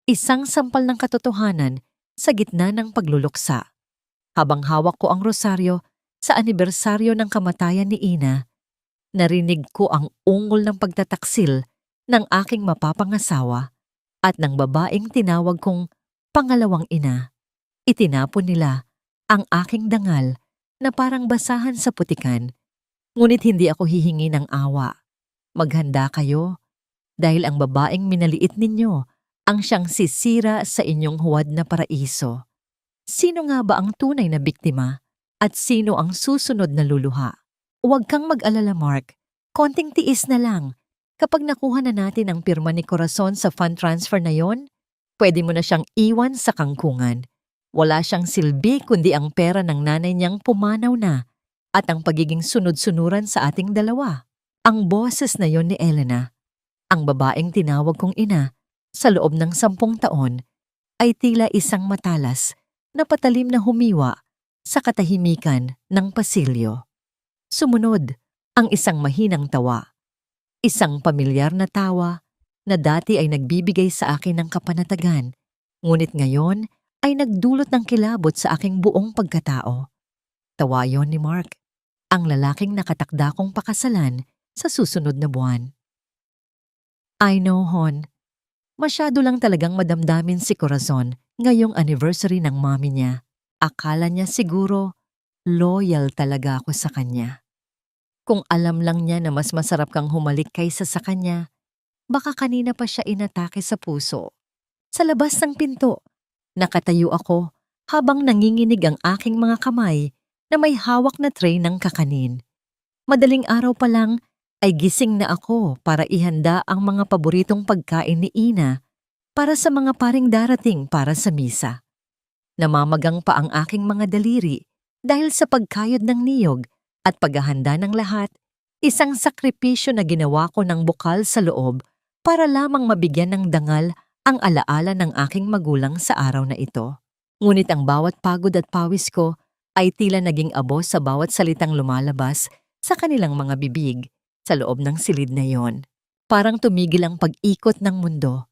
Isang sampal ng katotohanan sa gitna ng pagluluksa. Habang hawak ko ang rosaryo sa anibersaryo ng kamatayan ni Ina, narinig ko ang ungol ng pagtataksil ng aking mapapangasawa at ng babaeng tinawag kong pangalawang ina. Itinapon nila ang aking dangal na parang basahan sa putikan, ngunit hindi ako hihingi ng awa. Maghanda kayo dahil ang babaeng minaliit ninyo ang siyang sisira sa inyong huwad na paraiso. Sino nga ba ang tunay na biktima at sino ang susunod na luluha? Huwag kang mag-alala, Mark. Konting tiis na lang. Kapag nakuha na natin ang pirma ni Corazon sa fund transfer na yon, pwede mo na siyang iwan sa kangkungan. Wala siyang silbi kundi ang pera ng nanay niyang pumanaw na at ang pagiging sunod-sunuran sa ating dalawa. Ang boses na yon ni Elena, ang babaeng tinawag kong ina, sa loob ng 10 taon, ay tila isang matalas na patalim na humiwa sa katahimikan ng pasilyo. Sumunod ang isang mahinang tawa. Isang pamilyar na tawa na dati ay nagbibigay sa akin ng kapanatagan, ngunit ngayon ay nagdulot ng kilabot sa aking buong pagkatao. Tawa yon ni Mark, ang lalaking nakatakda kong pakasalan sa susunod na buwan. I know, Hon. Masyado lang talagang madamdamin si Corazon ngayong anniversary ng mami niya. Akala niya siguro loyal talaga ako sa kanya. Kung alam lang niya na mas masarap kang humalik kaysa sa kanya, baka kanina pa siya inatake sa puso. Sa labas ng pinto, nakatayo ako habang nanginginig ang aking mga kamay na may hawak na tray ng kakanin. Madaling araw pa lang ay gising na ako para ihanda ang mga paboritong pagkain ni Ina para sa mga paring darating para sa misa. Namamagang pa ang aking mga daliri dahil sa pagkayod ng niyog at paghahanda ng lahat, isang sakripisyo na ginawa ko ng bukal sa loob para lamang mabigyan ng dangal ang alaala ng aking magulang sa araw na ito. Ngunit ang bawat pagod at pawis ko ay tila naging abo sa bawat salitang lumalabas sa kanilang mga bibig sa loob ng silid na yon. Parang tumigil ang pag-ikot ng mundo.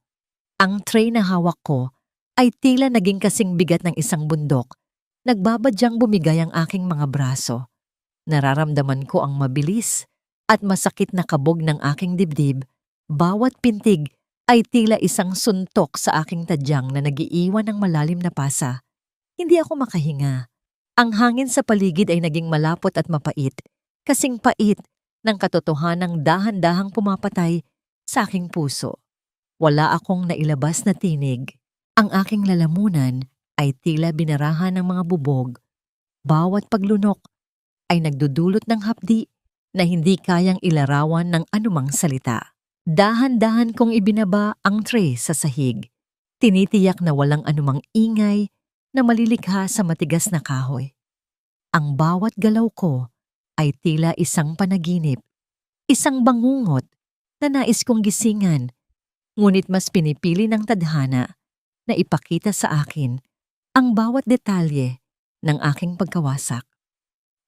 Ang tray na hawak ko ay tila naging kasing bigat ng isang bundok. Nagbabadyang bumigay ang aking mga braso. Nararamdaman ko ang mabilis at masakit na kabog ng aking dibdib. Bawat pintig ay tila isang suntok sa aking tadyang na nagiiwan ng malalim na pasa. Hindi ako makahinga. Ang hangin sa paligid ay naging malapot at mapait. Kasing pait ng katotohanang dahan-dahang pumapatay sa aking puso. Wala akong nailabas na tinig. Ang aking lalamunan ay tila binarahan ng mga bubog. Bawat paglunok ay nagdudulot ng hapdi na hindi kayang ilarawan ng anumang salita. Dahan-dahan kong ibinaba ang tray sa sahig. Tinitiyak na walang anumang ingay na malilikha sa matigas na kahoy. Ang bawat galaw ko ay tila isang panaginip, isang bangungot na nais kong gisingan, ngunit mas pinipili ng tadhana na ipakita sa akin ang bawat detalye ng aking pagkawasak.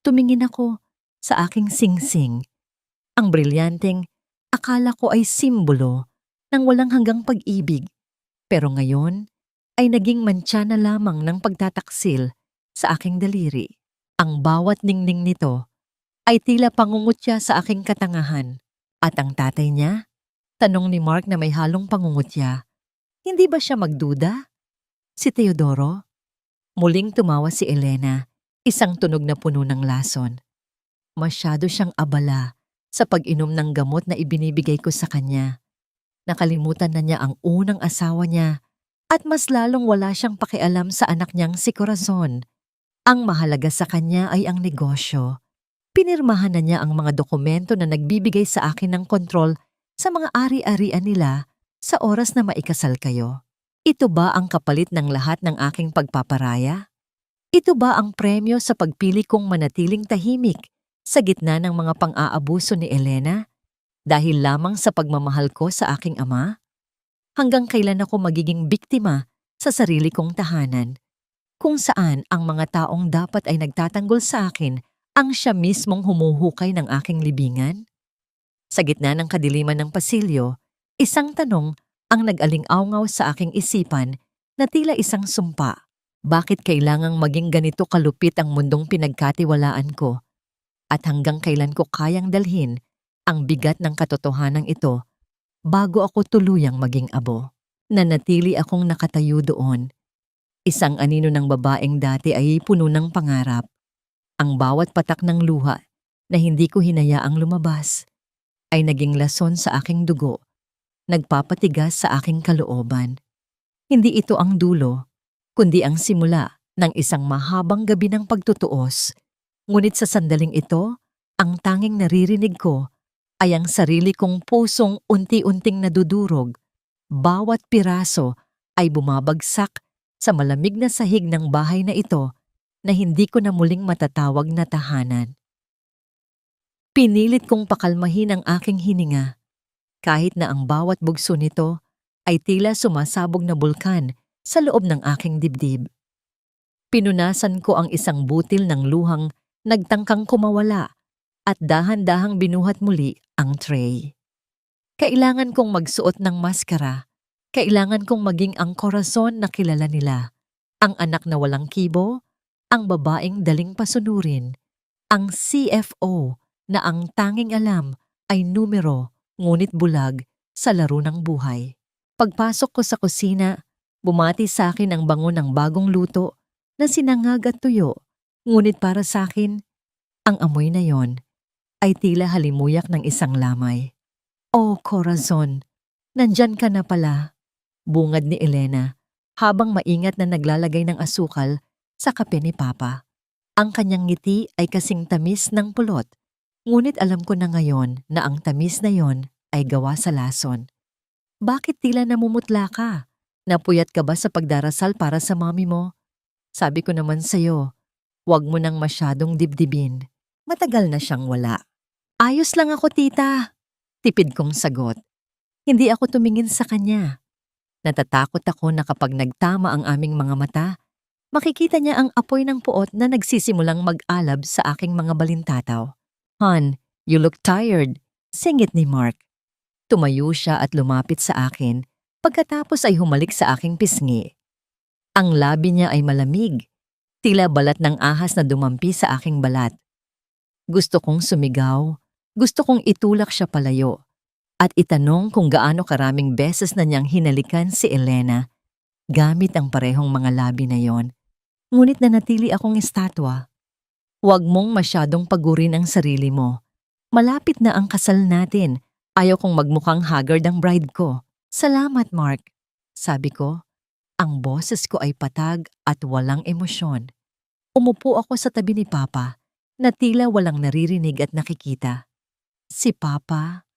Tumingin ako sa aking singsing, ang brilyanteng akala ko ay simbolo ng walang hanggang pag-ibig, pero ngayon ay naging mantsa na lamang ng pagtataksil sa aking daliri. Ang bawat ningning nito ay tila pangungutya sa aking katangahan. At ang tatay niya? Tanong ni Mark na may halong pangungutya. Hindi ba siya magduda? Si Teodoro? Muling tumawa si Elena, isang tunog na puno ng lason. Masyado siyang abala sa pag-inom ng gamot na ibinibigay ko sa kanya. Nakalimutan na niya ang unang asawa niya at mas lalong wala siyang pakialam sa anak niyang si Corazon. Ang mahalaga sa kanya ay ang negosyo. Pinirmahan na niya ang mga dokumento na nagbibigay sa akin ng kontrol sa mga ari-arian nila sa oras na maikasal kayo. Ito ba ang kapalit ng lahat ng aking pagpaparaya? Ito ba ang premyo sa pagpili kong manatiling tahimik sa gitna ng mga pang-aabuso ni Elena dahil lamang sa pagmamahal ko sa aking ama? Hanggang kailan ako magiging biktima sa sarili kong tahanan, kung saan ang mga taong dapat ay nagtatanggol sa akin ang siya mismong humuhukay ng aking libingan? Sa gitna ng kadiliman ng pasilyo, isang tanong Ang nag-aling-awngaw sa aking isipan na tila isang sumpa. Bakit kailangang maging ganito kalupit ang mundong pinagkatiwalaan ko? At hanggang kailan ko kayang dalhin ang bigat ng katotohanan ito bago ako tuluyang maging abo? Nanatili akong nakatayo doon. Isang anino ng babaeng dati ay puno ng pangarap. Ang bawat patak ng luha na hindi ko hinayaang lumabas ay naging lason sa aking dugo, nagpapatigas sa aking kalooban. Hindi ito ang dulo, kundi ang simula ng isang mahabang gabi ng pagtutuos. Ngunit sa sandaling ito, ang tanging naririnig ko ay ang sarili kong pusong unti-unting nadudurog. Bawat piraso ay bumabagsak sa malamig na sahig ng bahay na ito na hindi ko na muling matatawag na tahanan. Pinilit kong pakalmahin ang aking hininga, kahit na ang bawat bugso nito ay tila sumasabog na bulkan sa loob ng aking dibdib. Pinunasan ko ang isang butil ng luhang nagtangkang kumawala at dahan-dahang binuhat muli ang tray. Kailangan kong magsuot ng maskara. Kailangan kong maging ang korason na kilala nila. Ang anak na walang kibo, ang babaeng daling pasunurin, ang CFO na ang tanging alam ay numero ngunit bulag sa laro ng buhay. Pagpasok ko sa kusina, bumati sa akin ang bango ng bagong luto na sinangag at tuyo. Ngunit para sa akin, ang amoy na yon ay tila halimuyak ng isang lamay. Oh, Corazon, nandyan ka na pala, bungad ni Elena habang maingat na naglalagay ng asukal sa kape ni Papa. Ang kanyang ngiti ay kasing tamis ng pulot, ngunit alam ko na ngayon na ang tamis na yon ay gawa sa lason. Bakit tila namumutla ka? Napuyat ka ba sa pagdarasal para sa mami mo? Sabi ko naman sa'yo, huwag mo nang masyadong dibdibin. Matagal na siyang wala. Ayos lang ako, tita. Tipid kong sagot. Hindi ako tumingin sa kanya. Natatakot ako na kapag nagtama ang aming mga mata, makikita niya ang apoy ng puot na nagsisimulang mag-alab sa aking mga balintataw. "Hon, you look tired," singit ni Mark. Tumayo siya at lumapit sa akin, pagkatapos ay humalik sa aking pisngi. Ang labi niya ay malamig, tila balat ng ahas na dumampi sa aking balat. Gusto kong sumigaw, gusto kong itulak siya palayo, at itanong kung gaano karaming beses na niyang hinalikan si Elena gamit ang parehong mga labi na yon. Ngunit nanatili akong estatwa. Huwag mong masyadong pagurin ang sarili mo. Malapit na ang kasal natin. Ayaw kong magmukhang haggard ang bride ko. Salamat, Mark. Sabi ko. Ang boses ko ay patag at walang emosyon. Umupo ako sa tabi ni Papa na tila walang naririnig at nakikita. Si Papa.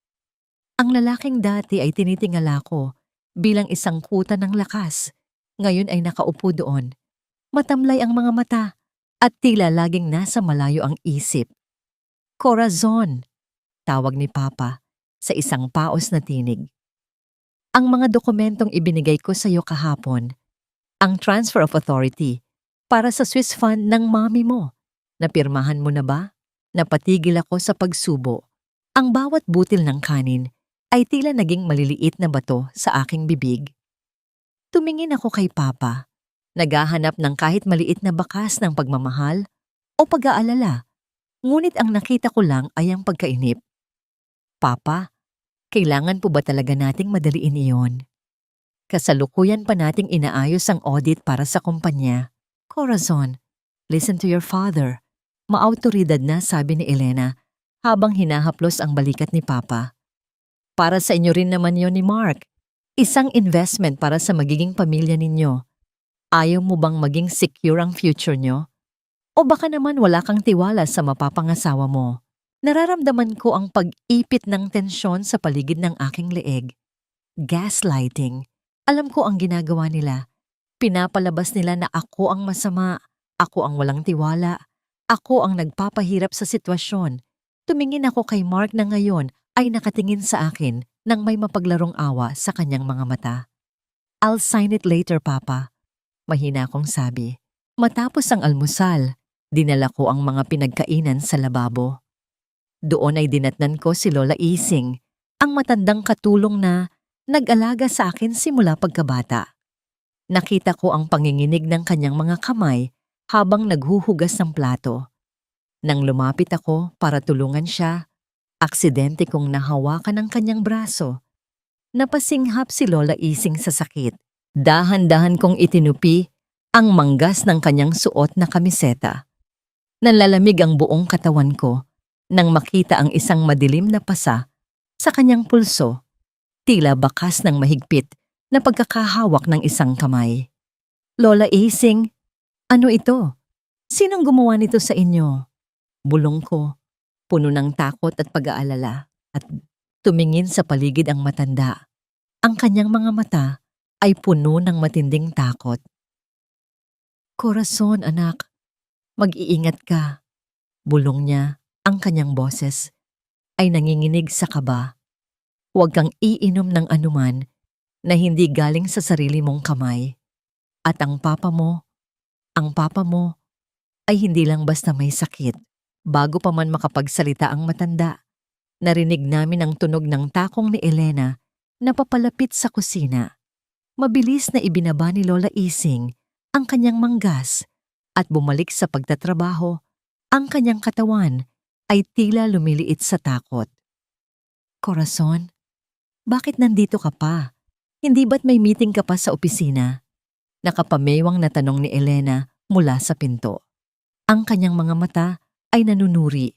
Ang lalaking dati ay tinitingala ko bilang isang kuta ng lakas. Ngayon ay nakaupo doon. Matamlay ang mga mata at tila laging nasa malayo ang isip. Corazon, tawag ni Papa sa isang paos na tinig. Ang mga dokumentong ibinigay ko sa iyo kahapon, ang transfer of authority para sa Swiss fund ng mami mo. Napirmahan mo na ba? Napatigil ako sa pagsubo. Ang bawat butil ng kanin ay tila naging maliliit na bato sa aking bibig. Tumingin ako kay Papa. Naghahanap ng kahit maliit na bakas ng pagmamahal o pag-aalala. Ngunit ang nakita ko lang ay ang pagkainip. Papa, kailangan po ba talaga nating madaliin iyon? Kasalukuyan pa nating inaayos ang audit para sa kumpanya. Corazon, listen to your father. Maautoridad na, sabi ni Elena habang hinahaplos ang balikat ni Papa. Para sa inyo rin naman yon ni Mark. Isang investment para sa magiging pamilya ninyo. Ayaw mo bang maging secure ang future nyo? O baka naman wala kang tiwala sa mapapangasawa mo? Nararamdaman ko ang pag-ipit ng tensyon sa paligid ng aking leeg. Gaslighting. Alam ko ang ginagawa nila. Pinapalabas nila na ako ang masama, ako ang walang tiwala, ako ang nagpapahirap sa sitwasyon. Tumingin ako kay Mark na ngayon ay nakatingin sa akin nang may mapaglarong awa sa kanyang mga mata. I'll sign it later, Papa. Mahina akong sabi. Matapos ang almusal, dinala ko ang mga pinagkainan sa lababo. Doon ay dinatnan ko si Lola Ising, ang matandang katulong na nag-alaga sa akin simula pagkabata. Nakita ko ang panginginig ng kanyang mga kamay habang naghuhugas ng plato. Nang lumapit ako para tulungan siya, aksidente kong nahawakan ang kanyang braso. Napasinghap si Lola Ising sa sakit. Dahan-dahan kong itinupi ang manggas ng kanyang suot na kamiseta. Nanlalamig ang buong katawan ko nang makita ang isang madilim na pasa sa kanyang pulso, tila bakas ng mahigpit na pagkakahawak ng isang kamay. Lola Ising, ano ito? Sinong gumawa nito sa inyo? Bulong ko, puno ng takot at pag-aalala, at tumingin sa paligid ang matanda. Ang kanyang mga mata ay puno ng matinding takot. Corazon, anak, mag-iingat ka. Bulong niya, ang kanyang boses ay nanginginig sa kaba. Huwag kang iinom ng anuman na hindi galing sa sarili mong kamay. At ang papa mo ay hindi lang basta may sakit. Bago pa man makapagsalita ang matanda, narinig namin ang tunog ng takong ni Elena na papalapit sa kusina. Mabilis na ibinaba ni Lola Ising ang kanyang manggas at bumalik sa pagtatrabaho. Ang kanyang katawan ay tila lumiliit sa takot. Corazon, bakit nandito ka pa? Hindi ba't may meeting ka pa sa opisina? Nakapamewang na tanong ni Elena mula sa pinto. Ang kanyang mga mata ay nanunuri,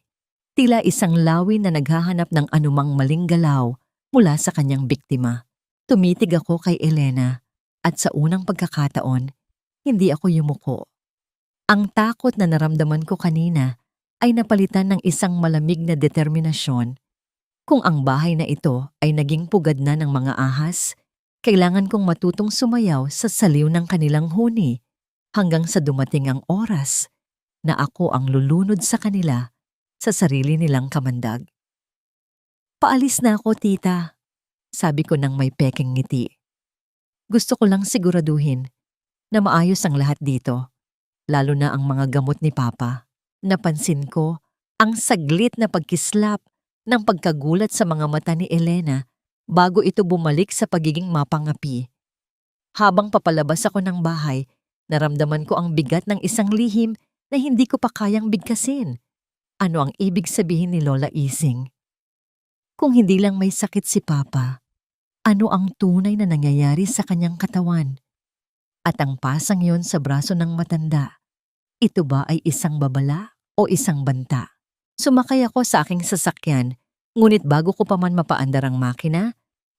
tila isang lawi na naghahanap ng anumang maling galaw mula sa kanyang biktima. Tumitig ako kay Elena at sa unang pagkakataon, hindi ako yumuko. Ang takot na naramdaman ko kanina ay napalitan ng isang malamig na determinasyon. Kung ang bahay na ito ay naging pugad na ng mga ahas, kailangan kong matutong sumayaw sa saliw ng kanilang huni hanggang sa dumating ang oras na ako ang lulunod sa kanila sa sarili nilang kamandag. Paalis na ako, tita, sabi ko nang may pekeng ngiti. Gusto ko lang siguraduhin na maayos ang lahat dito, lalo na ang mga gamot ni Papa. Napansin ko ang saglit na pagkislap ng pagkagulat sa mga mata ni Elena bago ito bumalik sa pagiging mapangapi. Habang papalabas ako ng bahay, naramdaman ko ang bigat ng isang lihim na hindi ko pa kayang bigkasin. Ano ang ibig sabihin ni Lola Ising? Kung hindi lang may sakit si Papa, ano ang tunay na nangyayari sa kanyang katawan? At ang pasang yon sa braso ng matanda, ito ba ay isang babala o isang banta? Sumakay ako sa aking sasakyan, ngunit bago ko pa man mapaandar ang makina,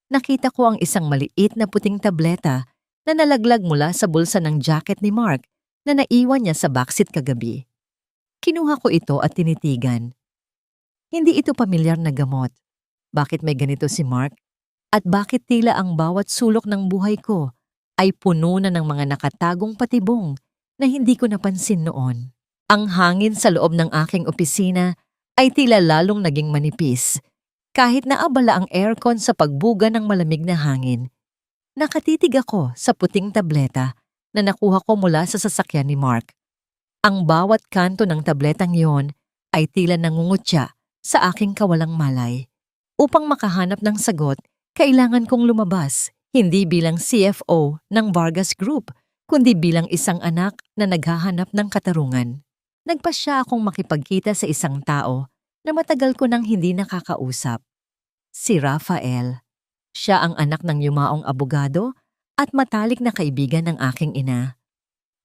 nakita ko ang isang maliit na puting tableta na nalaglag mula sa bulsa ng jacket ni Mark na naiwan niya sa backseat kagabi. Kinuha ko ito at tinitigan. Hindi ito pamilyar na gamot. Bakit may ganito si Mark? At bakit tila ang bawat sulok ng buhay ko ay puno na ng mga nakatagong patibong na hindi ko napansin noon? Ang hangin sa loob ng aking opisina ay tila lalong naging manipis. Kahit naabala ang aircon sa pagbuga ng malamig na hangin, nakatitig ako sa puting tableta na nakuha ko mula sa sasakyan ni Mark. Ang bawat kanto ng tabletang yon ay tila nangungutya sa aking kawalang malay. Upang makahanap ng sagot, kailangan kong lumabas, hindi bilang CFO ng Vargas Group, kundi bilang isang anak na naghahanap ng katarungan. Nagpasya akong makipagkita sa isang tao na matagal ko nang hindi nakakausap. Si Rafael. Siya ang anak ng yumaong abogado at matalik na kaibigan ng aking ina.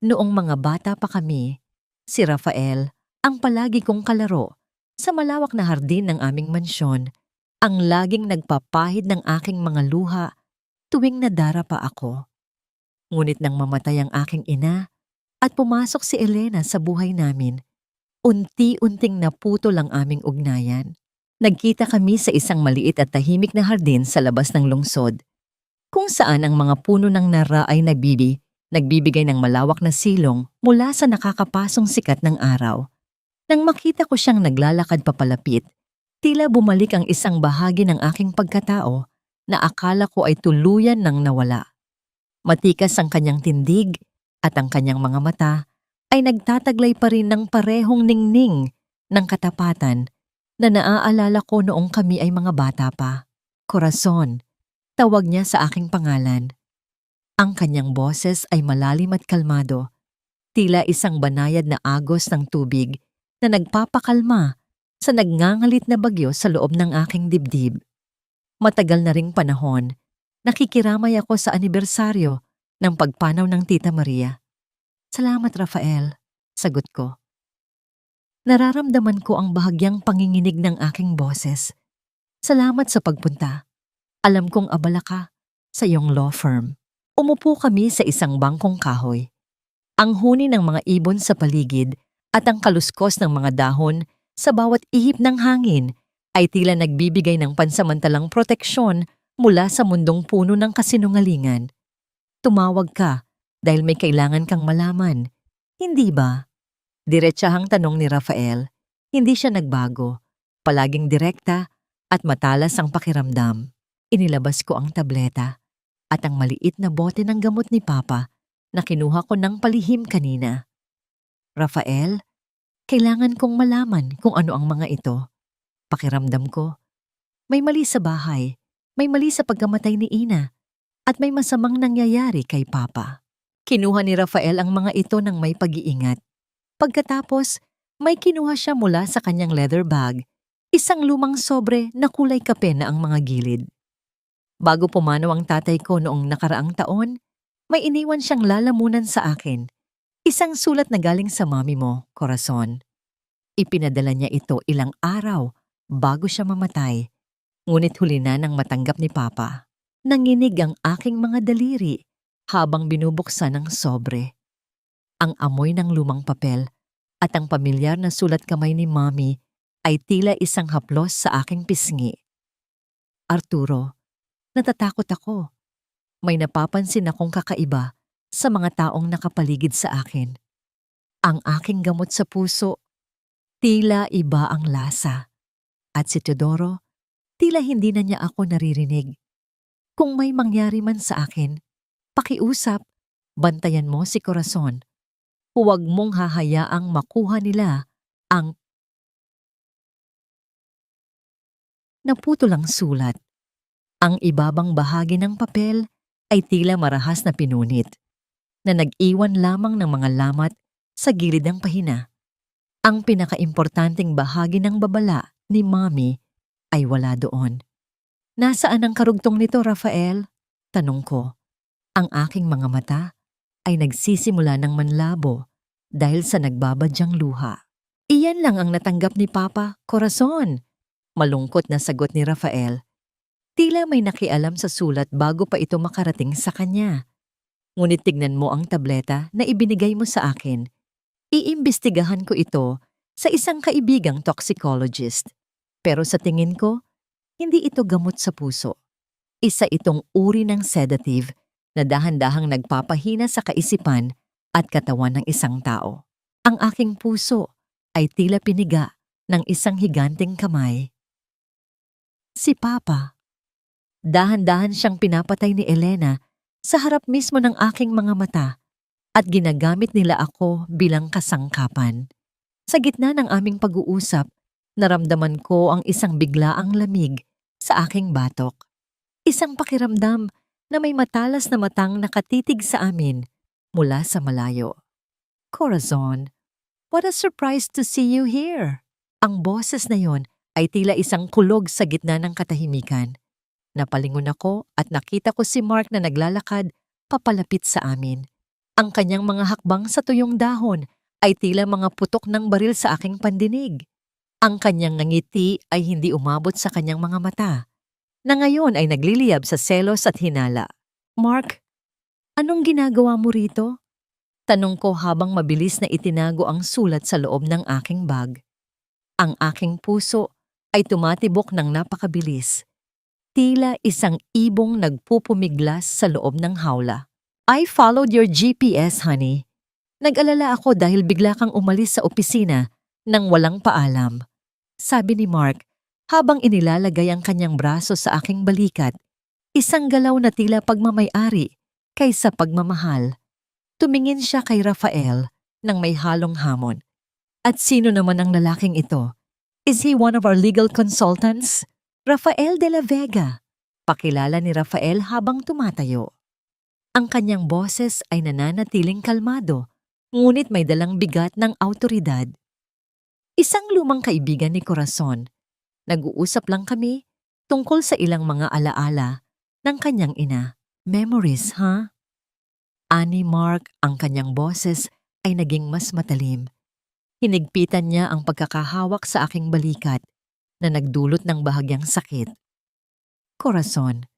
Noong mga bata pa kami, si Rafael ang palagi kong kalaro sa malawak na hardin ng aming mansyon, ang laging nagpapahid ng aking mga luha tuwing nadarapa ako. Ngunit nang mamatay ang aking ina at pumasok si Elena sa buhay namin, unti-unting naputol ang aming ugnayan. Nagkita kami sa isang maliit at tahimik na hardin sa labas ng lungsod, kung saan ang mga puno ng nara ay nagbibigay ng malawak na silong mula sa nakakapasong sikat ng araw. Nang makita ko siyang naglalakad papalapit, tila bumalik ang isang bahagi ng aking pagkatao na akala ko ay tuluyan nang nawala. Matikas ang kanyang tindig at ang kanyang mga mata ay nagtataglay pa rin ng parehong ningning ng katapatan na naaalala ko noong kami ay mga bata pa. Corazon, Tawag niya sa aking pangalan. Ang kanyang boses ay malalim at kalmado, tila isang banayad na agos ng tubig na nagpapakalma sa nagngangalit na bagyo sa loob ng aking dibdib. Matagal na ring panahon, nakikiramay ako sa anibersaryo ng pagpanaw ng Tita Maria. Salamat, Rafael, sagot ko. Nararamdaman ko ang bahagyang panginginig ng aking boses. Salamat sa pagpunta. Alam kong abala ka sa iyong law firm. Umupo kami sa isang bangkong kahoy. Ang huni ng mga ibon sa paligid at ang kaluskos ng mga dahon sa bawat ihip ng hangin ay tila nagbibigay ng pansamantalang proteksyon mula sa mundong puno ng kasinungalingan. Tumawag ka dahil may kailangan kang malaman, hindi ba? Diretsahang tanong ni Rafael. Hindi siya nagbago. Palaging direkta at matalas ang pakiramdam. Inilabas ko ang tableta at ang maliit na bote ng gamot ni Papa na kinuha ko ng palihim kanina. Rafael, kailangan kong malaman kung ano ang mga ito. Pakiramdam ko, may mali sa bahay, may mali sa pagkamatay ni Ina, at may masamang nangyayari kay Papa. Kinuha ni Rafael ang mga ito ng may pag-iingat. Pagkatapos, may kinuha siya mula sa kanyang leather bag, isang lumang sobre na kulay kape na ang mga gilid. Bago pumanaw ang tatay ko noong nakaraang taon, may iniwan siyang lalamunan sa akin. Isang sulat na galing sa mami mo, Corazon. Ipinadala niya ito ilang araw bago siya mamatay, ngunit huli na nang matanggap ni Papa. Nanginig ang aking mga daliri habang binubuksan ang sobre. Ang amoy ng lumang papel at ang pamilyar na sulat kamay ni Mami ay tila isang haplos sa aking pisngi. Arturo, natatakot ako. May napapansin akong kakaiba sa mga taong nakapaligid sa akin. Ang aking gamot sa puso, tila iba ang lasa. At si Teodoro, tila hindi na niya ako naririnig. Kung may mangyari man sa akin, pakiusap, bantayan mo si Corazon. Huwag mong hahayaang makuha nila ang naputulang sulat. Ang ibabang bahagi ng papel ay tila marahas na pinunit, na nag-iwan lamang ng mga lamat sa gilid ng pahina. Ang pinakaimportanteng bahagi ng babala ni Mami ay wala doon. Nasaan ang karugtong nito, Rafael? Tanong ko. Ang aking mga mata ay nagsisimula ng manlabo dahil sa nagbabadyang luha. Iyan lang ang natanggap ni Papa, Corazon. Malungkot na sagot ni Rafael. Tila may nakialam sa sulat bago pa ito makarating sa kanya. Ngunit tignan mo ang tableta na ibinigay mo sa akin. Iimbestigahan ko ito sa isang kaibigang toxicologist. Pero sa tingin ko, hindi ito gamot sa puso. Isa itong uri ng sedative na dahan-dahang nagpapahina sa kaisipan at katawan ng isang tao. Ang aking puso ay tila piniga ng isang higanteng kamay. Si Papa. Dahan-dahan siyang pinapatay ni Elena sa harap mismo ng aking mga mata at ginagamit nila ako bilang kasangkapan. Sa gitna ng aming pag-uusap, naramdaman ko ang isang biglaang lamig sa aking batok. Isang pakiramdam na may matalas na matang nakatitig sa amin mula sa malayo. Corazon, what a surprise to see you here! Ang boses na yon ay tila isang kulog sa gitna ng katahimikan. Napalingon ako at nakita ko si Mark na naglalakad papalapit sa amin. Ang kanyang mga hakbang sa tuyong dahon ay tila mga putok ng baril sa aking pandinig. Ang kanyang ngiti ay hindi umabot sa kanyang mga mata, na ngayon ay nagliliyab sa selos at hinala. Mark, anong ginagawa mo rito? Tanong ko habang mabilis na itinago ang sulat sa loob ng aking bag. Ang aking puso ay tumatibok ng napakabilis. Tila isang ibong nagpupumiglas sa loob ng hawla. I followed your GPS, honey. Nag-alala ako dahil bigla kang umalis sa opisina nang walang paalam. Sabi ni Mark habang inilalagay ang kanyang braso sa aking balikat, isang galaw na tila pagmamay-ari kaysa pagmamahal. Tumingin siya kay Rafael nang may halong hamon. At sino naman ang lalaking ito? Is he one of our legal consultants? Rafael de la Vega. pakilala ni Rafael habang tumatayo. Ang kanyang boses ay nananatiling kalmado, ngunit may dalang bigat ng awtoridad. Isang lumang kaibigan ni Corazon. Nag-uusap lang kami tungkol sa ilang mga alaala ng kanyang ina. Memories, ha? Ani Mark, ang kanyang boses ay naging mas matalim. Hinigpitan niya ang pagkakahawak sa aking balikat na nagdulot ng bahagyang sakit. Corazon,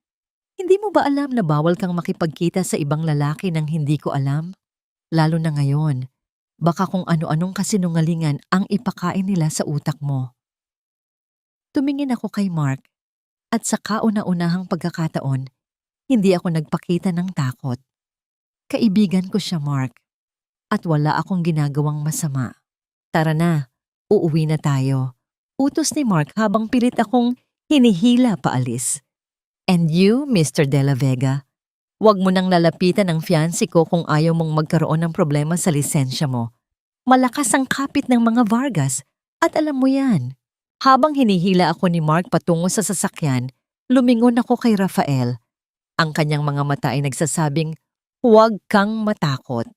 hindi mo ba alam na bawal kang makipagkita sa ibang lalaki nang hindi ko alam? Lalo na ngayon, baka kung ano-anong kasinungalingan ang ipakain nila sa utak mo. Tumingin ako kay Mark at sa kauna-unahang pagkakataon, hindi ako nagpakita ng takot. Kaibigan ko siya, Mark, at wala akong ginagawang masama. Tara na, uuwi na tayo. Utos ni Mark habang pilit akong hinihila paalis. And you, Mr. De La Vega, huwag mo nang lalapitan ang fiancé ko kung ayaw mong magkaroon ng problema sa lisensya mo. Malakas ang kapit ng mga Vargas at alam mo yan. Habang hinihila ako ni Mark patungo sa sasakyan, lumingon ako kay Rafael. Ang kanyang mga mata ay nagsasabing, huwag kang matakot.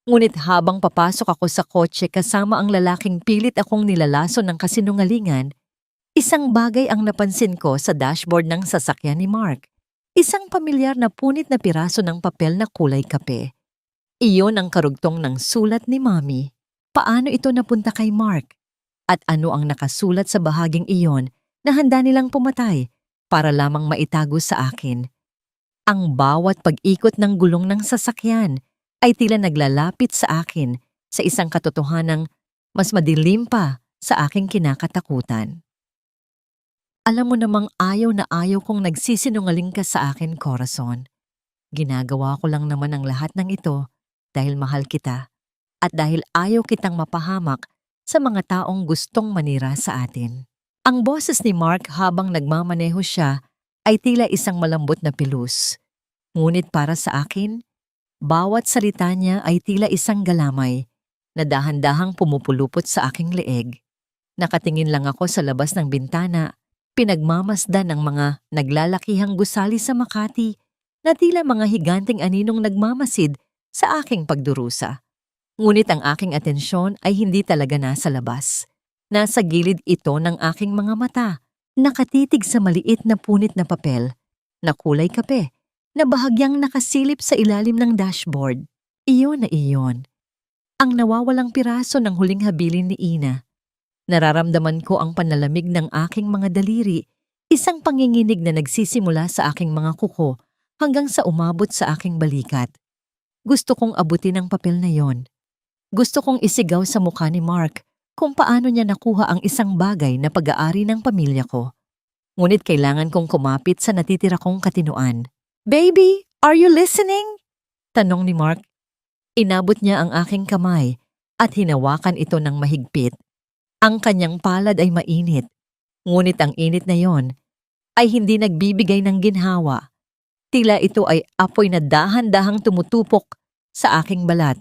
Ngunit habang papasok ako sa kotse kasama ang lalaking pilit akong nilalaso ng kasinungalingan, isang bagay ang napansin ko sa dashboard ng sasakyan ni Mark. Isang pamilyar na punit na piraso ng papel na kulay kape. Iyon ang karugtong ng sulat ni Mommy. Paano ito napunta kay Mark? At ano ang nakasulat sa bahaging iyon na handa nilang pumatay para lamang maitago sa akin? Ang bawat pag-ikot ng gulong ng sasakyan ay tila naglalapit sa akin sa isang katotohanang mas madilim pa sa aking kinakatakutan. Alam mo namang ayaw na ayaw kong nagsisinungaling ka sa akin, Corazon. Ginagawa ko lang naman ang lahat ng ito dahil mahal kita at dahil ayaw kitang mapahamak sa mga taong gustong manira sa atin. Ang boses ni Mark habang nagmamaneho siya ay tila isang malambot na pilus. Ngunit para sa akin, bawat salita niya ay tila isang galamay na dahan-dahang pumupulupot sa aking leeg. Nakatingin lang ako sa labas ng bintana, pinagmamasdan ng mga naglalakihang gusali sa Makati na tila mga higanting aninong nagmamasid sa aking pagdurusa. Ngunit ang aking atensyon ay hindi talaga nasa labas. Nasa gilid ito ng aking mga mata, nakatitig sa maliit na punit na papel, na kulay kape, na bahagyang nakasilip sa ilalim ng dashboard. Iyon na iyon. Ang nawawalang piraso ng huling habilin ni Ina. Nararamdaman ko ang panalamig ng aking mga daliri, isang panginginig na nagsisimula sa aking mga kuko hanggang sa umabot sa aking balikat. Gusto kong abutin ang papel na yon. Gusto kong isigaw sa mukha ni Mark kung paano niya nakuha ang isang bagay na pag-aari ng pamilya ko. Ngunit kailangan kong kumapit sa natitira kong katinoan. Baby, are you listening? Tanong ni Mark. Inabot niya ang aking kamay at hinawakan ito ng mahigpit. Ang kanyang palad ay mainit, ngunit ang init na yon ay hindi nagbibigay ng ginhawa. Tila ito ay apoy na dahan-dahang tumutupok sa aking balat.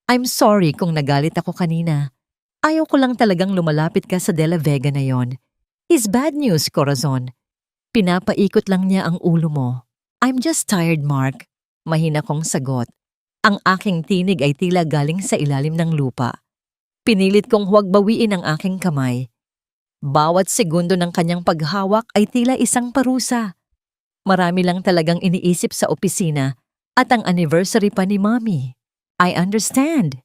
I'm sorry kung nagalit ako kanina. Ayaw ko lang talagang lumalapit ka sa De La Vega na yon. It's bad news, Corazon. Pinapaikot lang niya ang ulo mo. I'm just tired, Mark. Mahina kong sagot. Ang aking tinig ay tila galing sa ilalim ng lupa. Pinilit kong huwag bawiin ang aking kamay. Bawat segundo ng kanyang paghawak ay tila isang parusa. Marami lang talagang iniisip sa opisina at ang anniversary pa ni Mommy. I understand.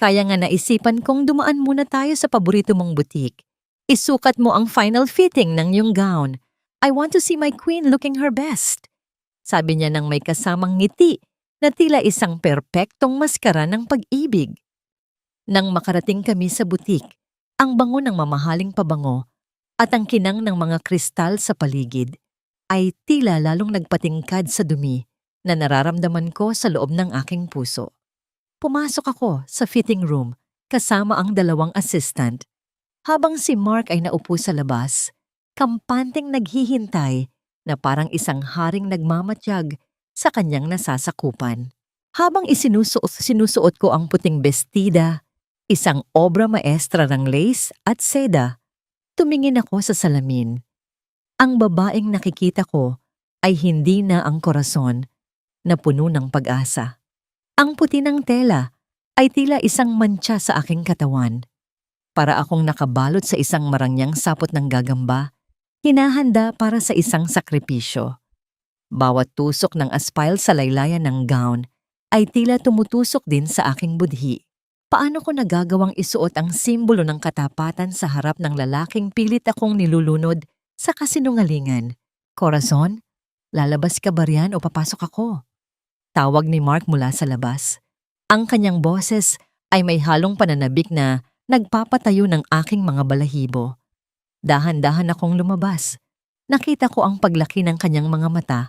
Kaya nga naisipan kong dumaan muna tayo sa paborito mong butik. Isukat mo ang final fitting ng iyong gown. I want to see my queen looking her best. Sabi niya nang may kasamang ngiti na tila isang perpektong maskara ng pag-ibig. Nang makarating kami sa butik, ang bango ng mamahaling pabango at ang kinang ng mga kristal sa paligid ay tila lalong nagpatingkad sa dumi na nararamdaman ko sa loob ng aking puso. Pumasok ako sa fitting room kasama ang dalawang assistant. Habang si Mark ay naupo sa labas, kampanteng naghihintay na parang isang haring nagmamatyag sa kanyang nasasakupan. Habang sinusuot ko ang puting bestida, isang obra maestra ng lace at seda, tumingin ako sa salamin. Ang babaeng nakikita ko ay hindi na ang korason na puno ng pag-asa. Ang puti ng tela ay tila isang mantsa sa aking katawan. Para akong nakabalot sa isang marangyang sapot ng gagamba, hinahanda para sa isang sakripisyo. Bawat tusok ng aspile sa laylayan ng gown ay tila tumutusok din sa aking budhi. Paano ko nagagawang isuot ang simbolo ng katapatan sa harap ng lalaking pilit akong nilulunod sa kasinungalingan? Corazon, lalabas ka ba riyan o papasok ako? Tawag ni Mark mula sa labas. Ang kanyang boses ay may halong pananabik na nagpapatayo ng aking mga balahibo. Dahan-dahan akong lumabas. Nakita ko ang paglaki ng kanyang mga mata,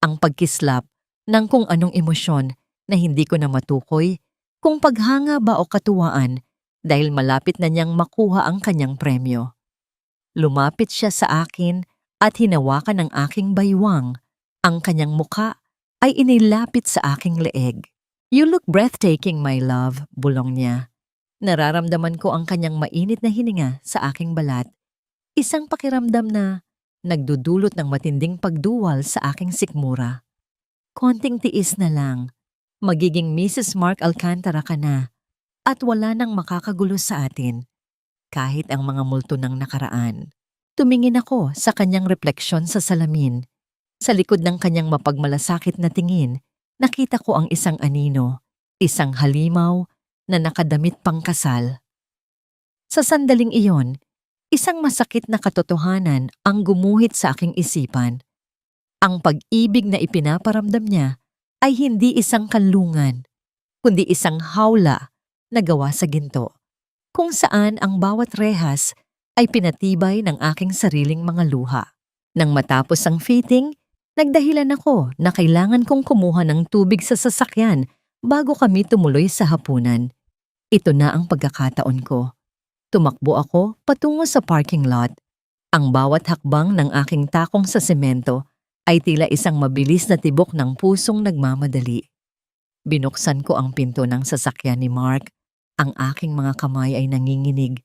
ang pagkislap ng kung anong emosyon na hindi ko na matukoy, kung paghanga ba o katuwaan dahil malapit na niyang makuha ang kanyang premyo. Lumapit siya sa akin at hinawakan ng aking baywang. Ang kanyang muka ay inilapit sa aking leeg. "You look breathtaking, my love," bulong niya. Nararamdaman ko ang kanyang mainit na hininga sa aking balat. Isang pakiramdam na nagdudulot ng matinding pagduwal sa aking sikmura. "Konting tiis na lang. Magiging Mrs. Mark Alcantara ka na at wala nang makakagulo sa atin, kahit ang mga multo ng nakaraan." Tumingin ako sa kanyang refleksyon sa salamin. Sa likod ng kanyang mapagmalasakit na tingin, nakita ko ang isang anino, isang halimaw na nakadamit pang kasal. Sa sandaling iyon, isang masakit na katotohanan ang gumuhit sa aking isipan. Ang pag-ibig na ipinaparamdam niya ay hindi isang kanlungan, kundi isang hawla na gawa sa ginto, kung saan ang bawat rehas ay pinatibay ng aking sariling mga luha. Nang matapos ang fitting, nagdahilan ako na kailangan kong kumuha ng tubig sa sasakyan bago kami tumuloy sa hapunan. Ito na ang pagkakataon ko. Tumakbo ako patungo sa parking lot. Ang bawat hakbang ng aking takong sa semento ay tila isang mabilis na tibok ng pusong nagmamadali. Binuksan ko ang pinto ng sasakyan ni Mark. Ang aking mga kamay ay nanginginig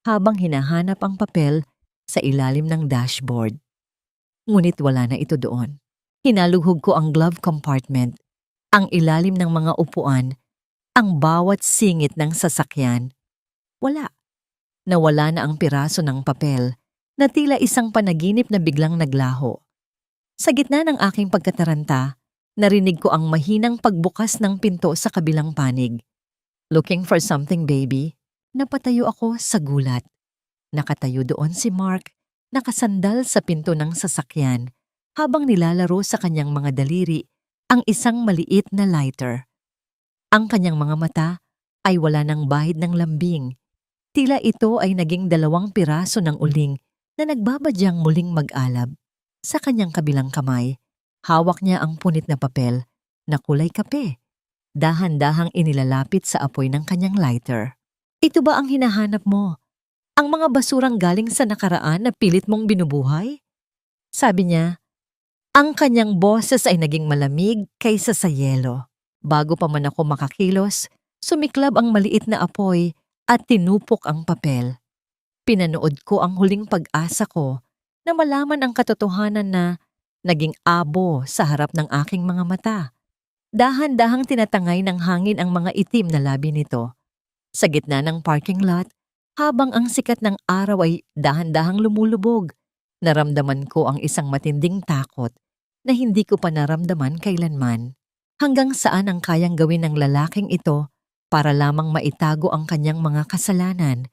habang hinahanap ang papel sa ilalim ng dashboard. Ngunit wala na ito doon. Hinaluhog ko ang glove compartment, ang ilalim ng mga upuan, ang bawat singit ng sasakyan. Wala. Nawala na ang piraso ng papel na tila isang panaginip na biglang naglaho. Sa gitna ng aking pagkataranta, narinig ko ang mahinang pagbukas ng pinto sa kabilang panig. "Looking for something, baby?" Napatayo ako sa gulat. Nakatayo doon si Mark, nakasandal sa pinto ng sasakyan habang nilalaro sa kanyang mga daliri ang isang maliit na lighter. Ang kanyang mga mata ay wala ng bahid ng lambing. Tila ito ay naging 2 piraso ng uling na nagbabadyang muling mag-alab. Sa kanyang kabilang kamay, hawak niya ang punit na papel na kulay kape. Dahan-dahang inilalapit sa apoy ng kanyang lighter. "Ito ba ang hinahanap mo? Ang mga basurang galing sa nakaraan na pilit mong binubuhay?" Sabi niya. Ang kanyang boses ay naging malamig kaysa sa yelo. Bago pa man ako makakilos, sumiklab ang maliit na apoy at tinupok ang papel. Pinanood ko ang huling pag-asa ko na malaman ang katotohanan na naging abo sa harap ng aking mga mata. Dahan-dahang tinatangay ng hangin ang mga itim na labi nito. Sa gitna ng parking lot, habang ang sikat ng araw ay dahan-dahang lumulubog, naramdaman ko ang isang matinding takot na hindi ko pa naramdaman kailanman. Hanggang saan ang kayang gawin ng lalaking ito para lamang maitago ang kanyang mga kasalanan?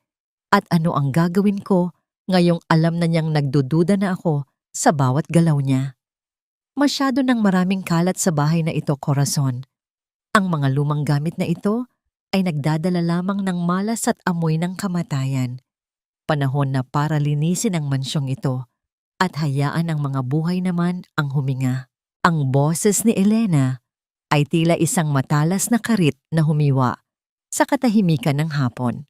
At ano ang gagawin ko ngayong alam na niyang nagdududa na ako sa bawat galaw niya? Masyado ng maraming kalat sa bahay na ito, Corazon. Ang mga lumang gamit na ito ay nagdadala lamang ng malas at amoy ng kamatayan. Panahon na para linisin ang mansyong ito at hayaan ang mga buhay naman ang huminga. Ang boses ni Elena ay tila isang matalas na karit na humiwa sa katahimikan ng hapon.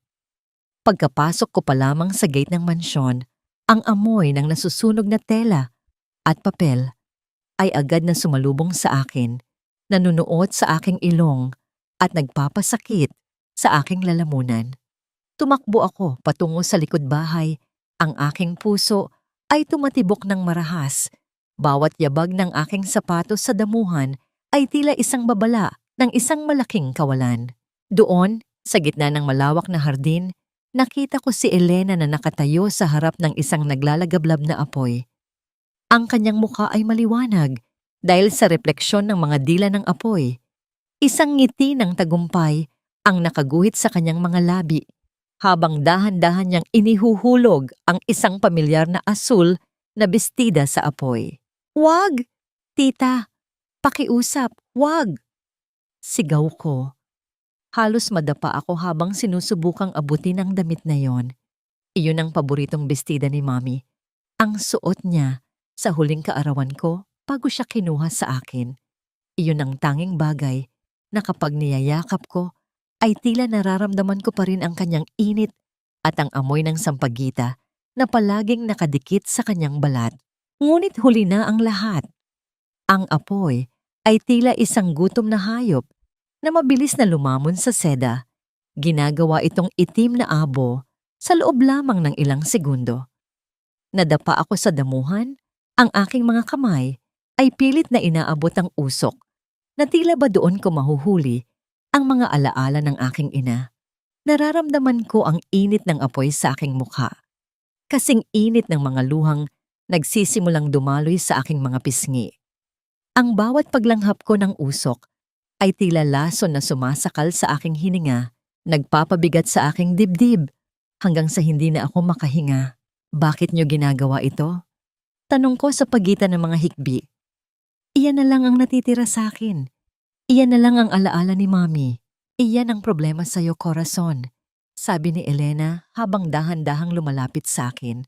Pagkapasok ko pa lamang sa gate ng mansyon, ang amoy ng nasusunog na tela at papel ay agad na sumalubong sa akin, nanunuot sa aking ilong at nagpapasakit sa aking lalamunan. Tumakbo ako patungo sa likod bahay, ang aking puso ay tumatibok ng marahas. Bawat yabag ng aking sapatos sa damuhan ay tila isang babala ng isang malaking kawalan. Doon, sa gitna ng malawak na hardin, nakita ko si Elena na nakatayo sa harap ng isang naglalagablab na apoy. Ang kanyang muka ay maliwanag dahil sa refleksyon ng mga dila ng apoy. Isang ngiti ng tagumpay ang nakaguhit sa kanyang mga labi, habang dahan-dahan niyang inihuhulog ang isang pamilyar na asul na bestida sa apoy. "Wag! Tita! Pakiusap! Wag!" Sigaw ko. Halos madapa ako habang sinusubukang abutin ang damit na yon. Iyon ang paboritong bestida ni Mommy. Ang suot niya sa huling kaarawan ko bago siya kinuha sa akin. Iyon ang tanging bagay na kapag niyayakap ko ay tila nararamdaman ko pa rin ang kanyang init at ang amoy ng sampagita na palaging nakadikit sa kanyang balat. Ngunit huli na ang lahat. Ang apoy ay tila isang gutom na hayop na mabilis na lumamon sa seda. Ginagawa itong itim na abo sa loob lamang ng ilang segundo. Nadapa ako sa damuhan, ang aking mga kamay ay pilit na inaabot ang usok na tila ba doon ko mahuhuli ang mga alaala ng aking ina. Nararamdaman ko ang init ng apoy sa aking mukha. Kasing init ng mga luhang nagsisimulang dumaloy sa aking mga pisngi. Ang bawat paglanghap ko ng usok ay tila lason na sumasakal sa aking hininga, nagpapabigat sa aking dibdib hanggang sa hindi na ako makahinga. "Bakit niyo ginagawa ito?" Tanong ko sa pagitan ng mga hikbi. "Iyan na lang ang natitira sa akin. Iyan na lang ang alaala ni Mommy. Iyan ang problema sa'yo, Corazon," sabi ni Elena habang dahan-dahang lumalapit sa akin.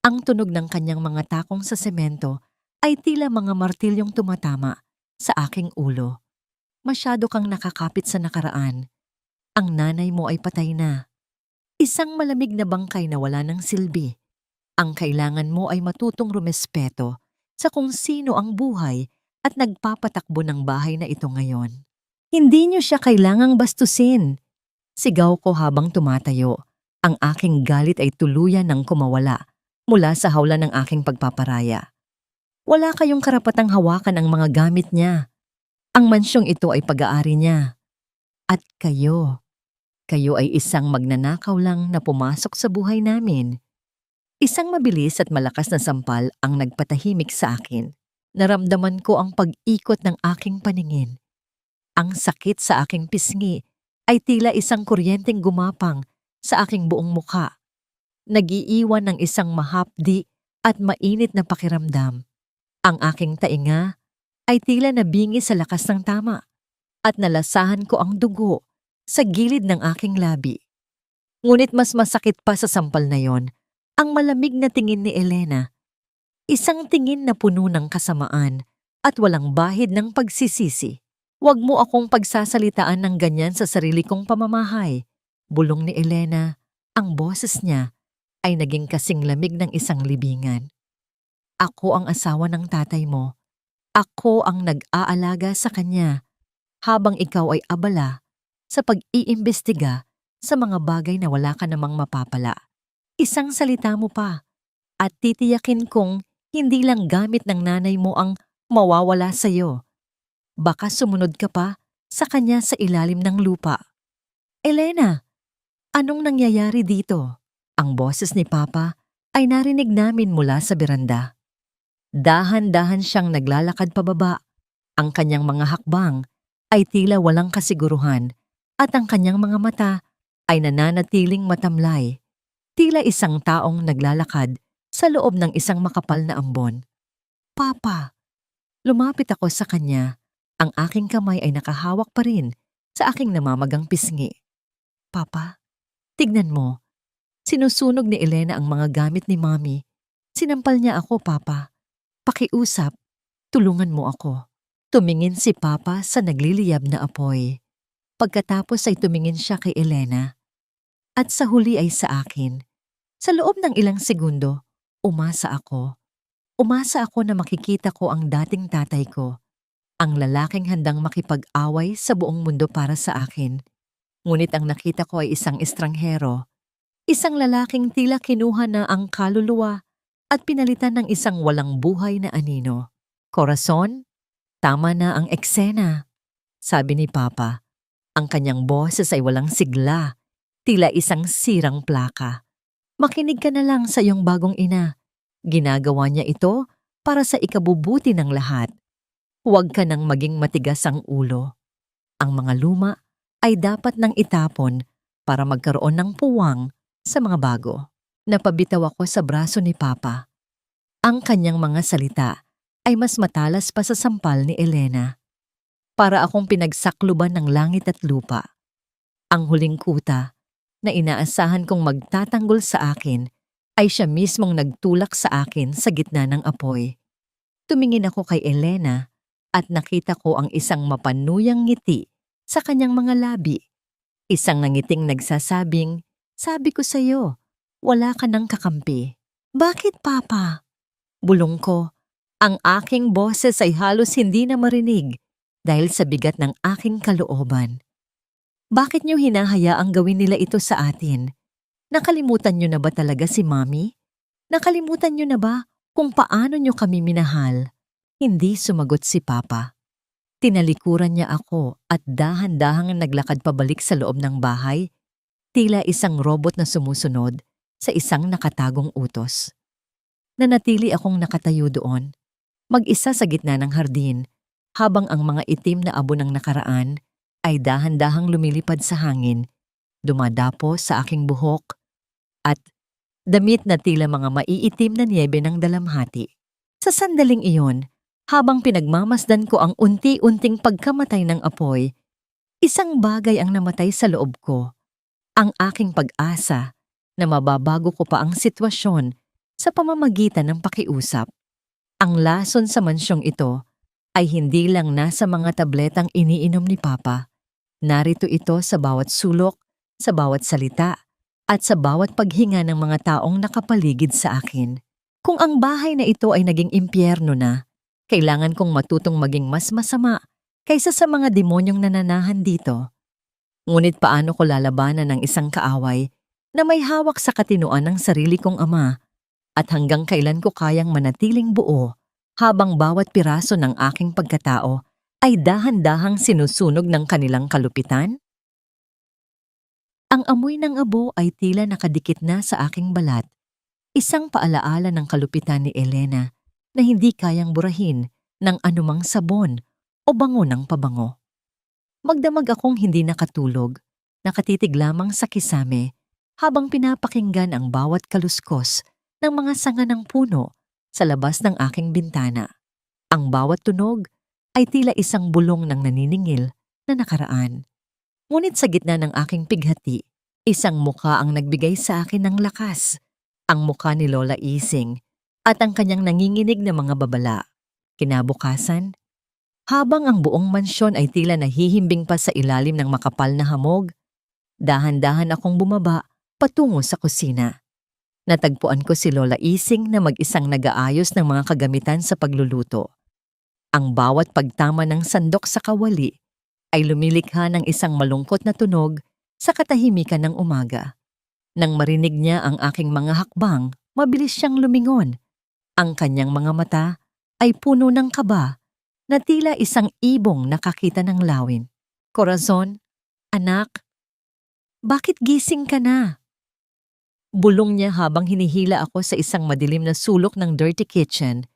Ang tunog ng kanyang mga takong sa semento ay tila mga martilyong tumatama sa aking ulo. "Masyado kang nakakapit sa nakaraan. Ang nanay mo ay patay na. Isang malamig na bangkay na wala ng silbi. Ang kailangan mo ay matutong rumespeto sa kung sino ang buhay at nagpapatakbo ng bahay na ito ngayon. Hindi niyo siya kailangang bastusin." Sigaw ko habang tumatayo. Ang aking galit ay tuluyan ng kumawala mula sa hawla ng aking pagpaparaya. "Wala kayong karapatang hawakan ang mga gamit niya. Ang mansyong ito ay pag-aari niya. At kayo ay isang magnanakaw lang na pumasok sa buhay namin." Isang mabilis at malakas na sampal ang nagpatahimik sa akin. Naramdaman ko ang pag-ikot ng aking paningin. Ang sakit sa aking pisngi ay tila isang kuryenteng gumapang sa aking buong mukha. Nag-iiwan ng isang mahapdi at mainit na pakiramdam. Ang aking tainga ay tila nabingi sa lakas ng tama at nalasahan ko ang dugo sa gilid ng aking labi. Ngunit mas masakit pa sa sampal na yon ang malamig na tingin ni Elena. Isang tingin na puno ng kasamaan at walang bahid ng pagsisisi. "Huwag mo akong pagsasalitaan ng ganyan sa sarili kong pamamahay," bulong ni Elena. Ang boses niya ay naging kasing lamig ng isang libingan. "Ako ang asawa ng tatay mo. Ako ang nag-aalaga sa kanya habang ikaw ay abala sa pag-iimbestiga sa mga bagay na wala ka namang mapapala. Isang salita mo pa at titiyakin kong hindi lang gamit ng nanay mo ang mawawala sa'yo. Baka sumunod ka pa sa kanya sa ilalim ng lupa." "Elena, anong nangyayari dito?" Ang boses ni Papa ay narinig namin mula sa beranda. Dahan-dahan siyang naglalakad pababa. Ang kanyang mga hakbang ay tila walang kasiguruhan at ang kanyang mga mata ay nananatiling matamlay. Tila isang taong naglalakad sa loob ng isang makapal na ambon. "Papa!" Lumapit ako sa kanya. Ang aking kamay ay nakahawak pa rin sa aking namamagang pisngi. "Papa, tignan mo. Sinusunog ni Elena ang mga gamit ni Mommy. Sinampal niya ako, Papa. Pakiusap, tulungan mo ako." Tumingin si Papa sa nagliliyab na apoy. Pagkatapos ay tumingin siya kay Elena. At sa huli ay sa akin. Sa loob ng ilang segundo, umasa ako. Umasa ako na makikita ko ang dating tatay ko, ang lalaking handang makipag-away sa buong mundo para sa akin. Ngunit ang nakita ko ay isang estranghero, isang lalaking tila kinuha na ang kaluluwa at pinalitan ng isang walang buhay na anino. Corazon, tama na ang eksena, sabi ni Papa. Ang kanyang boses ay walang sigla, tila isang sirang plaka. Makinig ka na lang sa iyong bagong ina. Ginagawa niya ito para sa ikabubuti ng lahat. Huwag ka nang maging matigas ang ulo. Ang mga luma ay dapat nang itapon para magkaroon ng puwang sa mga bago. Napabitaw ako sa braso ni Papa. Ang kanyang mga salita ay mas matalas pa sa sampal ni Elena. Para akong pinagsakluban ng langit at lupa. Ang huling kuta na inaasahan kong magtatanggol sa akin ay siya mismong nagtulak sa akin sa gitna ng apoy. Tumingin ako kay Elena at nakita ko ang isang mapanuyang ngiti sa kanyang mga labi. Isang nangiting nagsasabing, "Sabi ko sa'yo, wala ka ng kakampi." "Bakit, Papa?" Bulong ko. Ang aking boses ay halos hindi na marinig dahil sa bigat ng aking kalooban. "Bakit niyo hinahayaang gawin nila ito sa atin? Nakalimutan niyo na ba talaga si Mommy? Nakalimutan niyo na ba kung paano niyo kami minahal?" Hindi sumagot si Papa. Tinalikuran niya ako at dahan-dahang naglakad pabalik sa loob ng bahay, tila isang robot na sumusunod sa isang nakatagong utos. Nanatili akong nakatayo doon, mag-isa sa gitna ng hardin, habang ang mga itim na abo ng nakaraan ay dahan-dahang lumilipad sa hangin, dumadapo sa aking buhok, at damit na tila mga maiitim na niyebe ng dalamhati. Sa sandaling iyon, habang pinagmamasdan ko ang unti-unting pagkamatay ng apoy, isang bagay ang namatay sa loob ko. Ang aking pag-asa na mababago ko pa ang sitwasyon sa pamamagitan ng pakiusap. Ang lason sa mansyong ito ay hindi lang nasa mga tabletang iniinom ni Papa. Narito ito sa bawat sulok, sa bawat salita, at sa bawat paghinga ng mga taong nakapaligid sa akin. Kung ang bahay na ito ay naging impyerno na, kailangan kong matutong maging mas masama kaysa sa mga demonyong nananahan dito. Ngunit paano ko lalabanan ng isang kaaway na may hawak sa katinoan ng sarili kong ama, at hanggang kailan ko kayang manatiling buo habang bawat piraso ng aking pagkatao ay dahan-dahang sinusunog ng kanilang kalupitan? Ang amoy ng abo ay tila nakadikit na sa aking balat, isang paalaala ng kalupitan ni Elena na hindi kayang burahin ng anumang sabon o bango ng pabango. Magdamag akong hindi nakatulog, nakatitig lamang sa kisame habang pinapakinggan ang bawat kaluskos ng mga sanga ng puno sa labas ng aking bintana. Ang bawat tunog ay tila isang bulong ng naniningil na nakaraan. Ngunit sa gitna ng aking pighati, isang mukha ang nagbigay sa akin ng lakas, ang mukha ni Lola Ising at ang kanyang nanginginig na mga babala. Kinabukasan, habang ang buong mansyon ay tila nahihimbing pa sa ilalim ng makapal na hamog, dahan-dahan akong bumaba patungo sa kusina. Natagpuan ko si Lola Ising na mag-isang nag-aayos ng mga kagamitan sa pagluluto. Ang bawat pagtama ng sandok sa kawali ay lumilikha ng isang malungkot na tunog sa katahimikan ng umaga. Nang marinig niya ang aking mga hakbang, mabilis siyang lumingon. Ang kanyang mga mata ay puno ng kaba na tila isang ibong nakakita ng lawin. "Corazon, anak, bakit gising ka na?" Bulong niya habang hinihila ako sa isang madilim na sulok ng dirty kitchen,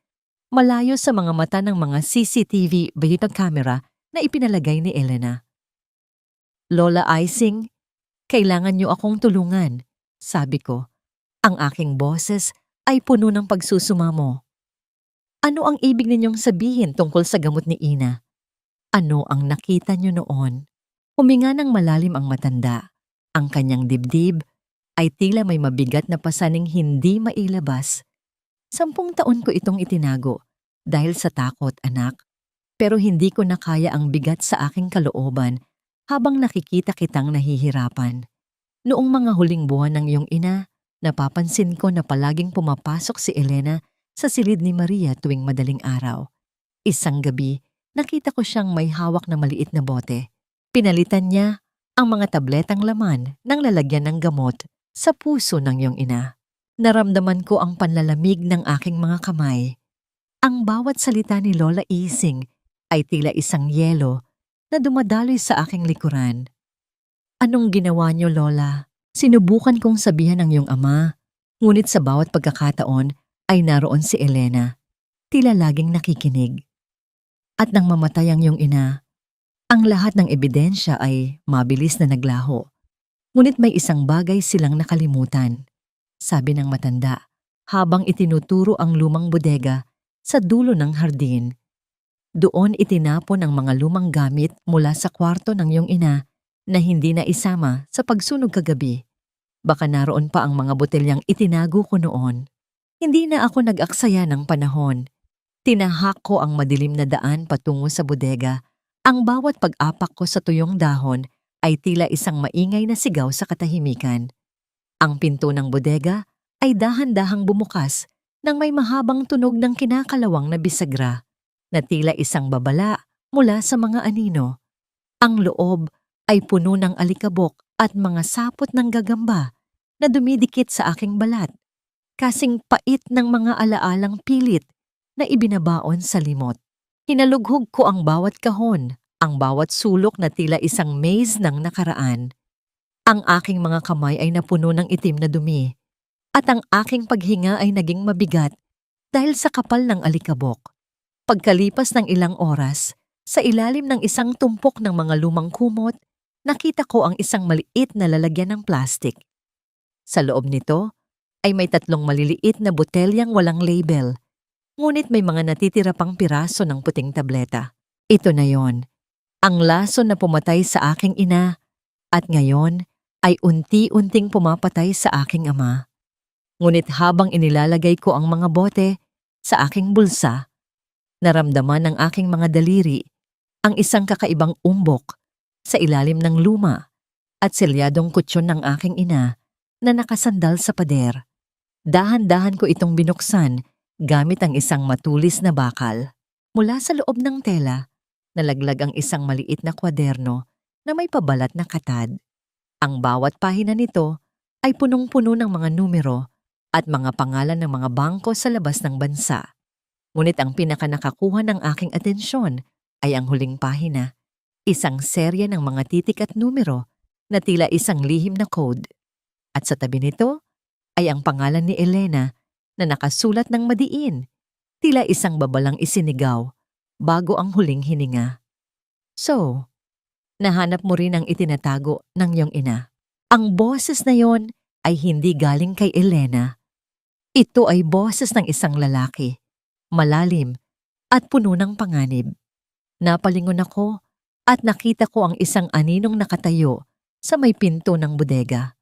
malayo sa mga mata ng mga CCTV video camera na ipinalagay ni Elena. "Lola Ising, kailangan niyo akong tulungan," sabi ko. Ang aking boses ay puno ng pagsusumamo. "Ano ang ibig ninyong sabihin tungkol sa gamot ni Ina? Ano ang nakita niyo noon?" Huminga ng malalim ang matanda. Ang kanyang dibdib ay tila may mabigat na pasaning hindi mailabas. 10 taon ko itong itinago dahil sa takot, anak. Pero hindi ko na kaya ang bigat sa aking kalooban habang nakikita kitang nahihirapan. Noong mga huling buwan ng iyong ina, napapansin ko na palaging pumapasok si Elena sa silid ni Maria tuwing madaling araw. Isang gabi, nakita ko siyang may hawak na maliit na bote. Pinalitan niya ang mga tabletang laman ng lalagyan ng gamot sa puso ng iyong ina. Naramdaman ko ang panlalamig ng aking mga kamay. Ang bawat salita ni Lola Ising ay tila isang yelo na dumadaloy sa aking likuran. Anong ginawa niyo, Lola? Sinubukan kong sabihan ng iyong ama, ngunit sa bawat pagkakataon ay naroon si Elena, tila laging nakikinig. At nang mamatay ang iyong ina, ang lahat ng ebidensya ay mabilis na naglaho. Ngunit may isang bagay silang nakalimutan, sabi ng matanda, habang itinuturo ang lumang bodega sa dulo ng hardin. Doon itinapon ang mga lumang gamit mula sa kwarto ng iyong ina na hindi na isama sa pagsunog kagabi. Baka naroon pa ang mga botelyang itinago ko noon. Hindi na ako nag-aksaya ng panahon. Tinahak ko ang madilim na daan patungo sa bodega. Ang bawat pag-apak ko sa tuyong dahon ay tila isang maingay na sigaw sa katahimikan. Ang pinto ng bodega ay dahan-dahang bumukas nang may mahabang tunog ng kinakalawang na bisagra na tila isang babala mula sa mga anino. Ang loob ay puno ng alikabok at mga sapot ng gagamba na dumidikit sa aking balat, kasing pait ng mga alaalang pilit na ibinabaon sa limot. Hinalughog ko ang bawat kahon, ang bawat sulok na tila isang maze ng nakaraan. Ang aking mga kamay ay napuno ng itim na dumi, at ang aking paghinga ay naging mabigat dahil sa kapal ng alikabok. Pagkalipas ng ilang oras, sa ilalim ng isang tumpok ng mga lumang kumot, nakita ko ang isang maliit na lalagyan ng plastik. Sa loob nito ay may 3 maliliit na botelyang walang label, ngunit may mga natitira pang piraso ng puting tableta. Ito na yon, ang lason na pumatay sa aking ina at ngayon ay unti-unting pumapatay sa aking ama. Ngunit habang inilalagay ko ang mga bote sa aking bulsa, naramdaman ng aking mga daliri ang isang kakaibang umbok sa ilalim ng luma at selyadong kutsyon ng aking ina na nakasandal sa pader. Dahan-dahan ko itong binuksan gamit ang isang matulis na bakal. Mula sa loob ng tela, nalaglag ang isang maliit na kwaderno na may pabalat na katad. Ang bawat pahina nito ay punong-puno ng mga numero at mga pangalan ng mga bangko sa labas ng bansa. Ngunit ang pinakanakakuha ng aking atensyon ay ang huling pahina, isang serye ng mga titik at numero na tila isang lihim na code. At sa tabi nito ay ang pangalan ni Elena na nakasulat ng madiin, tila isang babalang isinigaw bago ang huling hininga. So, nahanap mo rin ang itinatago ng iyong ina. Ang boses na yon ay hindi galing kay Elena. Ito ay boses ng isang lalaki, malalim at puno ng panganib. Napalingon ako at nakita ko ang isang aninong nakatayo sa may pinto ng bodega.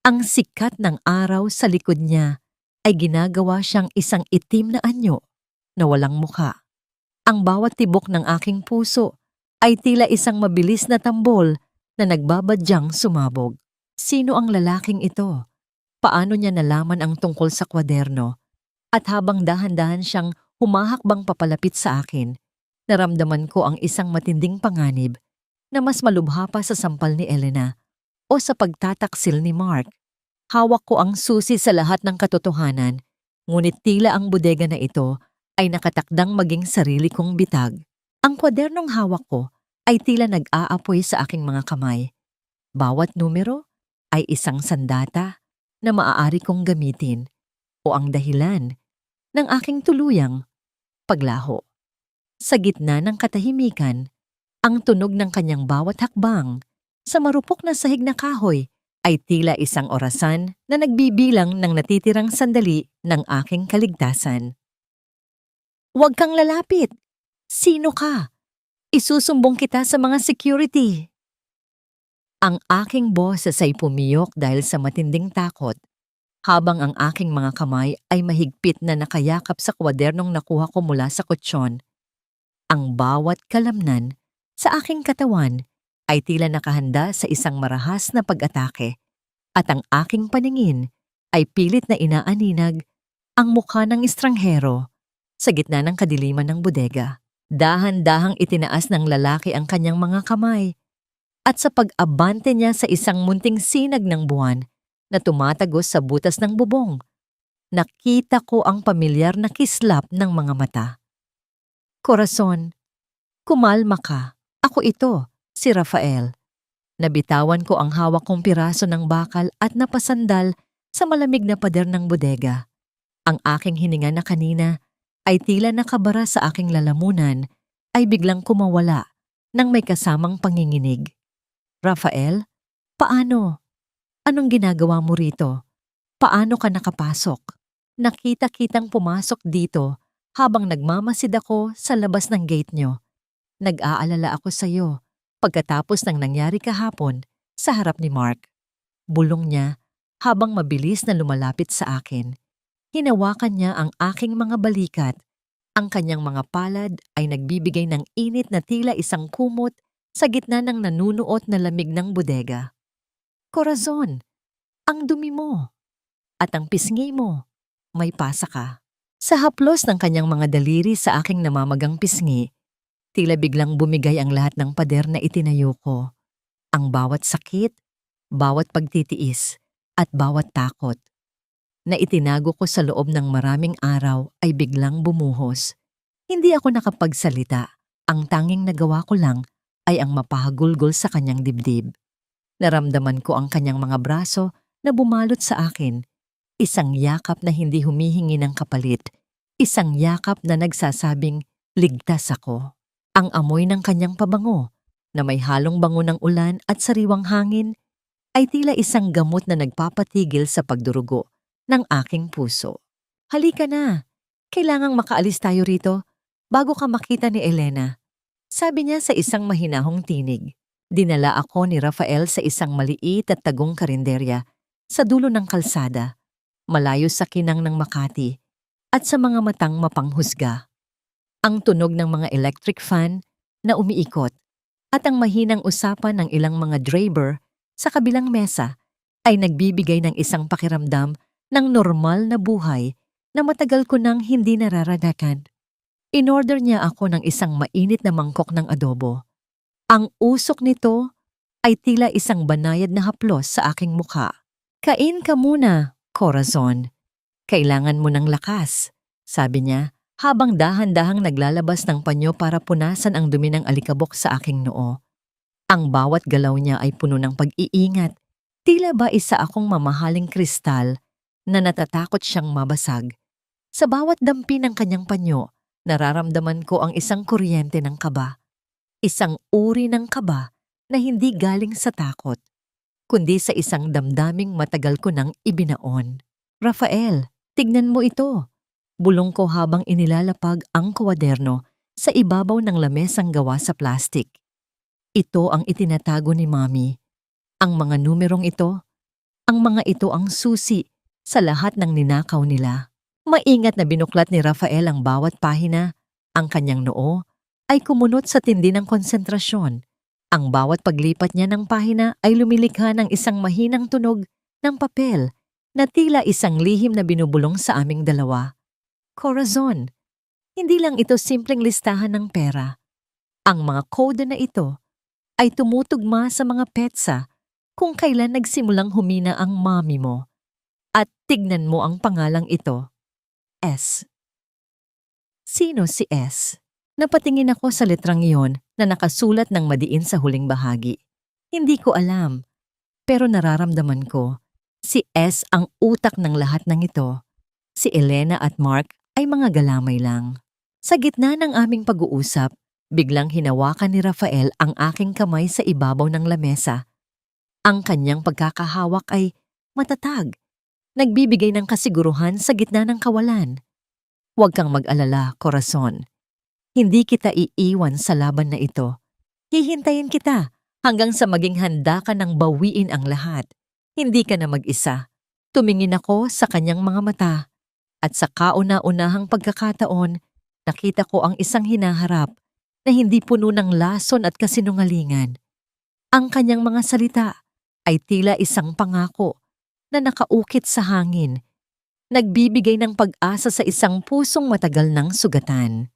Ang sikat ng araw sa likod niya ay ginagawa siyang isang itim na anyo na walang mukha. Ang bawat tibok ng aking puso ay tila isang mabilis na tambol na nagbabadyang sumabog. Sino ang lalaking ito? Paano niya nalaman ang tungkol sa kwaderno? At habang dahan-dahan siyang humahakbang papalapit sa akin, naramdaman ko ang isang matinding panganib na mas malubha pa sa sampal ni Elena o sa pagtataksil ni Mark. Hawak ko ang susi sa lahat ng katotohanan, ngunit tila ang bodega na ito ay nakatakdang maging sarili kong bitag. Ang kwadernong hawak ko ay tila nag-aapoy sa aking mga kamay. Bawat numero ay isang sandata na maaari kong gamitin o ang dahilan ng aking tuluyang paglaho. Sa gitna ng katahimikan, ang tunog ng kanyang bawat hakbang sa marupok na sahig na kahoy ay tila isang orasan na nagbibilang ng natitirang sandali ng aking kaligtasan. Huwag kang lalapit! Sino ka? Isusumbong kita sa mga security. Ang aking boses ay pumiyok dahil sa matinding takot, habang ang aking mga kamay ay mahigpit na nakayakap sa kwadernong nakuha ko mula sa kutsyon. Ang bawat kalamnan sa aking katawan ay tila nakahanda sa isang marahas na pag-atake, at ang aking paningin ay pilit na inaaninag ang mukha ng estranghero sa gitna ng kadiliman ng bodega. Dahan-dahang itinaas ng lalaki ang kanyang mga kamay, at sa pag-abante niya sa isang munting sinag ng buwan na tumatagos sa butas ng bubong, nakita ko ang pamilyar na kislap ng mga mata. Corazon, kumalma ka. Ako ito, si Rafael. Nabitawan ko ang hawak kong piraso ng bakal at napasandal sa malamig na pader ng bodega. Ang aking hininga na kanina ay tila nakabara sa aking lalamunan ay biglang kumawala nang may kasamang panginginig. Rafael, paano? Anong ginagawa mo rito? Paano ka nakapasok? Nakita-kitang pumasok dito habang nagmamasid ako sa labas ng gate nyo. Nag-aalala ako sa iyo pagkatapos ng nangyari kahapon sa harap ni Mark. Bulong niya habang mabilis na lumalapit sa akin. Hinawakan niya ang aking mga balikat. Ang kanyang mga palad ay nagbibigay ng init na tila isang kumot sa gitna ng nanunuot na lamig ng bodega. Corazon, ang dumi mo. At ang pisngi mo, may pasa ka. Sa haplos ng kanyang mga daliri sa aking namamagang pisngi, tila biglang bumigay ang lahat ng pader na itinayo ko. Ang bawat sakit, bawat pagtitiis, at bawat takot na itinago ko sa loob ng maraming araw ay biglang bumuhos. Hindi ako nakapagsalita. Ang tanging nagawa ko lang ay ang mapahagulgol sa kanyang dibdib. Naramdaman ko ang kanyang mga braso na bumalot sa akin. Isang yakap na hindi humihingi ng kapalit. Isang yakap na nagsasabing, ligtas ako. Ang amoy ng kanyang pabango, na may halong bango ng ulan at sariwang hangin, ay tila isang gamot na nagpapatigil sa pagdurugo ng aking puso. Halika na, kailangang makaalis tayo rito bago ka makita ni Elena. Sabi niya sa isang mahinahong tinig. Dinala ako ni Rafael sa isang maliit at tagong karinderya sa dulo ng kalsada, malayo sa kinang ng Makati at sa mga matang mapanghusga. Ang tunog ng mga electric fan na umiikot at ang mahinang usapan ng ilang mga driver sa kabilang mesa ay nagbibigay ng isang pakiramdam ng normal na buhay na matagal ko nang hindi nararanasan. Inorder niya ako ng isang mainit na mangkok ng adobo. Ang usok nito ay tila isang banayad na haplos sa aking mukha. Kain ka muna, Corazon. Kailangan mo ng lakas, sabi niya habang dahan-dahang naglalabas ng panyo para punasan ang dumi ng alikabok sa aking noo. Ang bawat galaw niya ay puno ng pag-iingat. Tila ba isa akong mamahaling kristal na natatakot siyang mabasag. Sa bawat dampi ng kanyang panyo, nararamdaman ko ang isang kuryente ng kaba. Isang uri ng kaba na hindi galing sa takot, kundi sa isang damdaming matagal ko nang ibinaon. Rafael, tignan mo ito. Bulong ko habang inilalapag ang kwaderno sa ibabaw ng lamesang gawa sa plastik. Ito ang itinatago ni Mami. Ang mga numerong ito, ang mga ito ang susi sa lahat ng ninakaw nila. Maingat na binuklat ni Rafael ang bawat pahina. Ang kanyang noo ay kumunot sa tindi ng konsentrasyon. Ang bawat paglipat niya ng pahina ay lumilikha ng isang mahinang tunog ng papel na tila isang lihim na binubulong sa aming dalawa. Corazon, hindi lang ito simpleng listahan ng pera. Ang mga kode na ito ay tumutugma sa mga petsa kung kailan nagsimulang humina ang mami mo. At tignan mo ang pangalang ito, S. Sino si S? Napatingin ako sa letrang iyon na nakasulat ng madiin sa huling bahagi. Hindi ko alam, pero nararamdaman ko, si S ang utak ng lahat ng ito. Si Elena at Mark ay mga galamay lang. Sa gitna ng aming pag-uusap, biglang hinawakan ni Rafael ang aking kamay sa ibabaw ng lamesa. Ang kanyang pagkakahawak ay matatag, nagbibigay ng kasiguruhan sa gitna ng kawalan. Huwag kang mag-alala, Corazon. Hindi kita iiwan sa laban na ito. Hihintayin kita hanggang sa maging handa ka ng bawiin ang lahat. Hindi ka na mag-isa. Tumingin ako sa kanyang mga mata at sa kauna-unahang pagkakataon, nakita ko ang isang hinaharap na hindi puno ng lason at kasinungalingan. Ang kanyang mga salita ay tila isang pangako na nakaukit sa hangin, nagbibigay ng pag-asa sa isang pusong matagal ng sugatan.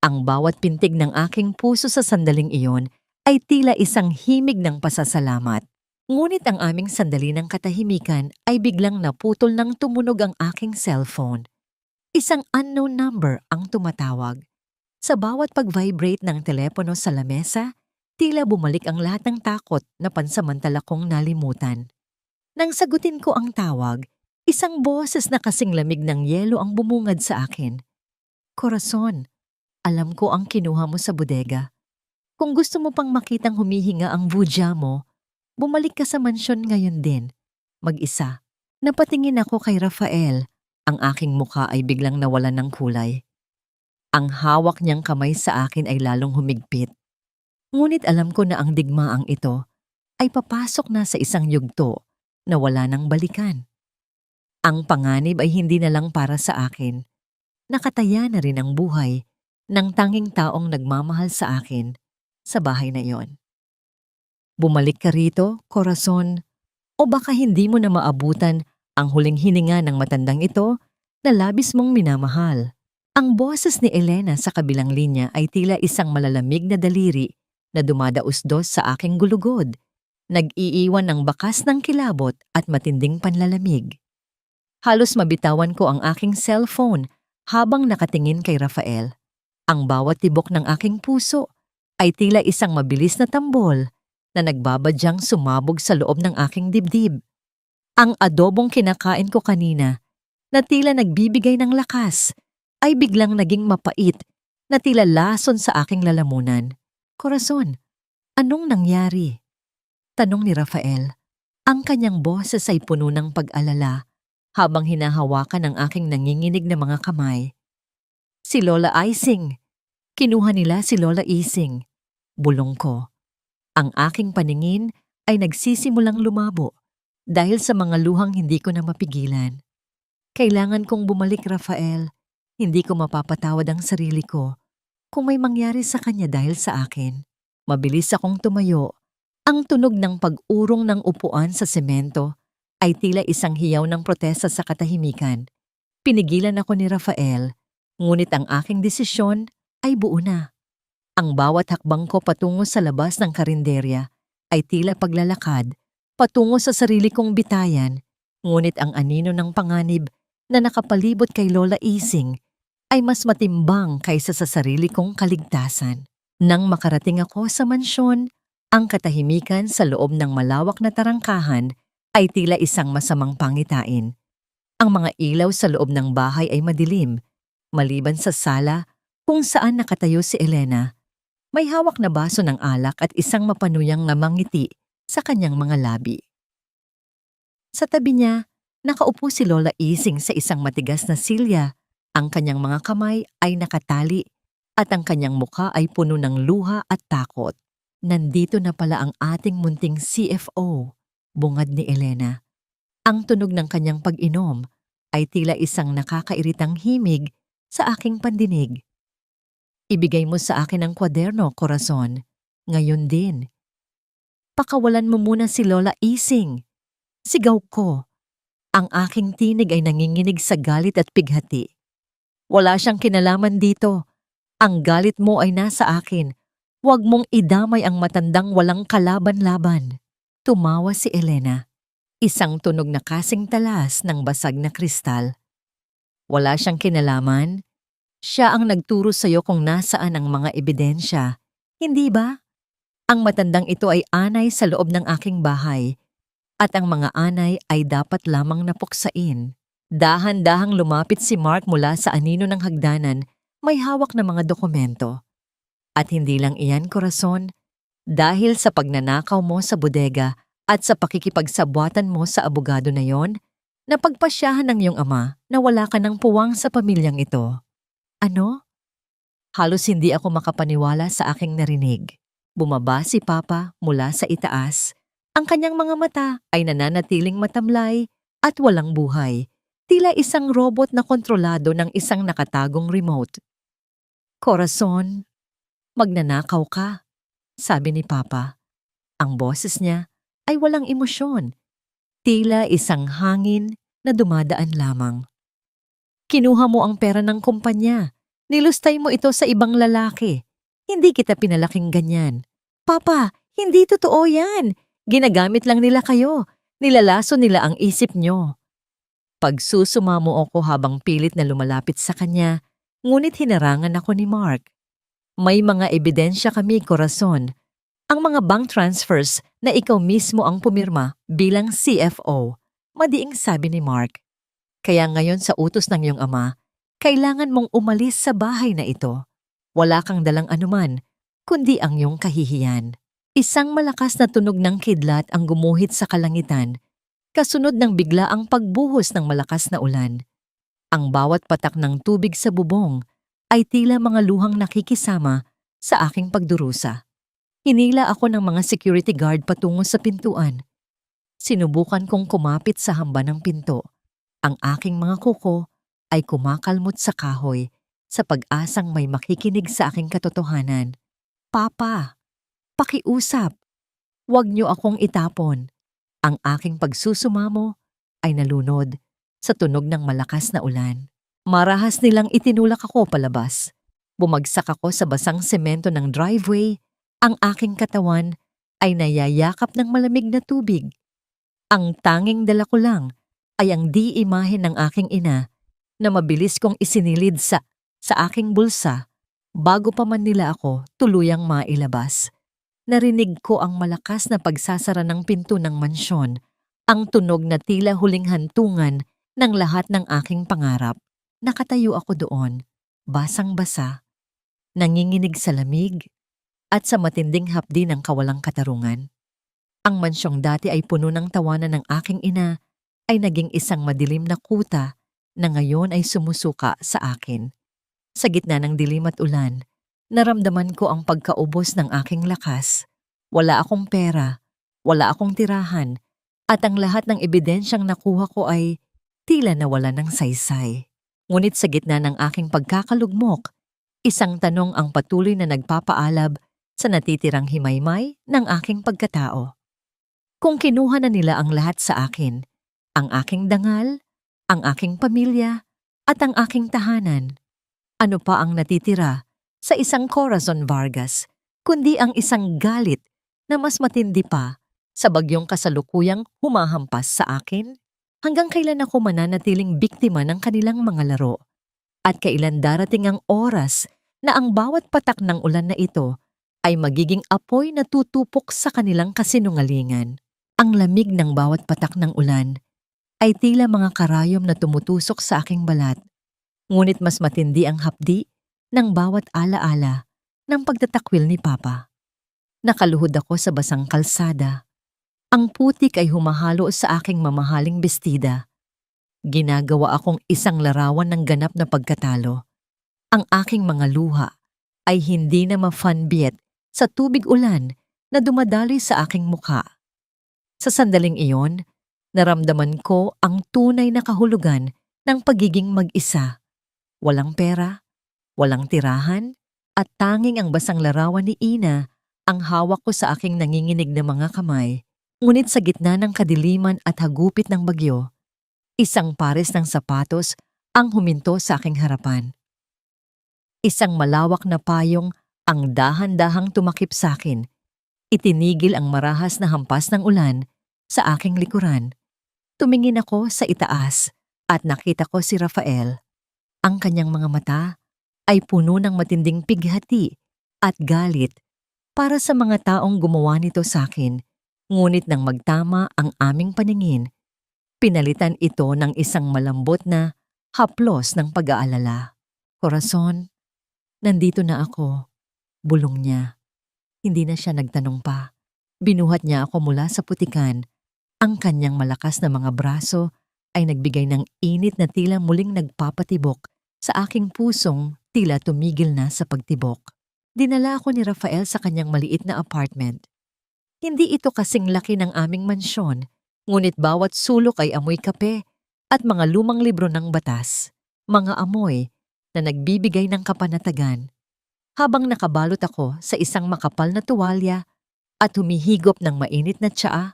Ang bawat pintig ng aking puso sa sandaling iyon ay tila isang himig ng pasasalamat. Ngunit ang aming sandali ng katahimikan ay biglang naputol nang tumunog ang aking cellphone. Isang unknown number ang tumatawag. Sa bawat pag-vibrate ng telepono sa lamesa, tila bumalik ang lahat ng takot na pansamantala kong nalimutan. Nang sagutin ko ang tawag, isang boses na kasing lamig ng yelo ang bumungad sa akin. Corazon, alam ko ang kinuha mo sa bodega. Kung gusto mo pang makitang humihinga ang vuja mo, bumalik ka sa mansyon ngayon din. Mag-isa. Napatingin ako kay Rafael. Ang aking mukha ay biglang nawalan ng kulay. Ang hawak niyang kamay sa akin ay lalong humigpit. Ngunit alam ko na ang digmaang ito ay papasok na sa isang yugto na wala nang balikan. Ang panganib ay hindi na lang para sa akin. Nakataya na rin ang buhay ng tanging taong nagmamahal sa akin sa bahay na iyon. Bumalik ka rito, Corazon, o baka hindi mo na maabutan ang huling hininga ng matandang ito na labis mong minamahal. Ang boses ni Elena sa kabilang linya ay tila isang malalamig na daliri na dumadausdos sa aking gulugod, nag-iiwan ng bakas ng kilabot at matinding panlalamig. Halos mabitawan ko ang aking cellphone habang nakatingin kay Rafael. Ang bawat tibok ng aking puso ay tila isang mabilis na tambol na nagbabadyang sumabog sa loob ng aking dibdib. Ang adobong kinakain ko kanina na tila nagbibigay ng lakas ay biglang naging mapait na tila lason sa aking lalamunan. Corazon, anong nangyari? Tanong ni Rafael. Ang kanyang boses ay puno ng pag-alala habang hinahawakan ang aking nanginginig na mga kamay. Si Lola Ising. Kinuha nila si Lola Ising. Bulong ko. Ang aking paningin ay nagsisimulang lumabo dahil sa mga luhang hindi ko na mapigilan. Kailangan kong bumalik, Rafael. Hindi ko mapapatawad ang sarili ko kung may mangyari sa kanya dahil sa akin. Mabilis akong tumayo. Ang tunog ng pag-urong ng upuan sa semento ay tila isang hiyaw ng protesta sa katahimikan. Pinigilan ako ni Rafael, ngunit ang aking desisyon ay buo na. Ang bawat hakbang ko patungo sa labas ng karinderya ay tila paglalakad patungo sa sarili kong bitayan, ngunit ang anino ng panganib na nakapalibot kay Lola Ising ay mas matimbang kaysa sa sarili kong kaligtasan. Nang makarating ako sa mansyon, ang katahimikan sa loob ng malawak na tarangkahan ay tila isang masamang pangitain. Ang mga ilaw sa loob ng bahay ay madilim, maliban sa sala kung saan nakatayo si Elena. May hawak na baso ng alak at isang mapanuyang namangiti sa kanyang mga labi. Sa tabi niya, nakaupo si Lola Ising sa isang matigas na silya. Ang kanyang mga kamay ay nakatali at ang kanyang mukha ay puno ng luha at takot. Nandito na pala ang ating munting CFO, bungad ni Elena. Ang tunog ng kanyang pag-inom ay tila isang nakakairitang himig sa aking pandinig. Ibigay mo sa akin ang kwaderno, Corazon. Ngayon din. Pakawalan mo muna si Lola Ising. Sigaw ko. Ang aking tinig ay nanginginig sa galit at pighati. Wala siyang kinalaman dito. Ang galit mo ay nasa akin. Huwag mong idamay ang matandang walang kalaban-laban. Tumawa si Elena. Isang tunog na kasing talas ng basag na kristal. Wala siyang kinalaman. Siya ang nagturo sa'yo kung nasaan ang mga ebidensya. Hindi ba? Ang matandang ito ay anay sa loob ng aking bahay. At ang mga anay ay dapat lamang napuksain. Dahan-dahang lumapit si Mark mula sa anino ng hagdanan, may hawak na mga dokumento. At hindi lang iyan, Corazon. Dahil sa pagnanakaw mo sa bodega at sa pakikipagsabwatan mo sa abogado na yon, napagpasyahan ng iyong ama na wala ka ng puwang sa pamilyang ito. Ano? Halos hindi ako makapaniwala sa aking narinig. Bumaba si Papa mula sa itaas. Ang kanyang mga mata ay nananatiling matamlay at walang buhay, tila isang robot na kontrolado ng isang nakatagong remote. Corazon, magnanakaw ka, sabi ni Papa. Ang boses niya ay walang emosyon, tila isang hangin na dumadaan lamang. Kinuha mo ang pera ng kumpanya. Nilustay mo ito sa ibang lalaki. Hindi kita pinalaking ganyan. Papa, hindi totoo yan. Ginagamit lang nila kayo. Nilalaso nila ang isip nyo. Pagsusumamo ako habang pilit na lumalapit sa kanya, ngunit hinarangan ako ni Mark. May mga ebidensya kami, Corazon. Ang mga bank transfers na ikaw mismo ang pumirma bilang CFO, madiing sabi ni Mark. Kaya ngayon sa utos ng iyong ama, kailangan mong umalis sa bahay na ito. Wala kang dalang anuman, kundi ang iyong kahihiyan. Isang malakas na tunog ng kidlat ang gumuhit sa kalangitan, kasunod ng bigla ang pagbuhos ng malakas na ulan. Ang bawat patak ng tubig sa bubong ay tila mga luhang nakikisama sa aking pagdurusa. Hinila ako ng mga security guard patungo sa pintuan. Sinubukan kong kumapit sa hamba ng pinto. Ang aking mga kuko ay kumakalmot sa kahoy sa pag-asang may makikinig sa aking katotohanan. Papa, pakiusap. Huwag niyo akong itapon. Ang aking pagsusumamo ay nalunod sa tunog ng malakas na ulan. Marahas nilang itinulak ako palabas. Bumagsak ako sa basang semento ng driveway. Ang aking katawan ay nayayakap ng malamig na tubig. Ang tanging dala ko lang ay ang di-imahe ng aking ina na mabilis kong isinilid sa aking bulsa bago pa man nila ako tuluyang mailabas. Narinig ko ang malakas na pagsasara ng pinto ng mansyon, ang tunog na tila huling hantungan ng lahat ng aking pangarap. Nakatayo ako doon, basang-basa, nanginginig sa lamig, at sa matinding hapdi ng kawalang katarungan. Ang mansyong dati ay puno ng tawanan ng aking ina ay naging isang madilim na kuta na ngayon ay sumusuka sa akin. Sa gitna ng dilim at ulan, naramdaman ko ang pagkaubos ng aking lakas. Wala akong pera, wala akong tirahan, at ang lahat ng ebidensyang nakuha ko ay tila nawala ng saysay. Ngunit sa gitna ng aking pagkakalugmok, isang tanong ang patuloy na nagpapaalab sa natitirang himaymay ng aking pagkatao. Kung kinuha na nila ang lahat sa akin, ang aking dangal, ang aking pamilya, at ang aking tahanan, ano pa ang natitira sa isang Corazon Vargas, kundi ang isang galit na mas matindi pa sa bagyong kasalukuyang humahampas sa akin? Hanggang kailan ako mananatiling biktima ng kanilang mga laro? At kailan darating ang oras na ang bawat patak ng ulan na ito ay magiging apoy na tutupok sa kanilang kasinungalingan? Ang lamig ng bawat patak ng ulan ay tila mga karayom na tumutusok sa aking balat, ngunit mas matindi ang hapdi ng bawat alaala ng pagtatakwil ni Papa. Nakaluhod ako sa basang kalsada. Ang putik ay humahalo sa aking mamahaling bestida. Ginagawa akong isang larawan ng ganap na pagkatalo. Ang aking mga luha ay hindi na mafanbiyet sa tubig ulan na dumadaloy sa aking mukha. Sa sandaling iyon, naramdaman ko ang tunay na kahulugan ng pagiging mag-isa. Walang pera, walang tirahan, at tanging ang basang larawan ni Ina ang hawak ko sa aking nanginginig na mga kamay. Ngunit sa gitna ng kadiliman at hagupit ng bagyo, isang pares ng sapatos ang huminto sa aking harapan. Isang malawak na payong ang dahan-dahang tumakip sa akin. Itinigil ang marahas na hampas ng ulan sa aking likuran. Tumingin ako sa itaas at nakita ko si Rafael. Ang kanyang mga mata ay puno ng matinding pighati at galit para sa mga taong gumawa nito sa akin. Ngunit nang magtama ang aming paningin, pinalitan ito ng isang malambot na haplos ng pag-aalala. Corazon, nandito na ako. Bulong niya. Hindi na siya nagtanong pa. Binuhat niya ako mula sa putikan. Ang kanyang malakas na mga braso ay nagbigay ng init na tila muling nagpapatibok sa aking pusong tila tumigil na sa pagtibok. Dinala ako ni Rafael sa kanyang maliit na apartment. Hindi ito kasing laki ng aming mansyon, ngunit bawat sulok ay amoy kape at mga lumang libro ng batas, mga amoy na nagbibigay ng kapanatagan. Habang nakabalot ako sa isang makapal na tuwalya at humihigop ng mainit na tsaa,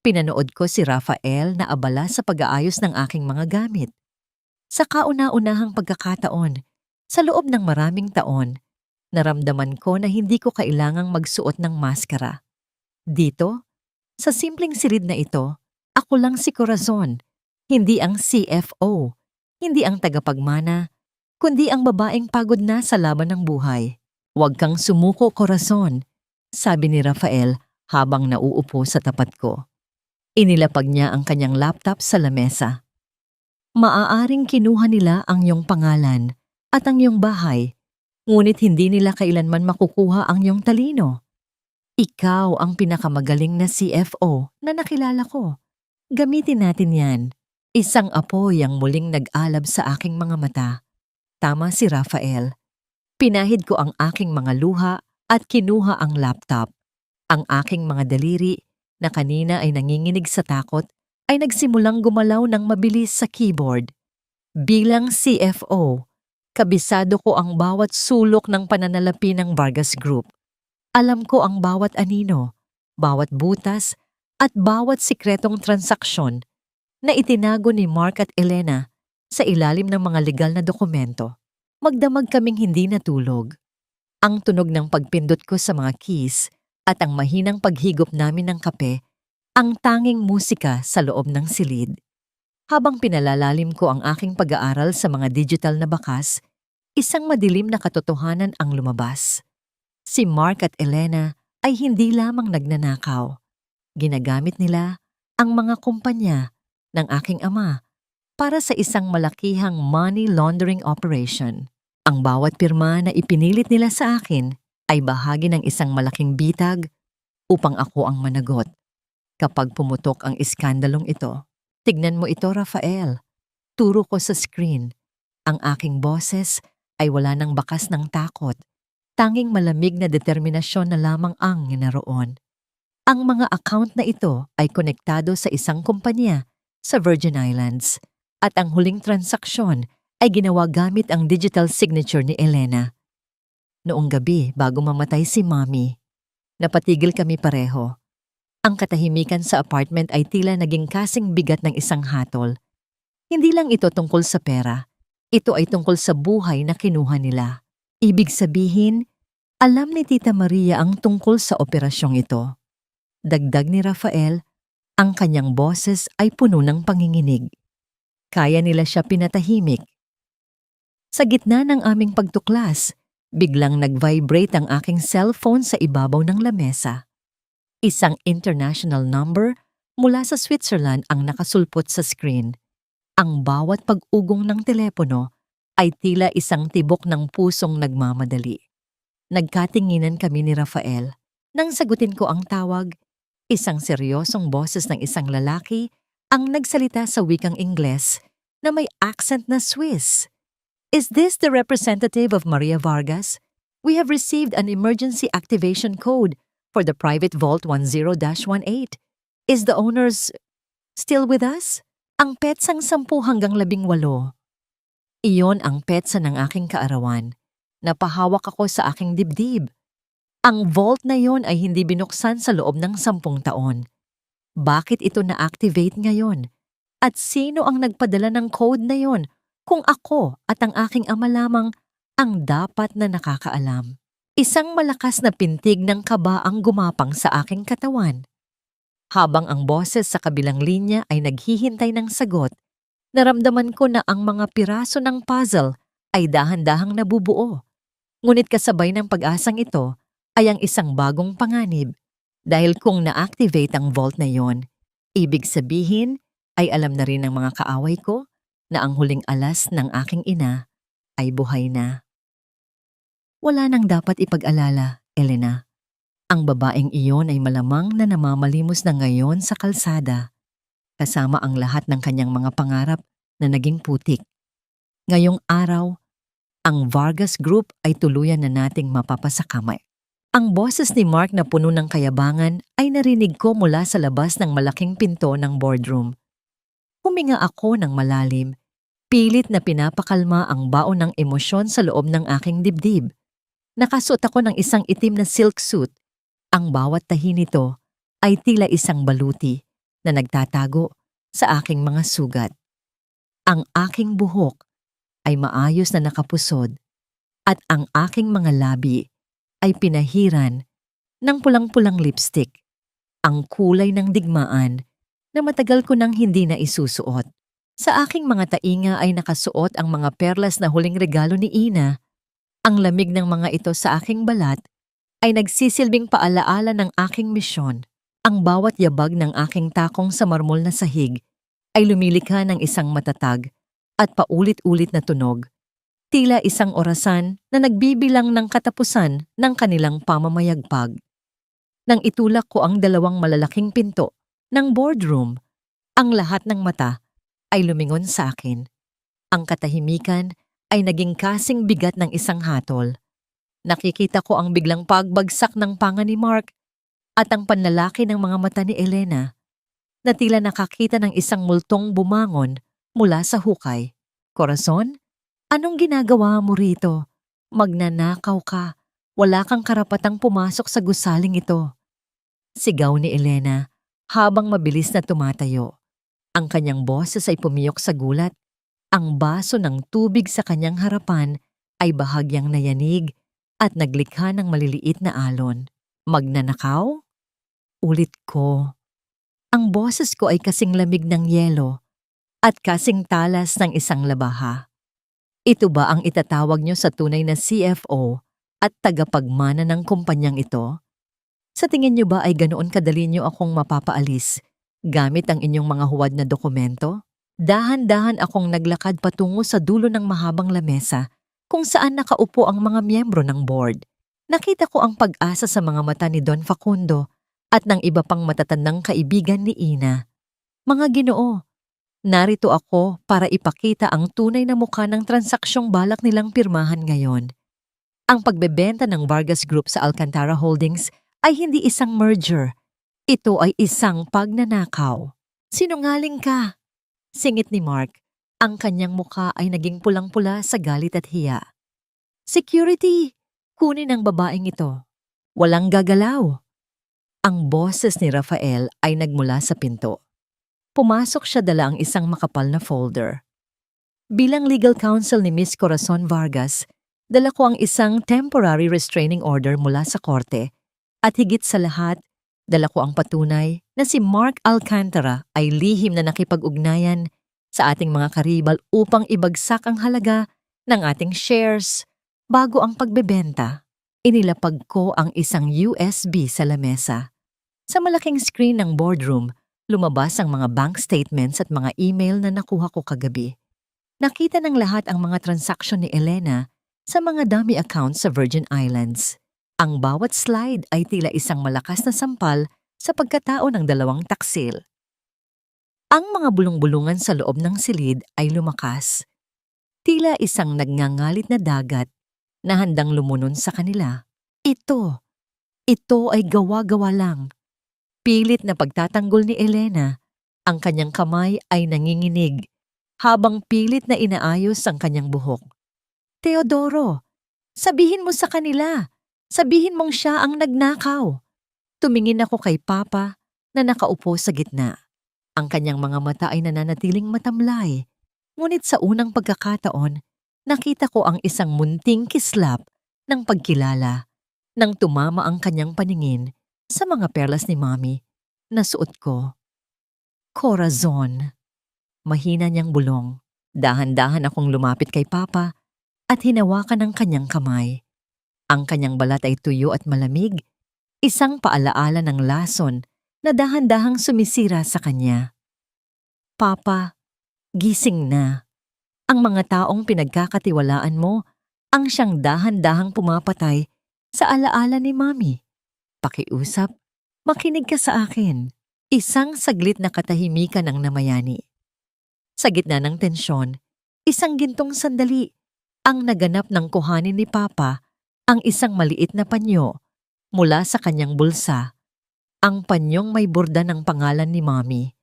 pinanood ko si Rafael na abala sa pag-aayos ng aking mga gamit. Sa kauna-unahang pagkakataon, sa loob ng maraming taon, naramdaman ko na hindi ko kailangang magsuot ng maskara. Dito, Sa simpleng silid na ito, ako lang si Corazon, hindi ang CFO, hindi ang tagapagmana, kundi ang babaeng pagod na sa laban ng buhay. Huwag kang sumuko, Corazon, sabi ni Rafael habang nauupo sa tapat ko. Inilapag niya ang kanyang laptop sa lamesa. Maaaring kinuha nila ang iyong pangalan at ang iyong bahay, ngunit hindi nila kailanman makukuha ang iyong talino. Ikaw ang pinakamagaling na CFO na nakilala ko. Gamitin natin yan. Isang apoy ang muling nag-alab sa aking mga mata. Tama si Rafael. Pinahid ko ang aking mga luha at kinuha ang laptop. Ang aking mga daliri na kanina ay nanginginig sa takot ay nagsimulang gumalaw ng mabilis sa keyboard. Bilang CFO, kabisado ko ang bawat sulok ng pananalapi ng Vargas Group. Alam ko ang bawat anino, bawat butas, at bawat sikretong transaksyon na itinago ni Mark at Elena sa ilalim ng mga legal na dokumento. Magdamag kaming hindi natulog. Ang tunog ng pagpindot ko sa mga keys at ang mahinang paghigop namin ng kape ang tanging musika sa loob ng silid. Habang pinalalalim ko ang aking pag-aaral sa mga digital na bakas, isang madilim na katotohanan ang lumabas. Si Mark at Elena ay hindi lamang nagnanakaw. Ginagamit nila ang mga kumpanya ng aking ama para sa isang malakihang money laundering operation. Ang bawat pirma na ipinilit nila sa akin ay bahagi ng isang malaking bitag upang ako ang managot. Kapag pumutok ang iskandalong ito, tignan mo ito, Rafael. Turo ko sa screen. Ang aking boses ay wala ng bakas ng takot. Tanging malamig na determinasyon na lamang ang naroon. Ang mga account na ito ay konektado sa isang kumpanya sa Virgin Islands at ang huling transaksyon ay ginawa gamit ang digital signature ni Elena. Noong gabi bago mamatay si Mommy, napatigil kami pareho. Ang katahimikan sa apartment ay tila naging kasing bigat ng isang hatol. Hindi lang ito tungkol sa pera, ito ay tungkol sa buhay na kinuha nila. Ibig sabihin, alam ni Tita Maria ang tungkol sa operasyong ito. Dagdag ni Rafael, ang kanyang boses ay puno ng panginginig. Kaya nila siya pinatahimik. Sa gitna ng aming pagtuklas, biglang nag-vibrate ang aking cellphone sa ibabaw ng lamesa. Isang international number mula sa Switzerland ang nakasulpot sa screen. Ang bawat pag-ugong ng telepono ay tila isang tibok ng pusong nagmamadali. Nagkatinginan kami ni Rafael. Nang sagutin ko ang tawag, isang seryosong boses ng isang lalaki ang nagsalita sa wikang Ingles na may accent na Swiss. Is this the representative of Maria Vargas? We have received an emergency activation code for the private vault 10-18. Is the owners still with us? Ang petsang 10 hanggang 18. Iyon ang petsa ng aking kaarawan. Napahawak ako sa aking dibdib. Ang vault na yon ay hindi binuksan sa loob ng 10 taon. Bakit ito na-activate ngayon? At sino ang nagpadala ng code na yon kung ako at ang aking ama lamang ang dapat na nakakaalam? Isang malakas na pintig ng kaba ang gumapang sa aking katawan. Habang ang boses sa kabilang linya ay naghihintay ng sagot, naramdaman ko na ang mga piraso ng puzzle ay dahan-dahang nabubuo. Ngunit kasabay ng pag-asang ito ay ang isang bagong panganib. Dahil kung na-activate ang vault na yon, ibig sabihin ay alam na rin ng mga kaaway ko na ang huling alas ng aking ina ay buhay na. Wala nang dapat ipag-alala, Elena. Ang babaeng iyon ay malamang na namamalimos na ngayon sa kalsada, kasama ang lahat ng kanyang mga pangarap na naging putik. Ngayong araw, ang Vargas Group ay tuluyan na nating mapapasakamay. Ang boses ni Mark na puno ng kayabangan ay narinig ko mula sa labas ng malaking pinto ng boardroom. Huminga ako ng malalim, pilit na pinapakalma ang baon ng emosyon sa loob ng aking dibdib. Nakasuot ako ng isang itim na silk suit. Ang bawat tahi nito ay tila isang baluti na nagtatago sa aking mga sugat. Ang aking buhok ay maayos na nakapusod at ang aking mga labi ay pinahiran ng pulang-pulang lipstick. Ang kulay ng digmaan na matagal ko nang hindi na isusuot. Sa aking mga tainga ay nakasuot ang mga perlas na huling regalo ni Ina. Ang lamig ng mga ito sa aking balat ay nagsisilbing paalaala ng aking misyon. Ang bawat yabag ng aking takong sa marmol na sahig ay lumilikha ng isang matatag at paulit-ulit na tunog. Tila isang orasan na nagbibilang ng katapusan ng kanilang pamamayagpag. Nang itulak ko ang dalawang malalaking pinto ng boardroom, ang lahat ng mata ay lumingon sa akin. Ang katahimikan ay naging kasing bigat ng isang hatol. Nakikita ko ang biglang pagbagsak ng panga ni Mark at ang panlalaki ng mga mata ni Elena na tila nakakita ng isang multong bumangon mula sa hukay. Corazon, anong ginagawa mo rito? Magnanakaw ka. Wala kang karapatang pumasok sa gusaling ito. Sigaw ni Elena habang mabilis na tumatayo. Ang kanyang boses ay pumiyok sa gulat. Ang baso ng tubig sa kanyang harapan ay bahagyang nayanig at naglikha ng maliliit na alon. Magnanakaw? Ulit ko. Ang boses ko ay kasing lamig ng yelo at kasing talas ng isang labaha. Ito ba ang itatawag niyo sa tunay na CFO at tagapagmana ng kumpanyang ito? Sa tingin niyo ba ay ganoon kadali niyo akong mapapaalis gamit ang inyong mga huwad na dokumento? Dahan-dahan akong naglakad patungo sa dulo ng mahabang lamesa kung saan nakaupo ang mga miyembro ng board. Nakita ko ang pag-asa sa mga mata ni Don Facundo at ng iba pang matatandang kaibigan ni Ina. Mga Ginoo, narito ako para ipakita ang tunay na mukha ng transaksyong balak nilang pirmahan ngayon. Ang pagbebenta ng Vargas Group sa Alcantara Holdings ay hindi isang merger. Ito ay isang pagnanakaw. Sinungaling ka! Singit ni Mark. Ang kanyang mukha ay naging pulang-pula sa galit at hiya. Security! Kunin ang babaeng ito. Walang gagalaw. Ang boses ni Rafael ay nagmula sa pinto. Pumasok siya dala ang isang makapal na folder. Bilang legal counsel ni Miss Corazon Vargas, dala ko ang isang temporary restraining order mula sa korte at higit sa lahat, dala ko ang patunay na si Mark Alcantara ay lihim na nakipag-ugnayan sa ating mga karibal upang ibagsak ang halaga ng ating shares bago ang pagbebenta. Inilapag ko ang isang USB sa lamesa. Sa malaking screen ng boardroom, lumabas ang mga bank statements at mga email na nakuha ko kagabi. Nakita ng lahat ang mga transaksyon ni Elena sa mga dummy accounts sa Virgin Islands. Ang bawat slide ay tila isang malakas na sampal sa pagkatao ng dalawang taksil. Ang mga bulong-bulungan sa loob ng silid ay lumakas. Tila isang nagngangalit na dagat na handang lumunod sa kanila. Ito ay gawa-gawa lang. Pilit na pagtatanggol ni Elena, ang kanyang kamay ay nanginginig habang pilit na inaayos ang kanyang buhok. Teodoro, sabihin mo sa kanila. Sabihin mong siya ang nagnakaw. Tumingin ako kay Papa na nakaupo sa gitna. Ang kanyang mga mata ay nananatiling matamlay. Ngunit sa unang pagkakataon, nakita ko ang isang munting kislap ng pagkilala nang tumama ang kanyang paningin sa mga perlas ni Mommy na suot ko. Corazon. Mahina niyang bulong. Dahan-dahan akong lumapit kay Papa at hinawakan ang kanyang kamay. Ang kanyang balat ay tuyo at malamig, isang paalaala ng lason na dahan-dahang sumisira sa kanya. Papa, gising na. Ang mga taong pinagkakatiwalaan mo ang siyang dahan-dahang pumapatay sa alaala ni Mommy. Pakiusap, makinig ka sa akin. Isang saglit na katahimikan ang namayani. Sa gitna ng tensyon, isang gintong sandali ang naganap ng kuhanin ni Papa ang isang maliit na panyo mula sa kanyang bulsa. Ang panyong may borda ng pangalan ni Mommy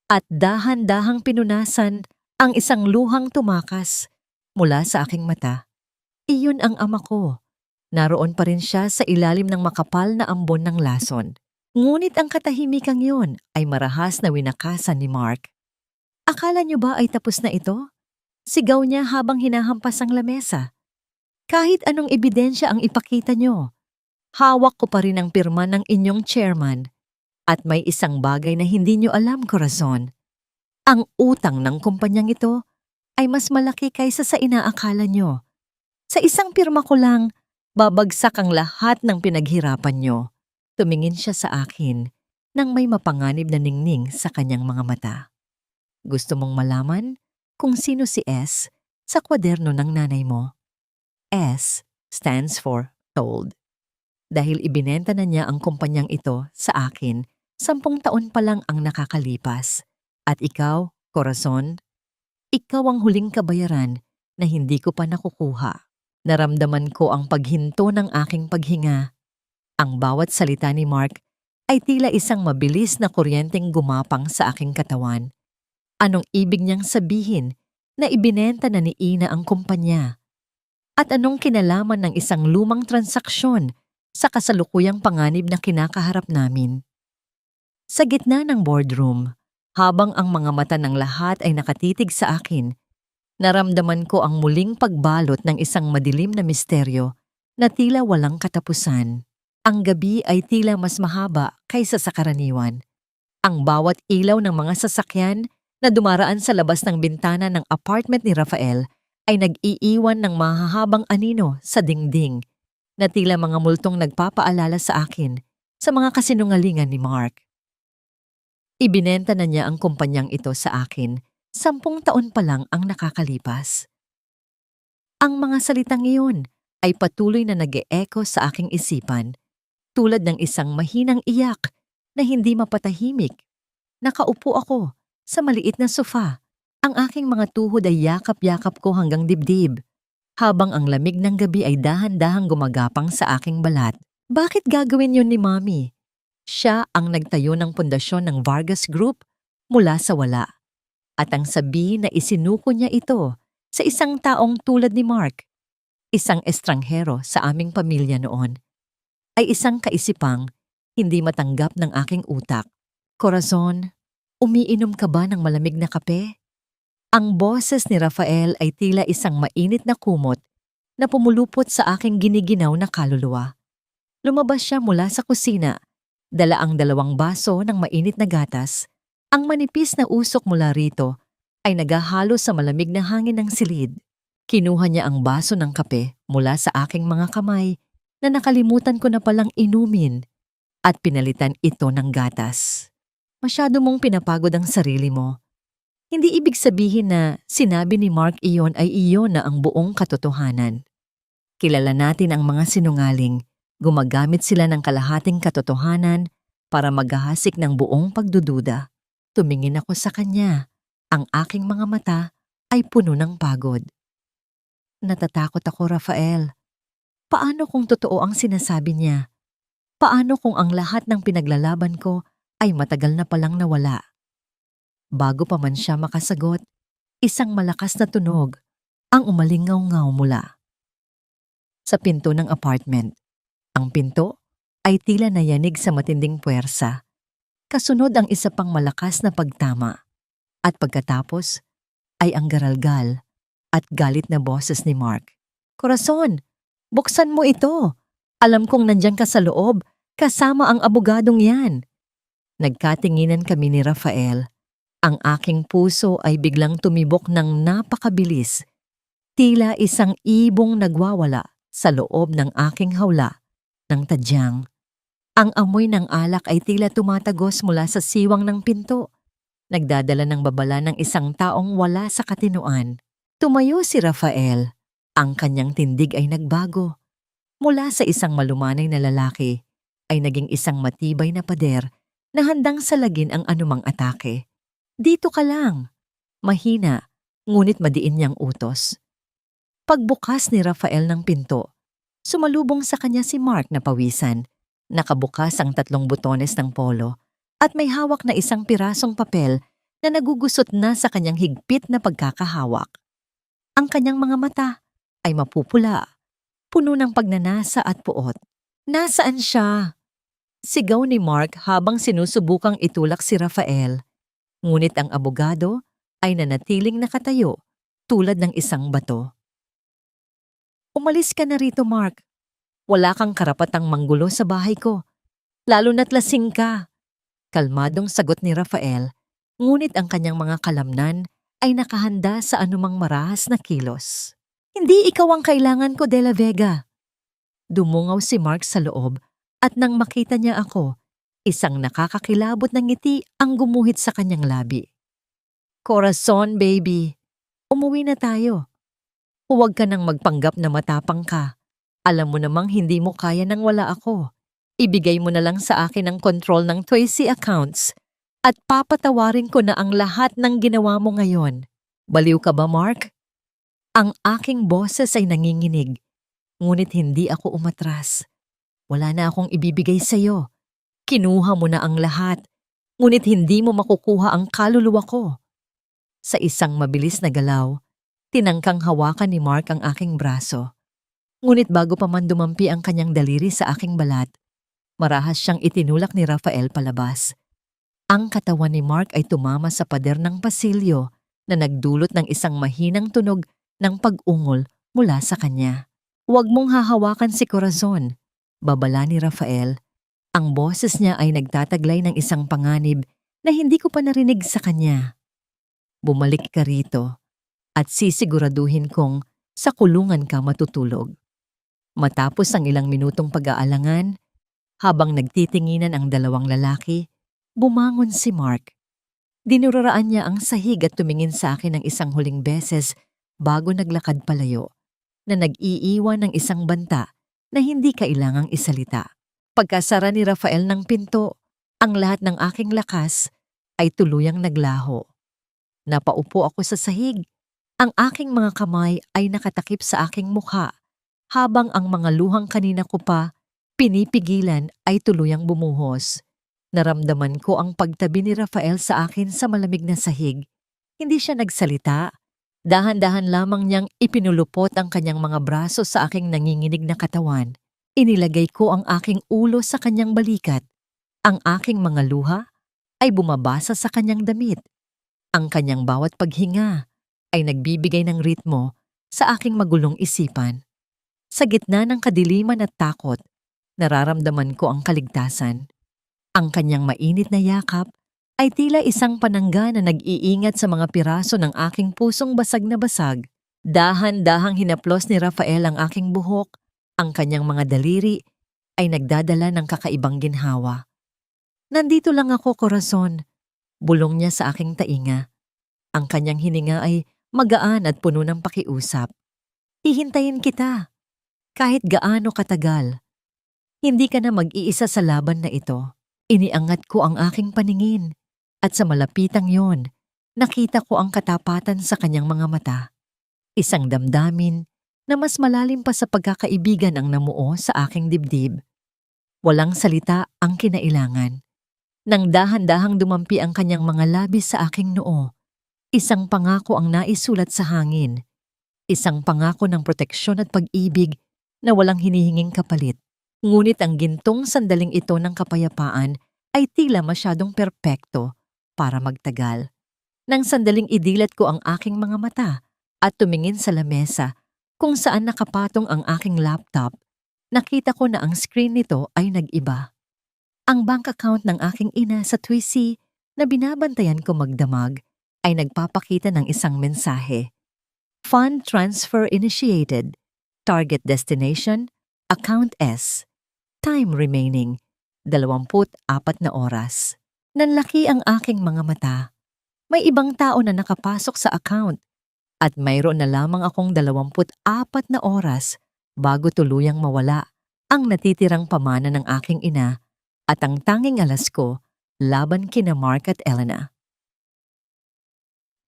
at dahan-dahang pinunasan ang isang luhang tumakas mula sa aking mata. Iyon ang ama ko. Naroon pa rin siya sa ilalim ng makapal na ambon ng lason. Ngunit ang katahimikang yun ay marahas na winakasan ni Mark. Akala niyo ba ay tapos na ito? Sigaw niya habang hinahampas ang lamesa. Kahit anong ebidensya ang ipakita niyo, hawak ko pa rin ang pirma ng inyong chairman At may isang bagay na hindi nyo alam, Corazon. Ang utang ng kumpanyang ito ay mas malaki kaysa sa inaakala nyo. Sa isang pirma ko lang, babagsak ang lahat ng pinaghirapan nyo. Tumingin siya sa akin nang may mapanganib na ningning sa kanyang mga mata. Gusto mong malaman kung sino si S sa kwaderno ng nanay mo? S stands for sold. Dahil ibinenta na niya ang kumpanyang ito sa akin, 10 taon pa lang ang nakakalipas. At ikaw, Corazon, ikaw ang huling kabayaran na hindi ko pa nakukuha. Naramdaman ko ang paghinto ng aking paghinga. Ang bawat salita ni Mark ay tila isang mabilis na kuryenteng gumapang sa aking katawan. Anong ibig niyang sabihin na ibinenta na ni Ina ang kumpanya? At anong kinalaman ng isang lumang transaksyon sa kasalukuyang panganib na kinakaharap namin? Sa gitna ng boardroom, habang ang mga mata ng lahat ay nakatitig sa akin, naramdaman ko ang muling pagbalot ng isang madilim na misteryo na tila walang katapusan. Ang gabi ay tila mas mahaba kaysa sa karaniwan. Ang bawat ilaw ng mga sasakyan na dumaraan sa labas ng bintana ng apartment ni Rafael ay nag-iiwan ng mahahabang anino sa dingding na tila mga multong nagpapaalala sa akin sa mga kasinungalingan ni Mark. Ibinenta na niya ang kumpanyang ito sa akin, 10 taon pa lang ang nakakalipas. Ang mga salitang iyon ay patuloy na nag-e-echo sa aking isipan, tulad ng isang mahinang iyak na hindi mapatahimik. Nakaupo ako sa maliit na sofa. Ang aking mga tuhod ay yakap-yakap ko hanggang dibdib, habang ang lamig ng gabi ay dahan-dahang gumagapang sa aking balat. Bakit gagawin yun ni Mommy? Siya ang nagtayo ng pundasyon ng Vargas Group mula sa wala. At ang sabi na isinuko niya ito sa isang taong tulad ni Mark, isang estranghero sa aming pamilya noon, ay isang kaisipang hindi matanggap ng aking utak. Corazon, umiinom ka ba ng malamig na kape? Ang boses ni Rafael ay tila isang mainit na kumot na pumulupot sa aking giniginaw na kaluluwa. Lumabas siya mula sa kusina, dala ang 2 baso ng mainit na gatas. Ang manipis na usok mula rito ay naghahalo sa malamig na hangin ng silid. Kinuha niya ang baso ng kape mula sa aking mga kamay na nakalimutan ko na palang inumin at pinalitan ito ng gatas. Masyado mong pinapagod ang sarili mo. Hindi ibig sabihin na sinabi ni Mark iyon ay iyon na ang buong katotohanan. Kilala natin ang mga sinungaling. Gumagamit sila ng kalahating katotohanan para maghahasik ng buong pagdududa. Tumingin ako sa kanya. Ang aking mga mata ay puno ng pagod. Natatakot ako, Rafael. Paano kung totoo ang sinasabi niya? Paano kung ang lahat ng pinaglalaban ko ay matagal na palang nawala? Bago pa man siya makasagot, isang malakas na tunog ang umalingaw-ngaw mula sa pinto ng apartment. Ang pinto ay tila nayanig sa matinding puwersa. Kasunod ang isa pang malakas na pagtama. At pagkatapos ay ang garalgal at galit na boses ni Mark. Corazon, buksan mo ito. Alam kong nandyan ka sa loob, kasama ang abogadong yan. Nagkatinginan kami ni Rafael. Ang aking puso ay biglang tumibok ng napakabilis. Tila isang ibong nagwawala sa loob ng aking hawla ng tadyang. Ang amoy ng alak ay tila tumatagos mula sa siwang ng pinto. Nagdadala ng babala ng isang taong wala sa katinuan. Tumayo si Rafael. Ang kanyang tindig ay nagbago. Mula sa isang malumanay na lalaki, ay naging isang matibay na pader na handang salagin ang anumang atake. Dito ka lang. Mahina, ngunit madiin niyang utos. Pagbukas ni Rafael ng pinto, sumalubong sa kanya si Mark na pawisan. Nakabukas ang 3 butones ng polo at may hawak na isang pirasong papel na nagugusot na sa kanyang higpit na pagkakahawak. Ang kanyang mga mata ay mapupula, puno ng pagnanasa at puot. Nasaan siya? Sigaw ni Mark habang sinusubukang itulak si Rafael. Ngunit ang abogado ay nanatiling nakatayo tulad ng isang bato. Umalis ka na rito, Mark. Wala kang karapatang manggulo sa bahay ko. Lalo na't lasing ka. Kalmadong sagot ni Rafael, ngunit ang kanyang mga kalamnan ay nakahanda sa anumang marahas na kilos. Hindi ikaw ang kailangan ko, De La Vega. Dumungaw si Mark sa loob at nang makita niya ako, isang nakakakilabot na ngiti ang gumuhit sa kanyang labi. Corazon, baby. Umuwi na tayo. Huwag ka nang magpanggap na matapang ka. Alam mo namang hindi mo kaya nang wala ako. Ibigay mo na lang sa akin ang control ng Tracy accounts at papatawarin ko na ang lahat ng ginawa mo ngayon. Baliw ka ba, Mark? Ang aking boses ay nanginginig, ngunit hindi ako umatras. Wala na akong ibibigay sa'yo. Kinuha mo na ang lahat, ngunit hindi mo makukuha ang kaluluwa ko. Sa isang mabilis na galaw, tinangkang hawakan ni Mark ang aking braso. Ngunit bago pa man dumampi ang kanyang daliri sa aking balat, marahas siyang itinulak ni Rafael palabas. Ang katawan ni Mark ay tumama sa pader ng pasilyo na nagdulot ng isang mahinang tunog ng pag-ungol mula sa kanya. Huwag mong hahawakan si Corazon, babala ni Rafael. Ang boses niya ay nagtataglay ng isang panganib na hindi ko pa narinig sa kanya. Bumalik ka rito at sisiguraduhin kong sa kulungan ka matutulog. Matapos ang ilang minutong pag-aalangan, habang nagtitinginan ang dalawang lalaki, bumangon si Mark. Dinuraraan niya ang sahig at tumingin sa akin ng isang huling beses bago naglakad palayo, na nag-iiwan ng isang banta na hindi kailangang isalita. Pagkasara ni Rafael ng pinto, ang lahat ng aking lakas ay tuluyang naglaho. Napaupo ako sa sahig. Ang aking mga kamay ay nakatakip sa aking mukha, habang ang mga luhang kanina ko pa pinipigilan ay tuluyang bumuhos. Naramdaman ko ang pagtabi ni Rafael sa akin sa malamig na sahig. Hindi siya nagsalita. Dahan-dahan lamang niyang ipinulupot ang kanyang mga braso sa aking nanginginig na katawan. Inilagay ko ang aking ulo sa kanyang balikat. Ang aking mga luha ay bumabasa sa kanyang damit. Ang kanyang bawat paghinga ay nagbibigay ng ritmo sa aking magulong isipan. Sa gitna ng kadiliman at takot, nararamdaman ko ang kaligtasan. Ang kanyang mainit na yakap ay tila isang panangga na nag-iingat sa mga piraso ng aking pusong basag na basag. Dahan-dahang hinaplos ni Rafael ang aking buhok. Ang kanyang mga daliri ay nagdadala ng kakaibang ginhawa. Nandito lang ako, Corazon. Bulong niya sa aking tainga. Ang kanyang hininga ay magaan at puno ng pakiusap. Hihintayin kita, kahit gaano katagal. Hindi ka na mag-iisa sa laban na ito. Iniangat ko ang aking paningin at sa malapitang yon, nakita ko ang katapatan sa kanyang mga mata. Isang damdamin na mas malalim pa sa pagkakaibigan ang namuo sa aking dibdib. Walang salita ang kinailangan. Nang dahan-dahang dumampi ang kanyang mga labis sa aking noo, isang pangako ang naisulat sa hangin. Isang pangako ng proteksyon at pag-ibig na walang hinihinging kapalit. Ngunit ang gintong sandaling ito ng kapayapaan ay tila masyadong perpekto para magtagal. Nang sandaling idilat ko ang aking mga mata at tumingin sa lamesa kung saan nakapatong ang aking laptop, nakita ko na ang screen nito ay nag-iba. Ang bank account ng aking ina sa Tracy na binabantayan ko magdamag ay nagpapakita ng isang mensahe. Fund transfer initiated. Target destination, account S. Time remaining, 24 na oras. Nanlaki ang aking mga mata. May ibang tao na nakapasok sa account at mayroon na lamang akong 24 na oras bago tuluyang mawala ang natitirang pamana ng aking ina at ang tanging alas ko laban kina Mark at Elena.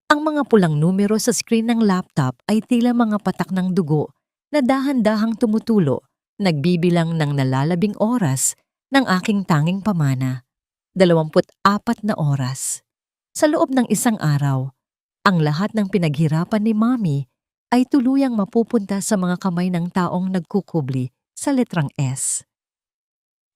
Ang mga pulang numero sa screen ng laptop ay tila mga patak ng dugo na dahan-dahang tumutulo, nagbibilang ng nalalabing oras ng aking tanging pamana, 24 na oras. Sa loob ng isang araw, ang lahat ng pinaghirapan ni Mommy ay tuluyang mapupunta sa mga kamay ng taong nagkukubli sa letrang S.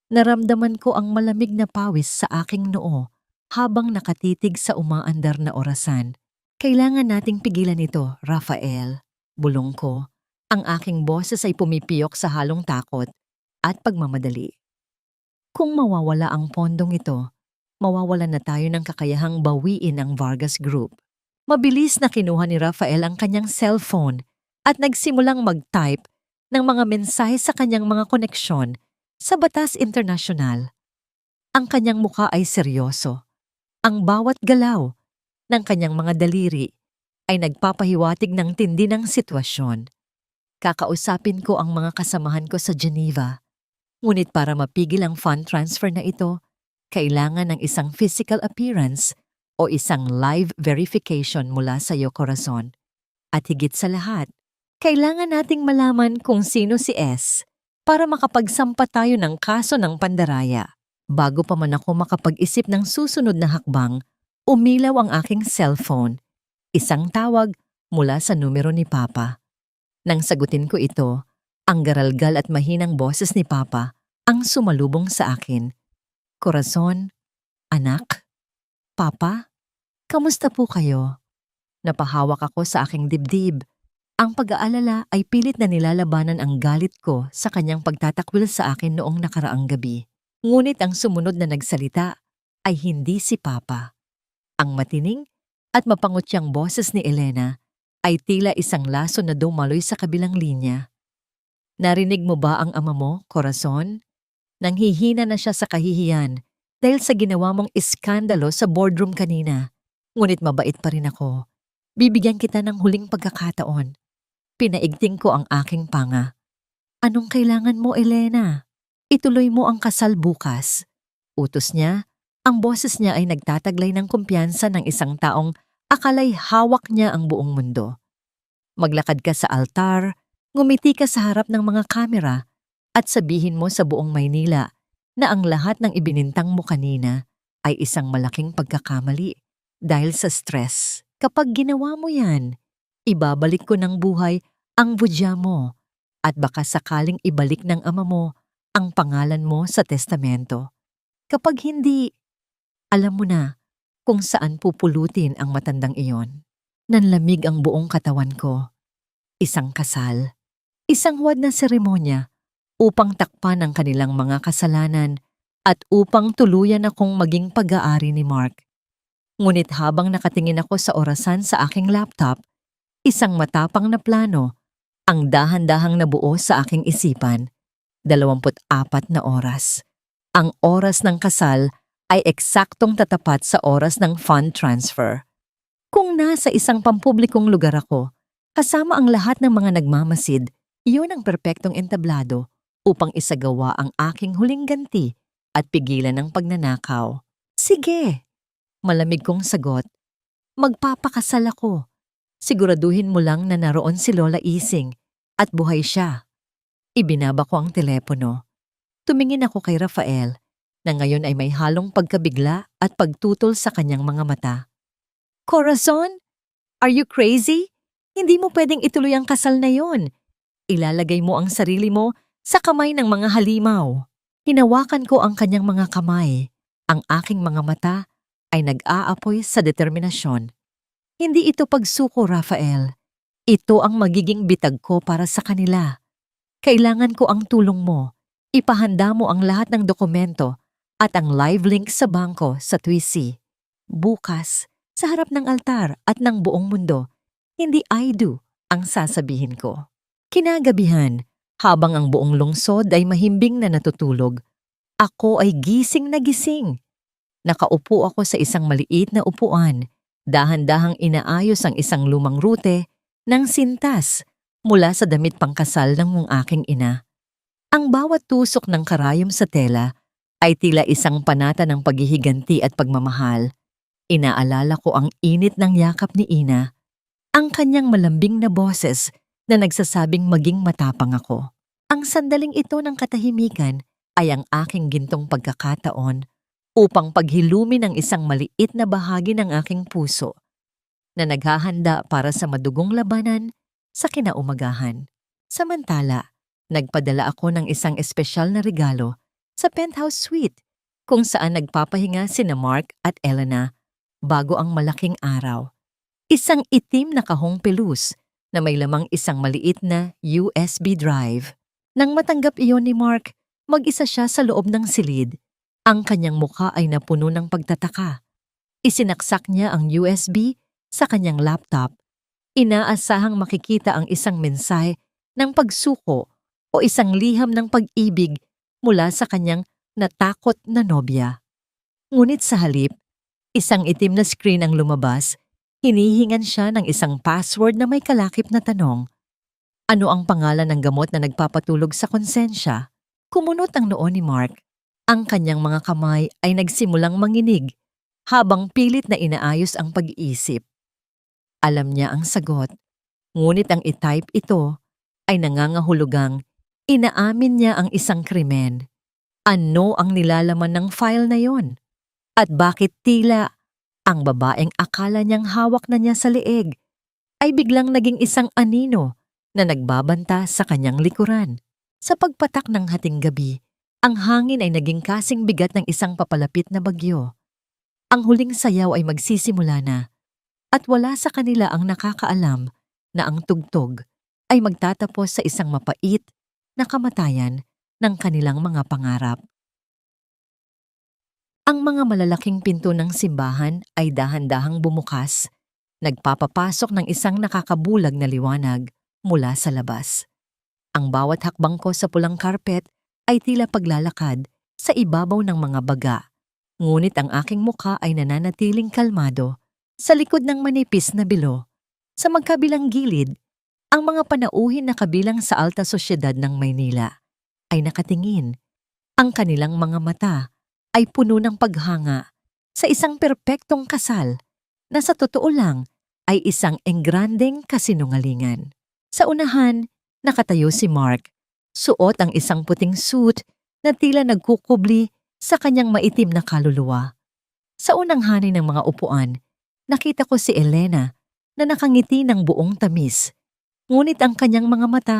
Naramdaman ko ang malamig na pawis sa aking noo habang nakatitig sa umaandar na orasan. Kailangan nating pigilan ito, Rafael. Bulong ko. Ang aking boses ay pumipiyok sa halong takot at pagmamadali. Kung mawawala ang pondong ito, mawawalan na tayo ng kakayahang bawiin ang Vargas Group. Mabilis na kinuha ni Rafael ang kanyang cellphone at nagsimulang mag-type ng mga mensahe sa kanyang mga koneksyon sa Batas Internasyonal. Ang kanyang mukha ay seryoso. Ang bawat galaw ng kanyang mga daliri ay nagpapahiwatig ng tindi ng sitwasyon. Kakausapin ko ang mga kasamahan ko sa Geneva. Ngunit para mapigil ang fund transfer na ito, kailangan ng isang physical appearance o isang live verification mula sa iyo, Corazon. At higit sa lahat, kailangan nating malaman kung sino si S para makapagsampa tayo ng kaso ng pandaraya. Bago pa man ako makapag-isip ng susunod na hakbang, umilaw ang aking cellphone. Isang tawag mula sa numero ni Papa. Nang sagutin ko ito, ang garalgal at mahinang boses ni Papa ang sumalubong sa akin. Corazon, anak, Papa, kamusta po kayo? Napahawak ako sa aking dibdib. Ang pag-aalala ay pilit na nilalabanan ang galit ko sa kanyang pagtatakwil sa akin noong nakaraang gabi. Ngunit ang sumunod na nagsalita ay hindi si Papa. Ang matining at mapangutyang boses ni Elena ay tila isang laso na dumaloy sa kabilang linya. Narinig mo ba ang ama mo, Corazon? Nanghihina na siya sa kahihiyan dahil sa ginawa mong iskandalo sa boardroom kanina. Ngunit mabait pa rin ako. Bibigyan kita ng huling pagkakataon. Pinaigting ko ang aking panga. Anong kailangan mo, Elena? Ituloy mo ang kasal bukas. Utos niya, ang boses niya ay nagtataglay ng kumpiyansa ng isang taong akalay hawak niya ang buong mundo. Maglakad ka sa altar, ngumiti ka sa harap ng mga kamera at sabihin mo sa buong Maynila na ang lahat ng ibinintang mo kanina ay isang malaking pagkakamali dahil sa stress. Kapag ginawa mo yan, ibabalik ko ng buhay ang budya mo at baka sakaling ibalik ng ama mo ang pangalan mo sa testamento. Kapag hindi, alam mo na kung saan pupulutin ang matandang iyon. Nanlamig ang buong katawan ko. Isang kasal, isang huwad na seremonya upang takpan ang kanilang mga kasalanan at upang tuluyan akong maging pag-aari ni Mark. Ngunit habang nakatingin ako sa orasan sa aking laptop, isang matapang na plano ang dahan-dahang nabuo sa aking isipan. 24 na oras. Ang oras ng kasal ay eksaktong tatapat sa oras ng fund transfer. Kung nasa isang pampublikong lugar ako, kasama ang lahat ng mga nagmamasid, iyon ang perpektong entablado upang isagawa ang aking huling ganti at pigilan ang pagnanakaw. Sige, malamig kong sagot. Magpapakasal ako. Siguraduhin mo lang na naroon si Lola Ising at buhay siya. Ibinaba ko ang telepono. Tumingin ako kay Rafael na ngayon ay may halong pagkabigla at pagtutol sa kanyang mga mata. Corazon, are you crazy? Hindi mo pwedeng ituloy ang kasal na yon. Ilalagay mo ang sarili mo sa kamay ng mga halimaw. Hinawakan ko ang kanyang mga kamay. Ang aking mga mata ay nag-aapoy sa determinasyon. Hindi ito pagsuko, Rafael. Ito ang magiging bitag ko para sa kanila. Kailangan ko ang tulong mo. Ipahanda mo ang lahat ng dokumento at ang live link sa bangko sa Twizy. Bukas, sa harap ng altar at ng buong mundo, hindi I do ang sasabihin ko. Kinagabihan, habang ang buong lungsod ay mahimbing na natutulog, ako ay gising na gising. Nakaupo ako sa isang maliit na upuan, dahan-dahang inaayos ang isang lumang rute ng sintas mula sa damit pangkasal ng aking ina. Ang bawat tusok ng karayom sa tela ay tila isang panata ng paghihiganti at pagmamahal. Inaalala ko ang init ng yakap ni Ina, ang kanyang malambing na boses na nagsasabing maging matapang ako. Ang sandaling ito ng katahimikan ay ang aking gintong pagkakataon upang paghilumi ng isang maliit na bahagi ng aking puso na naghahanda para sa madugong labanan sa kinaumagahan. Samantala, nagpadala ako ng isang espesyal na regalo sa penthouse suite kung saan nagpapahinga sina Mark at Elena bago ang malaking araw. Isang itim na kahong pelus na may lamang isang maliit na USB drive. Nang matanggap iyon ni Mark, mag-isa siya sa loob ng silid. Ang kanyang mukha ay napuno ng pagtataka. Isinaksak niya ang USB sa kanyang laptop. Inaasahang makikita ang isang mensahe ng pagsuko o isang liham ng pag-ibig mula sa kanyang natakot na nobya. Ngunit sa halip, isang itim na screen ang lumabas. Hinihingan siya ng isang password na may kalakip na tanong. Ano ang pangalan ng gamot na nagpapatulog sa konsensya? Kumunot ang noo ni Mark. Ang kanyang mga kamay ay nagsimulang manginig habang pilit na inaayos ang pag-iisip. Alam niya ang sagot, ngunit ang i-type ito ay nangangahulugang inaamin niya ang isang krimen. Ano ang nilalaman ng file na yon? At bakit tila ang babaeng akala niyang hawak na niya sa leeg ay biglang naging isang anino na nagbabanta sa kanyang likuran? Sa pagpatak ng hating gabi, ang hangin ay naging kasing bigat ng isang papalapit na bagyo. Ang huling sayaw ay magsisimula na at wala sa kanila ang nakakaalam na ang tugtog ay magtatapos sa isang mapait na kamatayan ng kanilang mga pangarap. Ang mga malalaking pinto ng simbahan ay dahan-dahang bumukas, nagpapapasok ng isang nakakabulag na liwanag mula sa labas. Ang bawat hakbang ko sa pulang karpet ay tila paglalakad sa ibabaw ng mga baga, ngunit ang aking mukha ay nananatiling kalmado sa likod ng manipis na bilo. Sa magkabilang gilid, ang mga panauhin na kabilang sa alta sosyedad ng Maynila ay nakatingin. Ang kanilang mga mata ay puno ng paghanga sa isang perpektong kasal na sa totoo lang ay isang engrandeng kasinungalingan. Sa unahan, nakatayo si Mark. Suot ang isang puting suit na tila nagkukubli sa kanyang maitim na kaluluwa. Sa unang hanay ng mga upuan, nakita ko si Elena na nakangiti ng buong tamis. Ngunit ang kanyang mga mata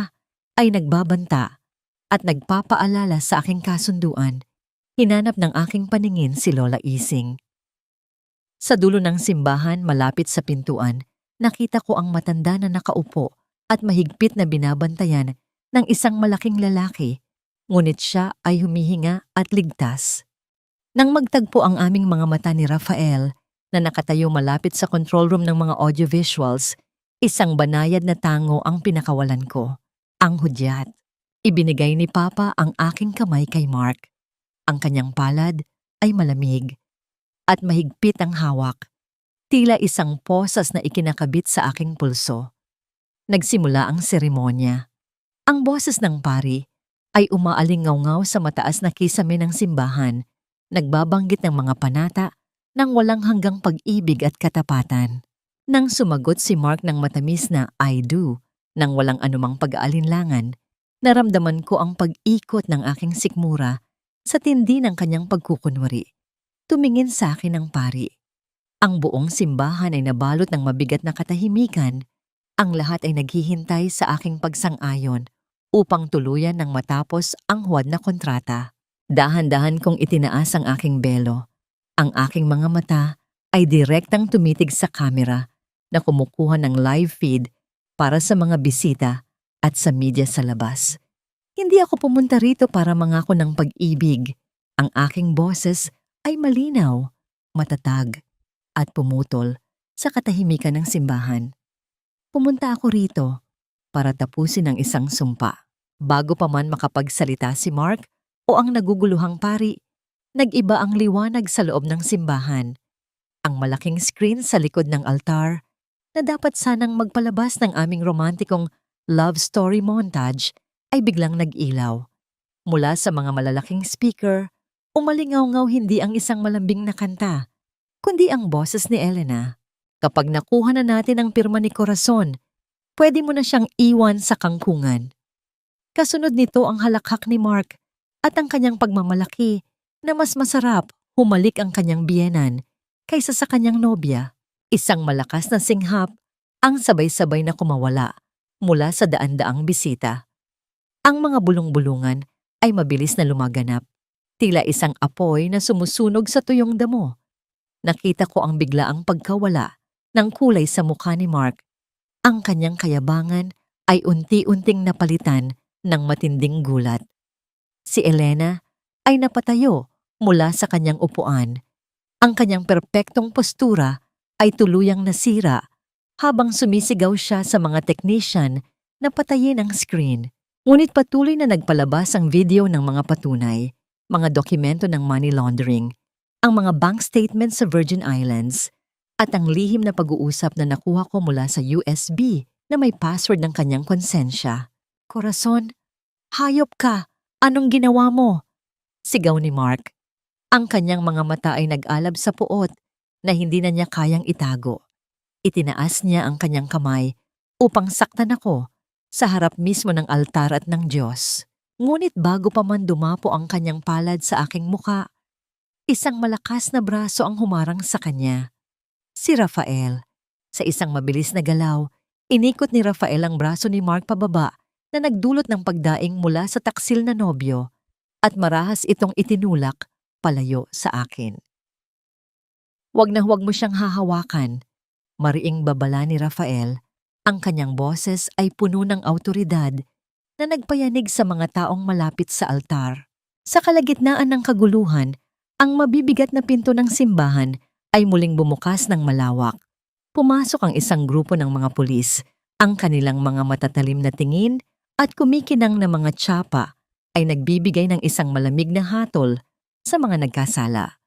ay nagbabanta at nagpapaalala sa aking kasunduan. Hinanap ng aking paningin si Lola Ising. Sa dulo ng simbahan malapit sa pintuan, nakita ko ang matanda na nakaupo at mahigpit na binabantayan ng isang malaking lalaki, ngunit siya ay humihinga at ligtas. Nang magtagpo ang aming mga mata ni Rafael na nakatayo malapit sa control room ng mga audiovisuals, isang banayad na tango ang pinakawalan ko, ang hudyat. Ibinigay ni Papa ang aking kamay kay Mark. Ang kanyang palad ay malamig at mahigpit ang hawak, tila isang posas na ikinakabit sa aking pulso. Nagsimula ang seremonya. Ang boses ng pari ay umaalingaw-ngaw sa mataas na kisame ng simbahan, nagbabanggit ng mga panata ng walang hanggang pag-ibig at katapatan. Nang sumagot si Mark ng matamis na I do, nang walang anumang pag-aalinlangan, naramdaman ko ang pag-ikot ng aking sikmura sa tindi ng kanyang pagkukunwari. Tumingin sa akin ang pari. Ang buong simbahan ay nabalot ng mabigat na katahimikan. Ang lahat ay naghihintay sa aking pagsang-ayon upang tuluyan ng matapos ang huwad na kontrata. Dahan-dahan kong itinaas ang aking belo. Ang aking mga mata ay direktang tumitig sa kamera na kumukuha ng live feed para sa mga bisita at sa media sa labas. Hindi ako pumunta rito para mangako ng pag-ibig. Ang aking boses ay malinaw, matatag, at pumutol sa katahimikan ng simbahan. Pumunta ako rito para tapusin ang isang sumpa. Bago pa man makapagsalita si Mark o ang naguguluhang pari, nag-iba ang liwanag sa loob ng simbahan. Ang malaking screen sa likod ng altar na dapat sanang magpalabas ng aming romantikong love story montage ay biglang nag-ilaw. Mula sa mga malalaking speaker, umalingaw-ngaw hindi ang isang malambing na kanta, kundi ang boses ni Elena. Kapag nakuha na natin ang pirma ni Corazon, pwede mo na siyang iwan sa kangkungan. Kasunod nito ang halakhak ni Mark at ang kanyang pagmamalaki na mas masarap humalik ang kanyang biyenan kaysa sa kanyang nobya. Isang malakas na singhap ang sabay-sabay na kumawala mula sa daan-daang bisita. Ang mga bulong-bulungan ay mabilis na lumaganap, tila isang apoy na sumusunog sa tuyong damo. Nakita ko ang biglaang pagkawala ng kulay sa mukha ni Mark. Ang kanyang kayabangan ay unti-unting napalitan ng matinding gulat. Si Elena ay napatayo mula sa kanyang upuan. Ang kanyang perpektong postura ay tuluyang nasira habang sumisigaw siya sa mga technician na patayin ang screen. Ngunit patuloy na nagpalabas ang video ng mga patunay, mga dokumento ng money laundering, ang mga bank statements sa Virgin Islands, at ang lihim na pag-uusap na nakuha ko mula sa USB na may password ng kanyang konsensya. Corazon, hayop ka! Anong ginawa mo? Sigaw ni Mark. Ang kanyang mga mata ay nag-alab sa puot na hindi na niya kayang itago. Itinaas niya ang kanyang kamay upang saktan ako sa harap mismo ng altar at ng Diyos. Ngunit bago pa man dumapo ang kanyang palad sa aking muka, isang malakas na braso ang humarang sa kanya. Si Rafael. Sa isang mabilis na galaw, inikot ni Rafael ang braso ni Mark pababa na nagdulot ng pagdaing mula sa taksil na nobyo at marahas itong itinulak palayo sa akin. Huwag na huwag mo siyang hahawakan. Mariing babala ni Rafael. Ang kanyang boses ay puno ng awtoridad na nagpayanig sa mga taong malapit sa altar. Sa kalagitnaan ng kaguluhan, ang mabibigat na pinto ng simbahan ay muling bumukas ng malawak. Pumasok ang isang grupo ng mga pulis. Ang kanilang mga matatalim na tingin at kumikinang na mga tsapa ay nagbibigay ng isang malamig na hatol sa mga nagkasala.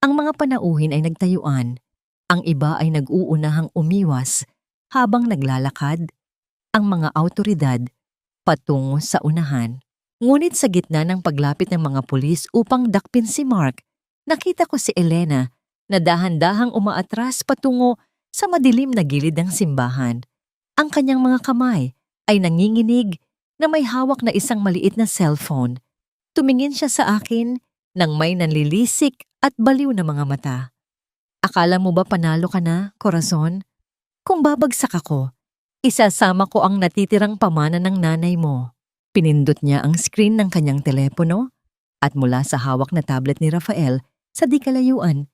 Ang mga panauhin ay nagtayuan. Ang iba ay nag-uunahang umiwas habang naglalakad ang mga awtoridad patungo sa unahan. Ngunit sa gitna ng paglapit ng mga pulis upang dakpin si Mark, nakita ko si Elena na dahan-dahang umaatras patungo sa madilim na gilid ng simbahan. Ang kanyang mga kamay ay nanginginig na may hawak na isang maliit na cellphone. Tumingin siya sa akin nang may nanlilisik at baliw na mga mata. Akala mo ba panalo ka na, Corazon? Kung babagsak ako, isasama ko ang natitirang pamana ng nanay mo. Pinindot niya ang screen ng kanyang telepono at mula sa hawak na tablet ni Rafael sa di kalayuan,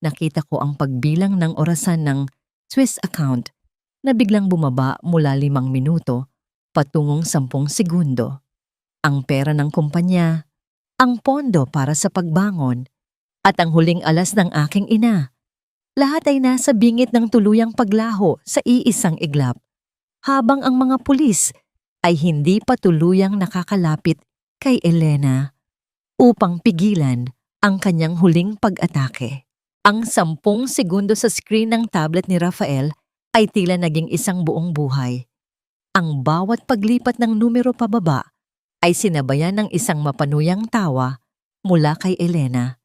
nakita ko ang pagbilang ng orasan ng Swiss account na biglang bumaba mula 5 minuto patungong 10 segundo. Ang pera ng kumpanya, ang pondo para sa pagbangon, at ang huling alas ng aking ina. Lahat ay nasa bingit ng tuluyang paglaho sa iisang iglap, habang ang mga pulis ay hindi pa tuluyang nakakalapit kay Elena upang pigilan ang kanyang huling pag-atake. Ang 10 segundo sa screen ng tablet ni Rafael ay tila naging isang buong buhay. Ang bawat paglipat ng numero pababa ay sinabayan ng isang mapanuyang tawa mula kay Elena.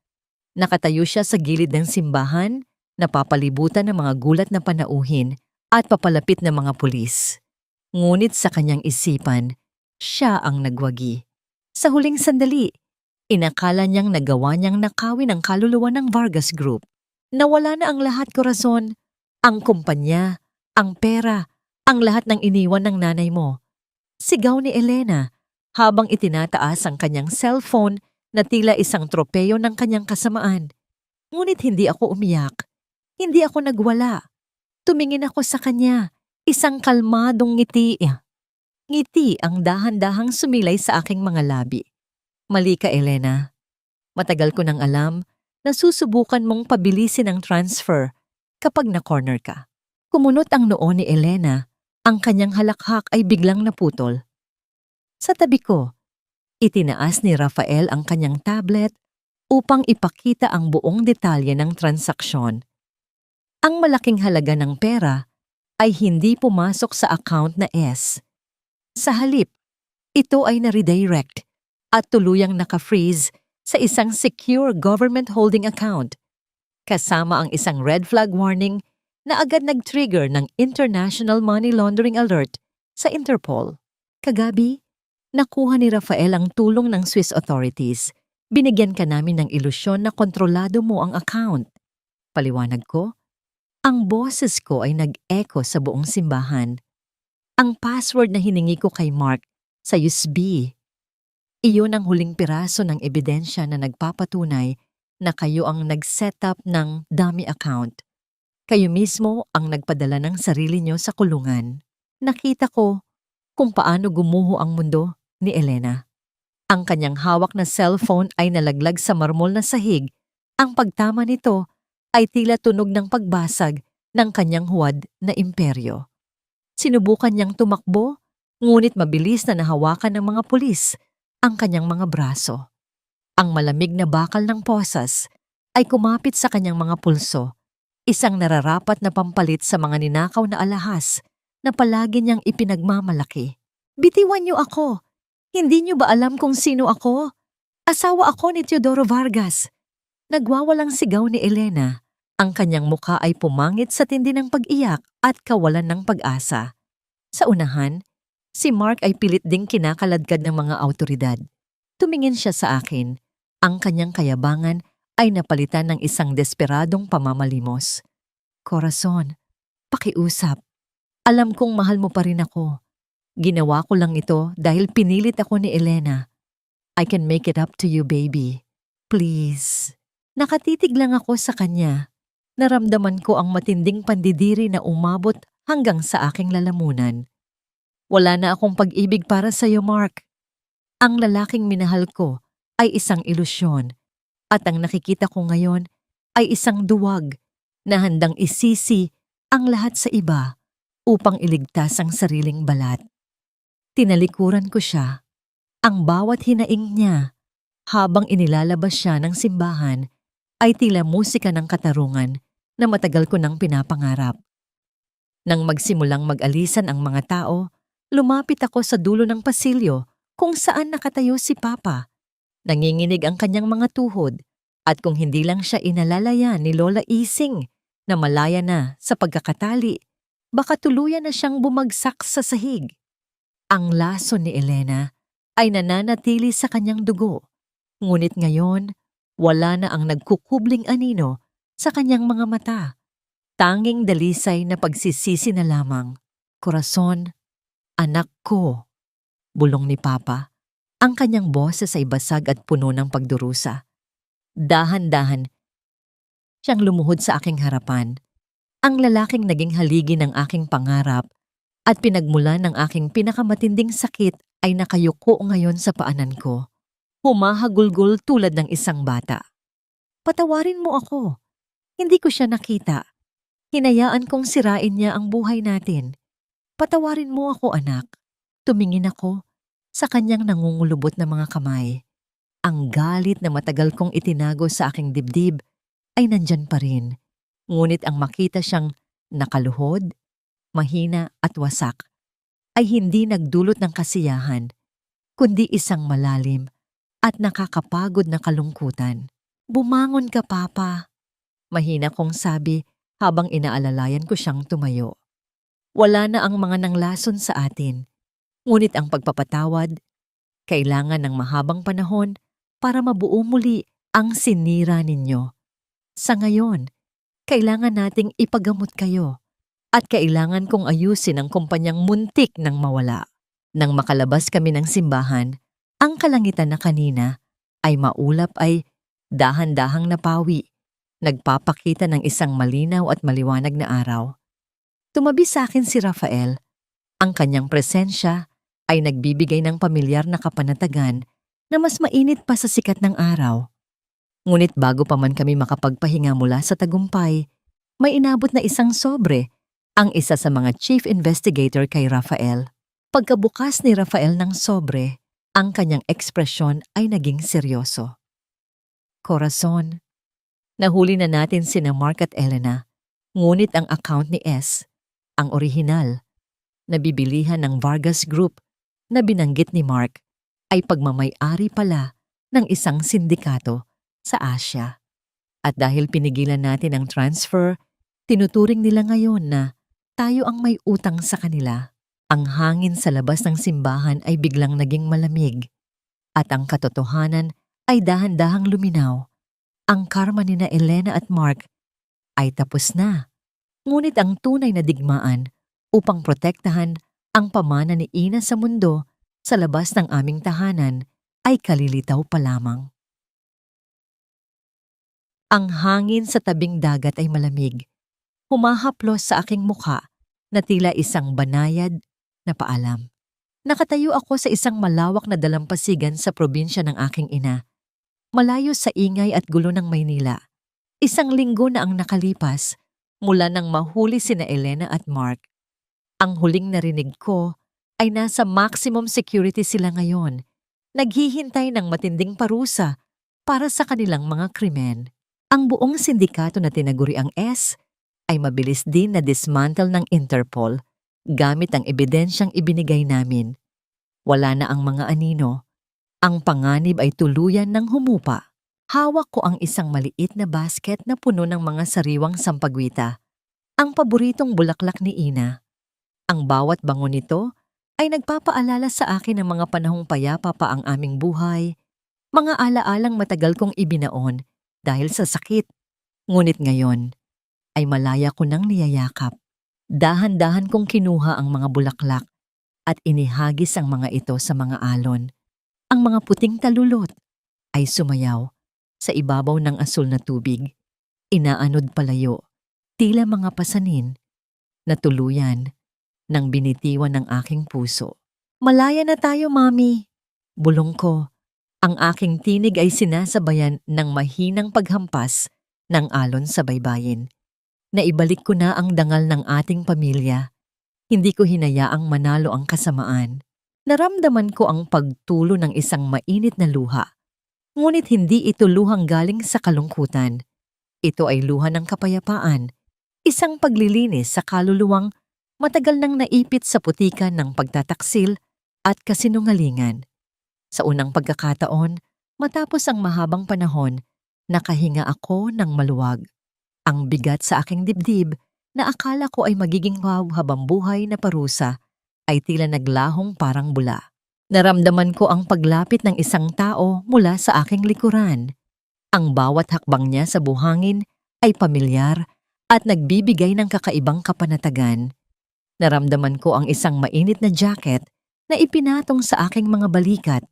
Nakatayo siya sa gilid ng simbahan, napapalibutan ng mga gulat na panauhin at papalapit ng mga pulis. Ngunit sa kanyang isipan, siya ang nagwagi. Sa huling sandali, inakala niyang nagawa niyang nakawin ang kaluluwa ng Vargas Group. Nawala na ang lahat, Corazon. Ang kumpanya, ang pera, ang lahat ng iniwan ng nanay mo. Sigaw ni Elena habang itinataas ang kanyang cellphone na tila isang tropeyo ng kanyang kasamaan. Ngunit hindi ako umiyak. Hindi ako nagwala. Tumingin ako sa kanya, isang kalmadong ngiti. Ngiti ang dahan-dahang sumilay sa aking mga labi. Mali ka, Elena. Matagal ko nang alam na susubukan mong pabilisin ang transfer kapag na-corner ka. Kumunot ang noo ni Elena, ang kanyang halakhak ay biglang naputol. Sa tabi ko, itinaas ni Rafael ang kanyang tablet upang ipakita ang buong detalye ng transaksyon. Ang malaking halaga ng pera ay hindi pumasok sa account na S. Sa halip, ito ay na-redirect at tuluyang naka-freeze sa isang secure government holding account, kasama ang isang red flag warning na agad nag-trigger ng International Money Laundering Alert sa Interpol. Kagabi, nakuha ni Rafael ang tulong ng Swiss authorities. Binigyan ka namin ng ilusyon na kontrolado mo ang account. Paliwanag ko, ang boses ko ay nag-echo sa buong simbahan. Ang password na hiningi ko kay Mark sa USB. Iyon ang huling piraso ng ebidensya na nagpapatunay na kayo ang nag-set up ng dummy account. Kayo mismo ang nagpadala ng sarili nyo sa kulungan. Nakita ko kung paano gumuho ang mundo ni Elena. Ang kanyang hawak na cellphone ay nalaglag sa marmol na sahig. Ang pagtama nito ay tila tunog ng pagbasag ng kanyang huwad na imperyo. Sinubukan niyang tumakbo, ngunit mabilis na nahawakan ng mga pulis ang kanyang mga braso. Ang malamig na bakal ng posas ay kumapit sa kanyang mga pulso, isang nararapat na pampalit sa mga ninakaw na alahas na palagi niyang ipinagmamalaki. Bitiwan niyo ako! Hindi niyo ba alam kung sino ako? Asawa ako ni Teodoro Vargas. Nagwawalang sigaw ni Elena. Ang kanyang mukha ay pumangit sa tindi ng pag-iyak at kawalan ng pag-asa. Sa unahan, si Mark ay pilit ding kinakaladkad ng mga awtoridad. Tumingin siya sa akin. Ang kanyang kayabangan ay napalitan ng isang desperadong pamamalimos. Corazon, pakiusap. Alam kong mahal mo pa rin ako. Ginawa ko lang ito dahil pinilit ako ni Elena. I can make it up to you, baby. Please. Nakatitig lang ako sa kanya. Naramdaman ko ang matinding pandidiri na umabot hanggang sa aking lalamunan. Wala na akong pag-ibig para sa iyo, Mark. Ang lalaking minahal ko ay isang ilusyon at ang nakikita ko ngayon ay isang duwag na handang isisi ang lahat sa iba upang iligtas ang sariling balat. Tinalikuran ko siya. Ang bawat hinaing niya habang inilalabas siya ng simbahan ay tila musika ng katarungan na matagal ko nang pinapangarap. Nang magsimulang mag-alisan ang mga tao, lumapit ako sa dulo ng pasilyo kung saan nakatayo si Papa. Nanginginig ang kanyang mga tuhod at kung hindi lang siya inalalaya ni Lola Ising na malaya na sa pagkakatali, baka tuluyan na siyang bumagsak sa sahig. Ang laso ni Elena ay nananatili sa kanyang dugo, ngunit ngayon wala na ang nagkukubling anino sa kanyang mga mata. Tanging dalisay na pagsisisi na lamang. Corazon, anak ko, bulong ni Papa. Ang kanyang boses ay basag at puno ng pagdurusa. Dahan-dahan siyang lumuhod sa aking harapan. Ang lalaking naging haligi ng aking pangarap at pinagmulan ng aking pinakamatinding sakit ay nakayuko ngayon sa paanan ko. Humahagulgol tulad ng isang bata. Patawarin mo ako. Hindi ko siya nakita. Hinayaan kong sirain niya ang buhay natin. Patawarin mo ako, anak. Tumingin ako sa kanyang nangungulubot na mga kamay. Ang galit na matagal kong itinago sa aking dibdib ay nandyan pa rin. Ngunit ang makita siyang nakaluhod, mahina at wasak ay hindi nagdulot ng kasiyahan, kundi isang malalim at nakakapagod na kalungkutan. Bumangon ka, Papa. Mahina kong sabi habang inaalalayan ko siyang tumayo. Wala na ang mga nanglason sa atin, ngunit ang pagpapatawad, kailangan ng mahabang panahon para mabuo muli ang sinira ninyo. Sa ngayon, kailangan nating ipagamot kayo at kailangan kong ayusin ang kumpanyang muntik nang mawala. Nang makalabas kami ng simbahan, ang kalangitan na kanina ay maulap ay dahan-dahang napawi, nagpapakita ng isang malinaw at maliwanag na araw. Tumabi sa akin si Rafael. Ang kanyang presensya ay nagbibigay ng pamilyar na kapanatagan na mas mainit pa sa sikat ng araw. Ngunit bago pa man kami makapagpahinga mula sa tagumpay, may inabot na isang sobre, ang isa sa mga chief investigator kay Rafael. Pagkabukas ni Rafael ng sobre, ang kanyang ekspresyon ay naging seryoso. Corazon, nahuli na natin sina Mark at Elena, ngunit ang account ni S, ang orihinal, na bibilihan ng Vargas Group na binanggit ni Mark, ay pagmamay-ari pala ng isang sindikato sa Asia. At dahil pinigilan natin ang transfer, tinuturing nila ngayon na tayo ang may utang sa kanila. Ang hangin sa labas ng simbahan ay biglang naging malamig at ang katotohanan ay dahan-dahang luminaw. Ang karma ni na Elena at Mark ay tapos na. Ngunit ang tunay na digmaan upang protektahan ang pamana ni Ina sa mundo sa labas ng aming tahanan ay kalilitaw pa lamang. Ang hangin sa tabing dagat ay malamig. Humahaplos sa aking mukha na tila isang banayad na paalam. Nakatayo ako sa isang malawak na dalampasigan sa probinsya ng aking ina, malayo sa ingay at gulo ng Maynila. Isang linggo na ang nakalipas mula nang mahuli sina Elena at Mark. Ang huling narinig ko ay nasa maximum security sila ngayon, naghihintay ng matinding parusa para sa kanilang mga krimen. Ang buong sindikato na tinaguriang S ay mabilis din na dismantle ng Interpol gamit ang ebidensyang ibinigay namin. Wala na ang mga anino. Ang panganib ay tuluyan ng humupa. Hawak ko ang isang maliit na basket na puno ng mga sariwang sampagwita, ang paboritong bulaklak ni Ina. Ang bawat bango nito ay nagpapaalala sa akin ng mga panahong payapa pa ang aming buhay, mga alaalang matagal kong ibinaon dahil sa sakit. Ngunit ngayon ay malaya ko nang niyayakap. Dahan-dahan kong kinuha ang mga bulaklak at inihagis ang mga ito sa mga alon. Ang mga puting talulot ay sumayaw sa ibabaw ng asul na tubig. Inaanod palayo, tila mga pasanin na tuluyan nang binitiwan ng aking puso. Malaya na tayo, Mami. Bulong ko. Ang aking tinig ay sinasabayan ng mahinang paghampas ng alon sa baybayin. Naibalik ko na ang dangal ng ating pamilya. Hindi ko hinayaang manalo ang kasamaan. Naramdaman ko ang pagtulo ng isang mainit na luha. Ngunit hindi ito luhang galing sa kalungkutan. Ito ay luha ng kapayapaan. Isang paglilinis sa kaluluwang matagal nang naipit sa putikan ng pagtataksil at kasinungalingan. Sa unang pagkakataon, matapos ang mahabang panahon, nakahinga ako ng maluwag. Ang bigat sa aking dibdib na akala ko ay magiging habang buhay na parusa ay tila naglahong parang bula. Naramdaman ko ang paglapit ng isang tao mula sa aking likuran. Ang bawat hakbang niya sa buhangin ay pamilyar at nagbibigay ng kakaibang kapanatagan. Naramdaman ko ang isang mainit na jacket na ipinatong sa aking mga balikat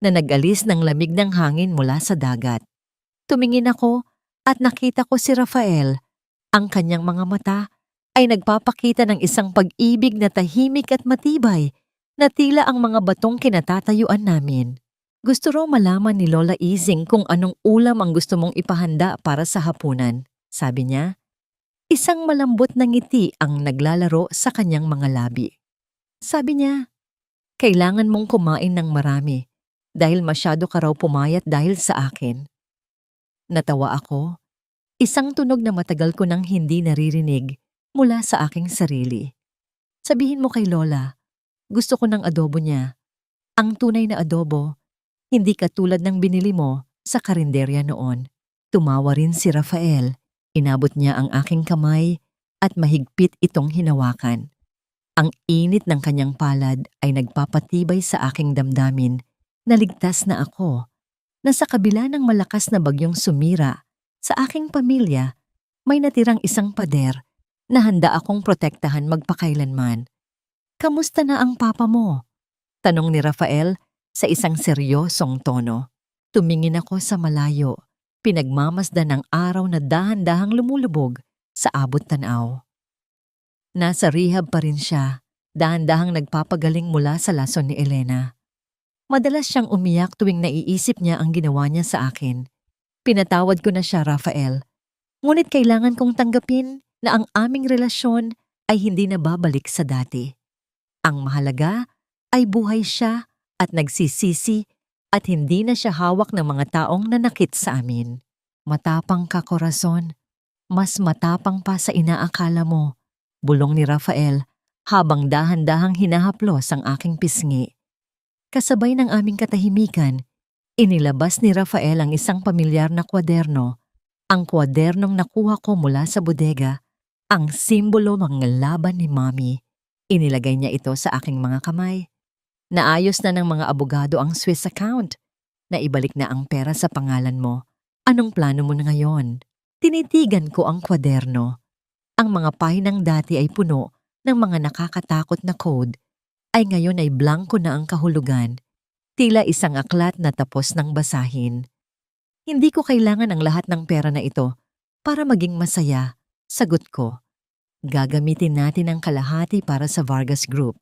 na nag-alis ng lamig ng hangin mula sa dagat. Tumingin ako at nakita ko si Rafael. Ang kanyang mga mata ay nagpapakita ng isang pag-ibig na tahimik at matibay na tila ang mga batong kinatatayuan namin. Gusto raw malaman ni Lola Izing kung anong ulam ang gusto mong ipahanda para sa hapunan, sabi niya. Isang malambot na ngiti ang naglalaro sa kanyang mga labi. Sabi niya, kailangan mong kumain ng marami dahil masyado ka raw pumayat dahil sa akin. Natawa ako. Isang tunog na matagal ko nang hindi naririnig mula sa aking sarili. Sabihin mo kay Lola, gusto ko ng adobo niya. Ang tunay na adobo, hindi katulad ng binili mo sa karinderya noon. Tumawa rin si Rafael. Inabot niya ang aking kamay at mahigpit itong hinawakan. Ang init ng kanyang palad ay nagpapatibay sa aking damdamin na ligtas na ako, na sa kabila ng malakas na bagyong sumira sa aking pamilya, may natirang isang pader na handa akong protektahan magpakailanman. Kamusta na ang papa mo? Tanong ni Rafael sa isang seryosong tono. Tumingin ako sa malayo, pinagmamasdan ng araw na dahan-dahang lumulubog sa abot tanaw. Nasa rehab pa rin siya, dahan-dahang nagpapagaling mula sa lason ni Elena. Madalas siyang umiyak tuwing naiisip niya ang ginawa niya sa akin. Pinatawad ko na siya, Rafael. Ngunit kailangan kong tanggapin na ang aming relasyon ay hindi na babalik sa dati. Ang mahalaga ay buhay siya at nagsisisi at hindi na siya hawak ng mga taong nanakit sa amin. Matapang ka, Corazon. Mas matapang pa sa inaakala mo, bulong ni Rafael habang dahan-dahang hinahaplos ang aking pisngi. Kasabay ng aming katahimikan, inilabas ni Rafael ang isang pamilyar na kwaderno. Ang kwadernong nakuha ko mula sa bodega, ang simbolo ng laban ni Mommy. Inilagay niya ito sa aking mga kamay. Naayos na ng mga abogado ang Swiss account. Naibalik na ang pera sa pangalan mo. Anong plano mo na ngayon? Tinitigan ko ang kwaderno. Ang mga pahinang dati ay puno ng mga nakakatakot na code, ay ngayon ay blanko na ang kahulugan. Tila isang aklat na tapos ng basahin. Hindi ko kailangan ang lahat ng pera na ito para maging masaya, sagot ko. Gagamitin natin ang kalahati para sa Vargas Group,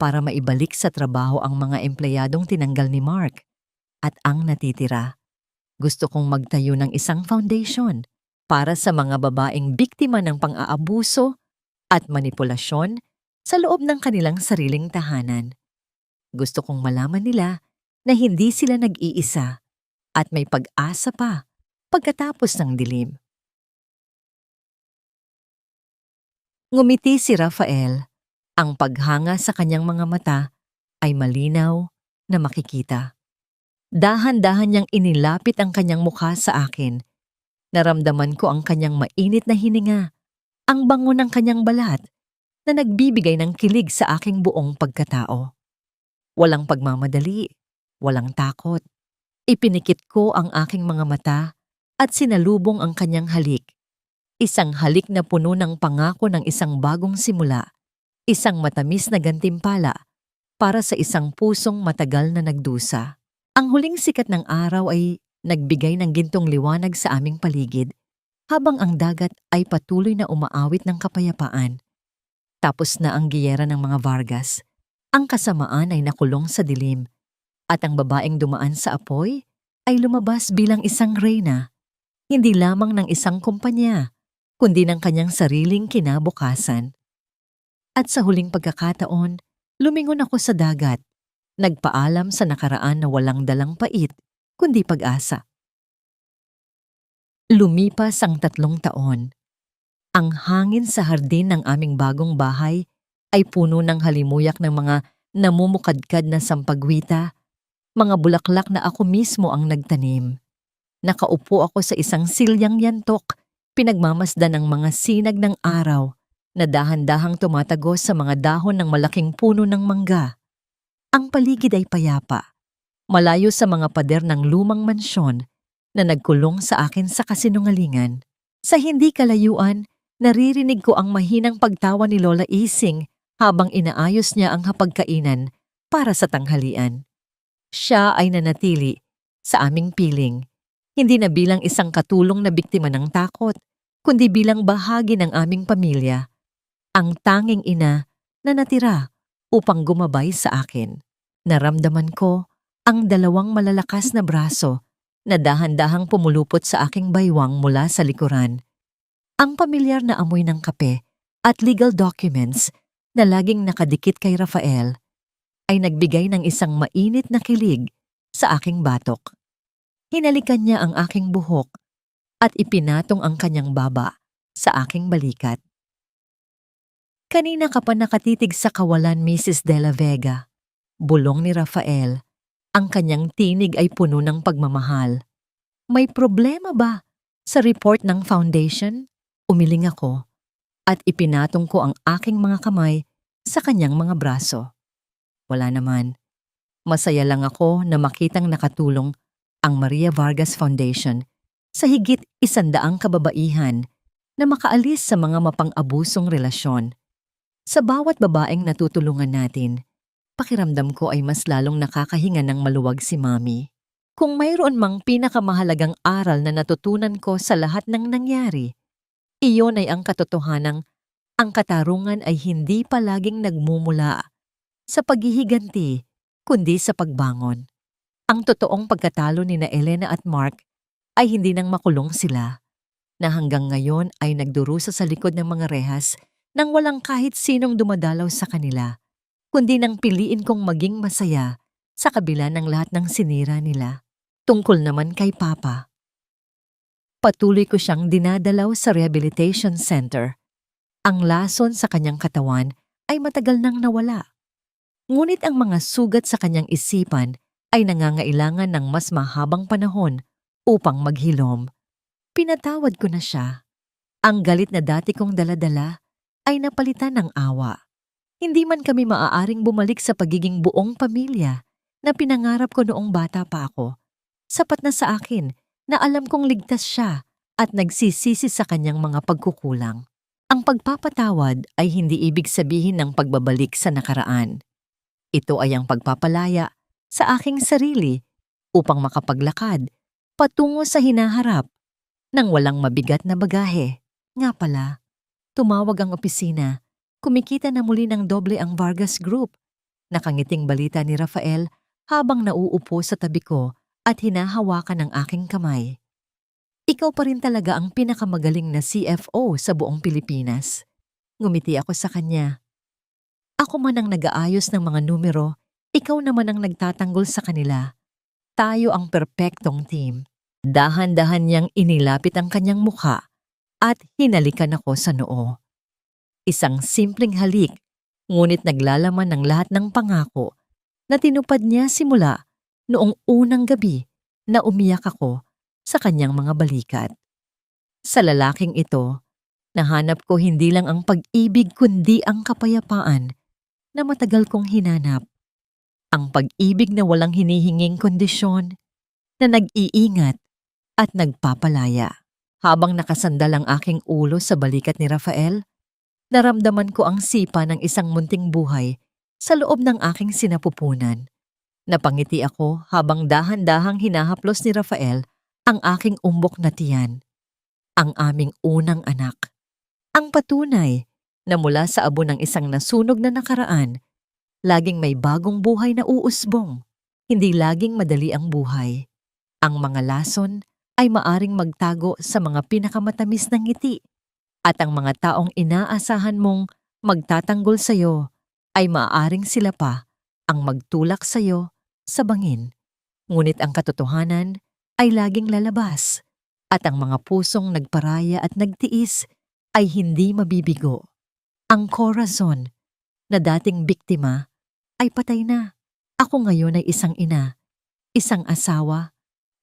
para maibalik sa trabaho ang mga empleyadong tinanggal ni Mark. At ang natitira, gusto kong magtayo ng isang foundation para sa mga babaeng biktima ng pang-aabuso at manipulasyon sa loob ng kanilang sariling tahanan. Gusto kong malaman nila na hindi sila nag-iisa at may pag-asa pa pagkatapos ng dilim. Ngumiti si Rafael. Ang paghanga sa kanyang mga mata ay malinaw na makikita. Dahan-dahan niyang inilapit ang kanyang mukha sa akin. Naramdaman ko ang kanyang mainit na hininga, ang bango ng kanyang balat na nagbibigay ng kilig sa aking buong pagkatao. Walang pagmamadali, walang takot. Ipinikit ko ang aking mga mata at sinalubong ang kanyang halik. Isang halik na puno ng pangako ng isang bagong simula, isang matamis na gantimpala para sa isang pusong matagal na nagdusa. Ang huling sikat ng araw ay nagbigay ng gintong liwanag sa aming paligid habang ang dagat ay patuloy na umaawit ng kapayapaan. Tapos na ang giyera ng mga Vargas. Ang kasamaan ay nakulong sa dilim at ang babaeng dumaan sa apoy ay lumabas bilang isang reyna, hindi lamang ng isang kumpanya, kundi ng kanyang sariling kinabukasan. At sa huling pagkakataon, lumingon ako sa dagat, nagpaalam sa nakaraan na walang dalang pait, kundi pag-asa. Lumipas ang 3 taon. Ang hangin sa hardin ng aming bagong bahay ay puno ng halimuyak ng mga namumukadkad na sampagwita, mga bulaklak na ako mismo ang nagtanim. Nakaupo ako sa isang silyang yantok, pinagmamasdan ng mga sinag ng araw na dahan-dahang tumatagos sa mga dahon ng malaking puno ng mangga. Ang paligid ay payapa, malayo sa mga pader ng lumang mansyon na nagkulong sa akin sa kasinungalingan. Sa hindi kalayuan, naririnig ko ang mahinang pagtawa ni Lola Ising habang inaayos niya ang hapagkainan para sa tanghalian. Siya ay nanatili sa aming piling, hindi na bilang isang katulong na biktima ng takot, kundi bilang bahagi ng aming pamilya, ang tanging ina na natira upang gumabay sa akin. Naramdaman ko ang 2 malalakas na braso na dahan-dahang pumulupot sa aking baywang mula sa likuran. Ang pamilyar na amoy ng kape at legal documents na laging nakadikit kay Rafael ay nagbigay ng isang mainit na kilig sa aking batok. Hinalikan niya ang aking buhok at ipinatong ang kanyang baba sa aking balikat. Kanina ka pa nakatitig sa kawalan, Mrs. De La Vega. Bulong ni Rafael. Ang kanyang tinig ay puno ng pagmamahal. May problema ba sa report ng foundation? Umiling ako at ipinatong ko ang aking mga kamay sa kanyang mga braso. Wala naman. Masaya lang ako na makitang nakatulong ang Maria Vargas Foundation sa higit 100 kababaihan na makaalis sa mga mapang-abusong relasyon. Sa bawat babaeng natutulungan natin, pakiramdam ko ay mas lalong nakakahinga ng maluwag si Mami. Kung mayroon mang pinakamahalagang aral na natutunan ko sa lahat ng nangyari, iyon ay ang katotohanang ang katarungan ay hindi palaging nagmumula sa paghihiganti, kundi sa pagbangon. Ang totoong pagkatalo ni na Elena at Mark ay hindi nang makulong sila, na hanggang ngayon ay nagdurusa sa likod ng mga rehas nang walang kahit sinong dumadalaw sa kanila, kundi nang piliin kong maging masaya sa kabila ng lahat ng sinira nila. Tungkol naman kay Papa, patuloy ko siyang dinadalaw sa rehabilitation center. Ang lason sa kanyang katawan ay matagal nang nawala. Ngunit ang mga sugat sa kanyang isipan ay nangangailangan ng mas mahabang panahon upang maghilom. Pinatawad ko na siya. Ang galit na dati kong daladala ay napalitan ng awa. Hindi man kami maaaring bumalik sa pagiging buong pamilya na pinangarap ko noong bata pa ako. Sapat na sa akin na alam kong ligtas siya at nagsisisi sa kanyang mga pagkukulang. Ang pagpapatawad ay hindi ibig sabihin ng pagbabalik sa nakaraan. Ito ay ang pagpapalaya sa aking sarili upang makapaglakad patungo sa hinaharap nang walang mabigat na bagahe. Nga pala, tumawag ang opisina. Kumikita na muli ng doble ang Vargas Group. Nakangiting balita ni Rafael habang nauupo sa tabi ko at hinahawakan ang aking kamay. Ikaw pa rin talaga ang pinakamagaling na CFO sa buong Pilipinas. Ngumiti ako sa kanya. Ako man ang nag-aayos ng mga numero, ikaw naman ang nagtatanggol sa kanila. Tayo ang perpektong team. Dahan-dahan niyang inilapit ang kanyang mukha at hinalikan ako sa noo. Isang simpleng halik, ngunit naglalaman ng lahat ng pangako na tinupad niya simula noong unang gabi na umiyak ako sa kanyang mga balikat. Sa lalaking ito, nahanap ko hindi lang ang pag-ibig kundi ang kapayapaan na matagal kong hinanap. Ang pag-ibig na walang hinihinging kondisyon, na nag-iingat at nagpapalaya. Habang nakasandal ang aking ulo sa balikat ni Rafael, naramdaman ko ang sipa ng isang munting buhay sa loob ng aking sinapupunan. Napangiti ako habang dahan-dahang hinahaplos ni Rafael ang aking umbok na tiyan. Ang aming unang anak. Ang patunay na mula sa abo ng isang nasunog na nakaraan, laging may bagong buhay na uusbong. Hindi laging madali ang buhay. Ang mga lason ay maaring magtago sa mga pinakamatamis ng ngiti at ang mga taong inaasahan mong magtatanggol sa iyo ay maaring sila pa ang magtulak sa iyo sa bangin. Ngunit ang katotohanan ay laging lalabas at ang mga pusong nagparaya at nagtiis ay hindi mabibigo. Ang corazon na dating biktima ay patay na. Ako ngayon ay isang ina, isang asawa,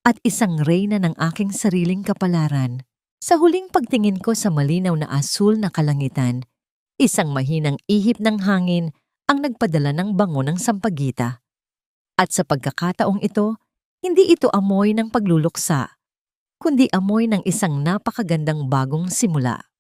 at isang reyna ng aking sariling kapalaran. Sa huling pagtingin ko sa malinaw na asul na kalangitan, isang mahinang ihip ng hangin ang nagpadala ng bango ng sampagita. At sa pagkakataong ito, hindi ito amoy ng pagluluksa, kundi amoy ng isang napakagandang bagong simula.